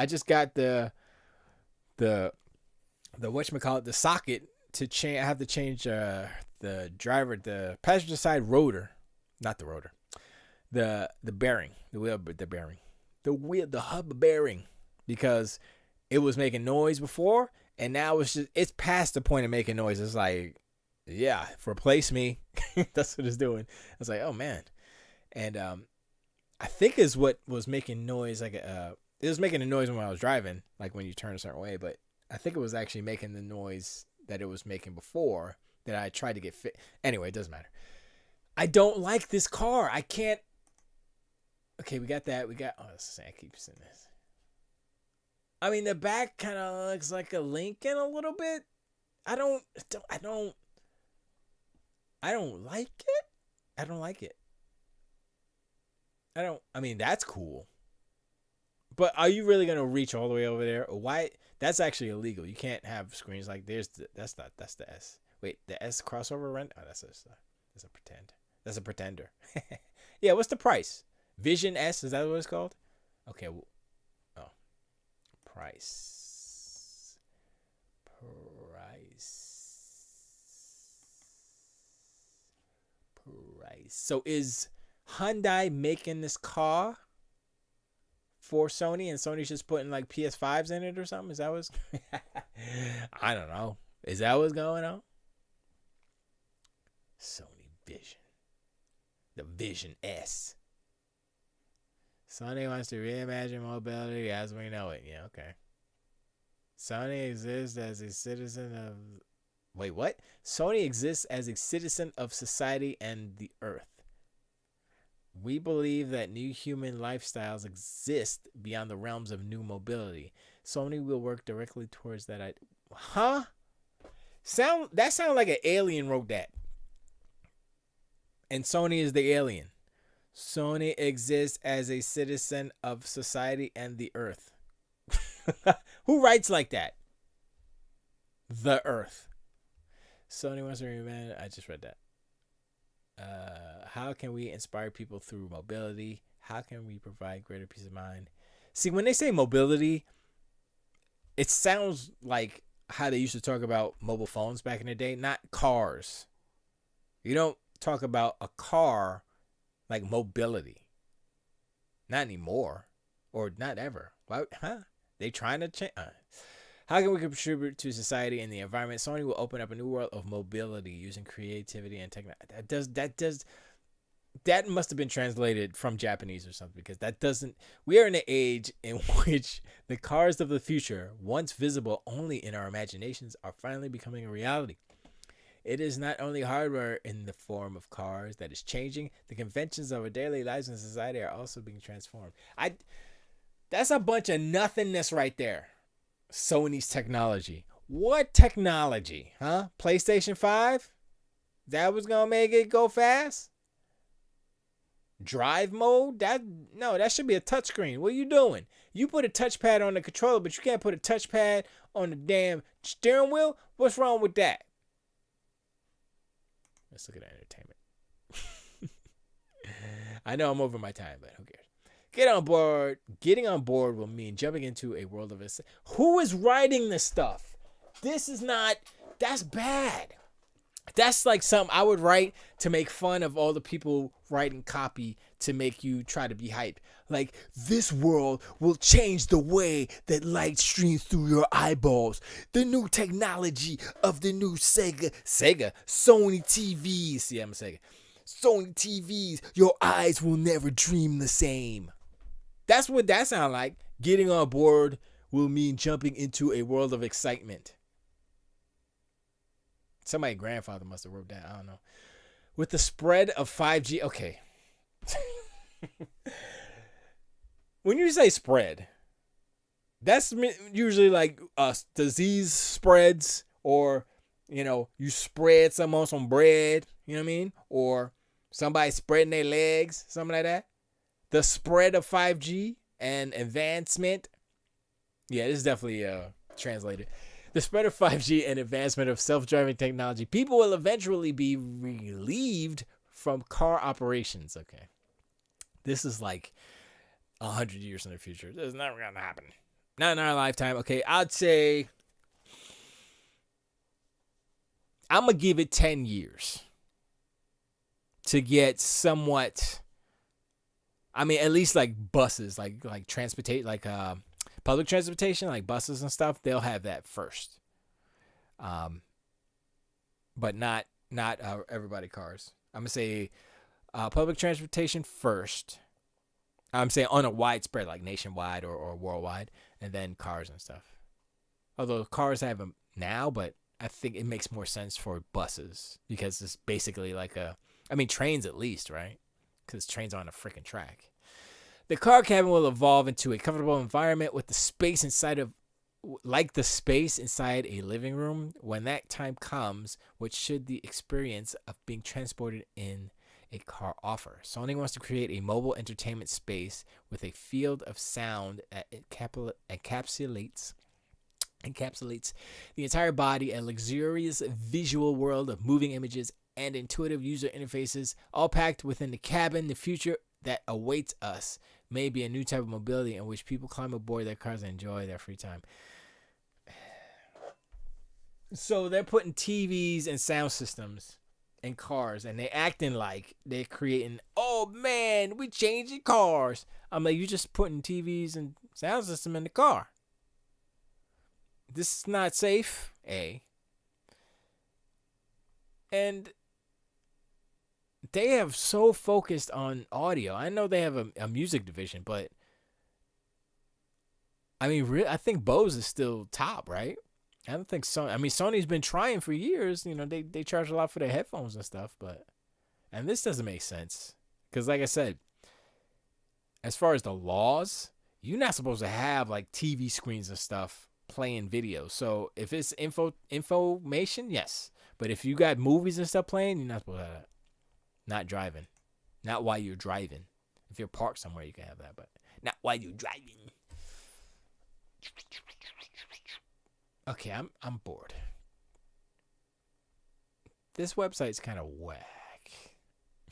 just got the whatchamacallit, the socket to change. I have to change the passenger side rotor, not the rotor, the bearing, the hub bearing, because it was making noise before, and now it's past the point of making noise. It's like, yeah, replace me. That's what it's doing. I was like, oh man, and I think is what was making noise. Like it was making a noise when I was driving, like when you turn a certain way, but I think it was actually making the noise that it was making before that I tried to get fit. Anyway, it doesn't matter. I don't like this car. I can't. Okay, we got that. I keep saying this. I mean, the back kind of looks like a Lincoln a little bit. I don't like it. I don't like it. I mean, that's cool. But are you really going to reach all the way over there? Or why? That's actually illegal. You can't have screens like that's the S. Wait, the S crossover rent? Oh, that's a pretend. That's a pretender. Yeah, what's the price? Vision S, is that what it's called? Okay. Price. So is Hyundai making this car for Sony, and Sony's just putting like PS5s in it or something? Is that what's I don't know. Is that what's going on? Sony Vision. The Vision S. Sony wants to reimagine mobility as we know it. Yeah, okay. Sony exists as a citizen of... Wait, what? Sony exists as a citizen of society and the earth. We believe that new human lifestyles exist beyond the realms of new mobility. Sony will work directly towards that. Huh? That sounds like an alien wrote that. And Sony is the alien. Sony exists as a citizen of society and the earth. Who writes like that? The earth. Sony wants to remain. I just read that. How can we inspire people through mobility? How can we provide greater peace of mind? See, when they say mobility, it sounds like how they used to talk about mobile phones back in the day, not cars. You don't talk about a car like mobility. Not anymore. Or not ever. Why? Huh? They trying to change? How can we contribute to society and the environment? Sony will open up a new world of mobility using creativity and technology. That must have been translated from Japanese or something, because that doesn't... We are in an age in which the cars of the future, once visible only in our imaginations, are finally becoming a reality. It is not only hardware in the form of cars that is changing. The conventions of our daily lives and society are also being transformed. That's a bunch of nothingness right there. Sony's technology. What technology? Huh? PlayStation 5? That was going to make it go fast? Drive mode? That should be a touchscreen. What are you doing? You put a touchpad on the controller, but you can't put a touchpad on the damn steering wheel? What's wrong with that? Let's look at entertainment. I know I'm over my time, but who cares? Getting on board will mean jumping into a world of... Who is writing this stuff? That's bad. That's like something I would write to make fun of all the people writing copy to make you try to be hype. Like, this world will change the way that light streams through your eyeballs. The new technology of the new Sony TVs. See, I'm a Sega. Sony TVs. Your eyes will never dream the same. That's what that sounds like. Getting on board will mean jumping into a world of excitement. Somebody's grandfather must have wrote that. I don't know. With the spread of 5G. Okay. When you say spread, that's usually like disease spreads, or, you spread some on some bread. You know what I mean? Or somebody spreading their legs, something like that. The spread of 5G. and advancement. Yeah, this is definitely translated. The spread of 5G and advancement of self-driving technology, people will eventually be relieved from car operations. Okay. This is like 100 years in the future. This is never going to happen. Not in our lifetime. Okay, I'd say I'm going to give it 10 years to get somewhat, I mean, at least like buses, like transportate, like public transportation, like buses and stuff, they'll have that first. But not everybody cars. I'm going to say public transportation first. I'm saying on a widespread, like nationwide or worldwide, and then cars and stuff. Although cars have them now, but I think it makes more sense for buses because it's basically like trains at least, right? Because trains are on a freaking track. The car cabin will evolve into a comfortable environment with the space inside of, like the space inside a living room. When that time comes, what should the experience of being transported in a car offer? Sony wants to create a mobile entertainment space with a field of sound that encapsulates the entire body, a luxurious visual world of moving images and intuitive user interfaces, all packed within the cabin. The future that awaits us may be a new type of mobility in which people climb aboard their cars and enjoy their free time. So they're putting TVs and sound systems in cars, and they acting like they're creating, oh man, we changing cars. I'm like, you just putting TVs and sound system in the car. This is not safe, A. And they have so focused on audio. I know they have a music division, but I mean, I think Bose is still top, right? I don't think Sony. I mean, Sony's been trying for years. You know, they charge a lot for their headphones and stuff, and this doesn't make sense because, like I said, as far as the laws, you're not supposed to have like TV screens and stuff playing videos. So if it's information, yes, but if you got movies and stuff playing, you're not supposed to have that. Not driving, not while you're driving. If you're parked somewhere, you can have that, but not while you're driving. Okay, I'm bored. This website's kind of whack.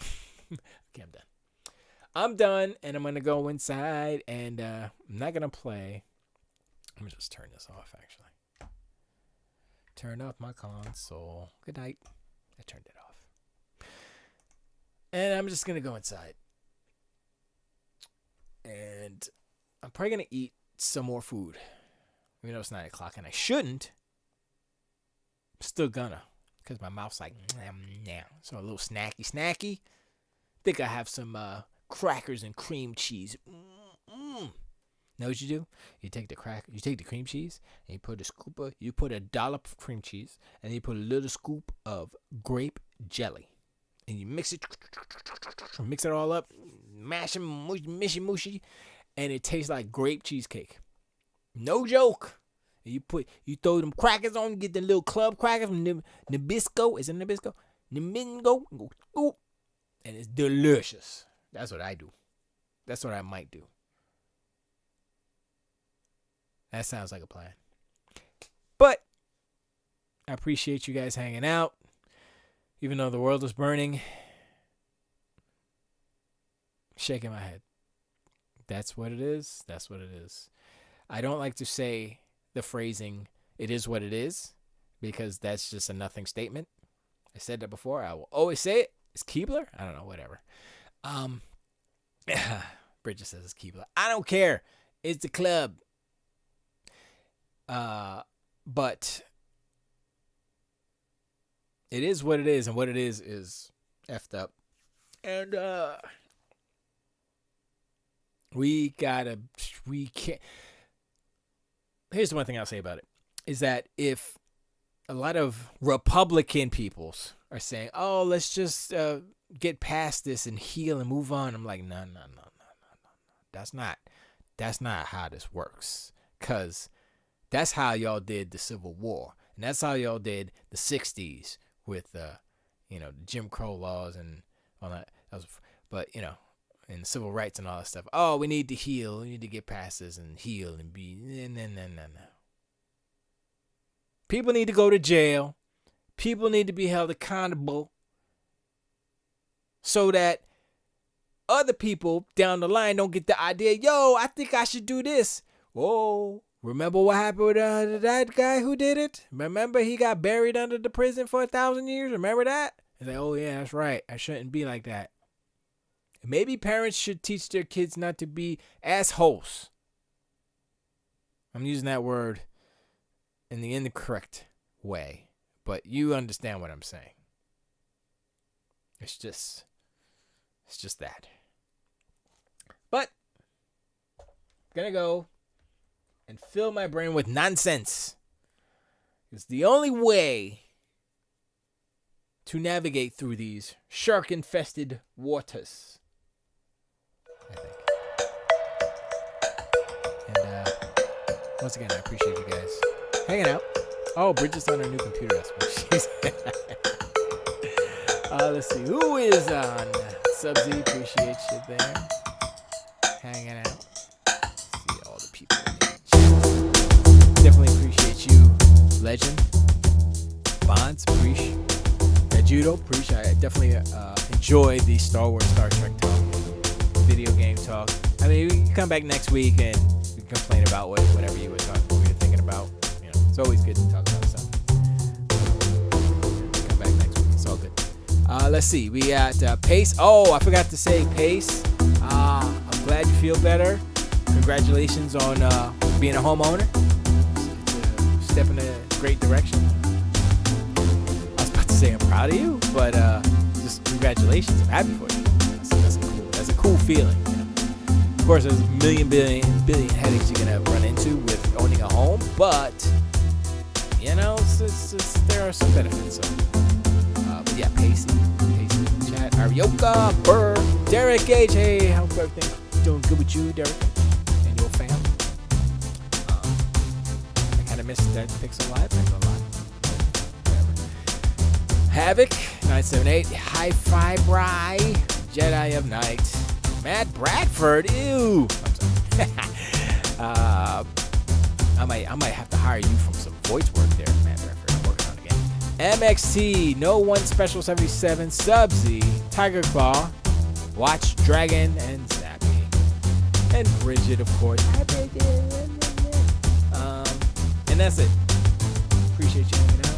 Okay, I'm done. I'm done, and I'm gonna go inside, and I'm not gonna play. Let me just turn this off. Actually, turn off my console. Good night. I turned it off, and I'm just gonna go inside, and I'm probably gonna eat some more food. Even though it's 9 o'clock and I shouldn't, I'm still gonna, because my mouth's like, nah. So a little snacky. Think I have some crackers and cream cheese. Know what you do? You take the cream cheese, and you put a dollop of cream cheese, and you put a little scoop of grape jelly, and you mix it all up, mash them, mushy, and it tastes like grape cheesecake. No joke. You throw them crackers on, get the little club crackers from Nabisco. Is it Nabisco? Namingo. And it's delicious. That's what I do. That's what I might do. That sounds like a plan. But I appreciate you guys hanging out. Even though the world is burning. Shaking my head. That's what it is. That's what it is. I don't like to say the phrasing, it is what it is, because that's just a nothing statement. I said that before. I will always say it. It's Keebler? I don't know, whatever. Bridget says it's Keebler. I don't care. It's the club. But it is what it is, and what it is effed up. And we can't. Here's the one thing I'll say about it, is that if a lot of Republican peoples are saying, oh, let's just get past this and heal and move on, I'm like, no. That's not how this works. Because that's how y'all did the Civil War. And that's how y'all did the 60s with, the Jim Crow laws and all that. But, and civil rights and all that stuff. Oh, we need to heal. We need to get past this and heal and be. No. People need to go to jail. People need to be held accountable so that other people down the line don't get the idea, yo, I think I should do this. Whoa, remember what happened with that guy who did it? Remember he got buried under the prison for 1,000 years? Remember that? It's like, oh yeah, that's right. I shouldn't be like that. Maybe parents should teach their kids not to be assholes. I'm using that word in the incorrect way, but you understand what I'm saying. It's just that. But I'm gonna go and fill my brain with nonsense. It's the only way to navigate through these shark-infested waters, I think. And once again, I appreciate you guys hanging out. Oh, Bridget's on her new computer. That's what she's. Let's see who is on. Subsy, appreciate you there. Hanging out. See all the people in the chat. Definitely appreciate you, Legend. Bonds, appreciate. Judo, appreciate. I definitely enjoy the Star Wars, Star Trek talk, video game talk. I mean, we can come back next week and we can complain about whatever you were thinking about. You know, it's always good to talk about stuff. Come back next week. It's all good. Let's see. We got Pace. Oh, I forgot to say Pace. I'm glad you feel better. Congratulations on being a homeowner. It's a step in a great direction. I was about to say I'm proud of you, but just congratulations. I'm happy for you. That's a cool feeling. You know? Of course, there's a billion headaches you're gonna run into with owning a home, but you know, there are some benefits. So, but yeah, Pacey, chat, Arioka, Burr, Derek Gage. Hey, hope everything's doing good with you, Derek, and your family. I kind of missed that Pixel Live. Havoc 978, Hi-Fi Bry, Jedi of Night, Matt Bradford. Ew. I'm sorry. I might have to hire you from some voice work there, Matt Bradford. I'm working on it again. MXT, No One Special 77, Subsy, Tiger Claw, Watch Dragon, and Zappy, and Bridget, of course. Hi, Bridget. And that's it. Appreciate you hanging out.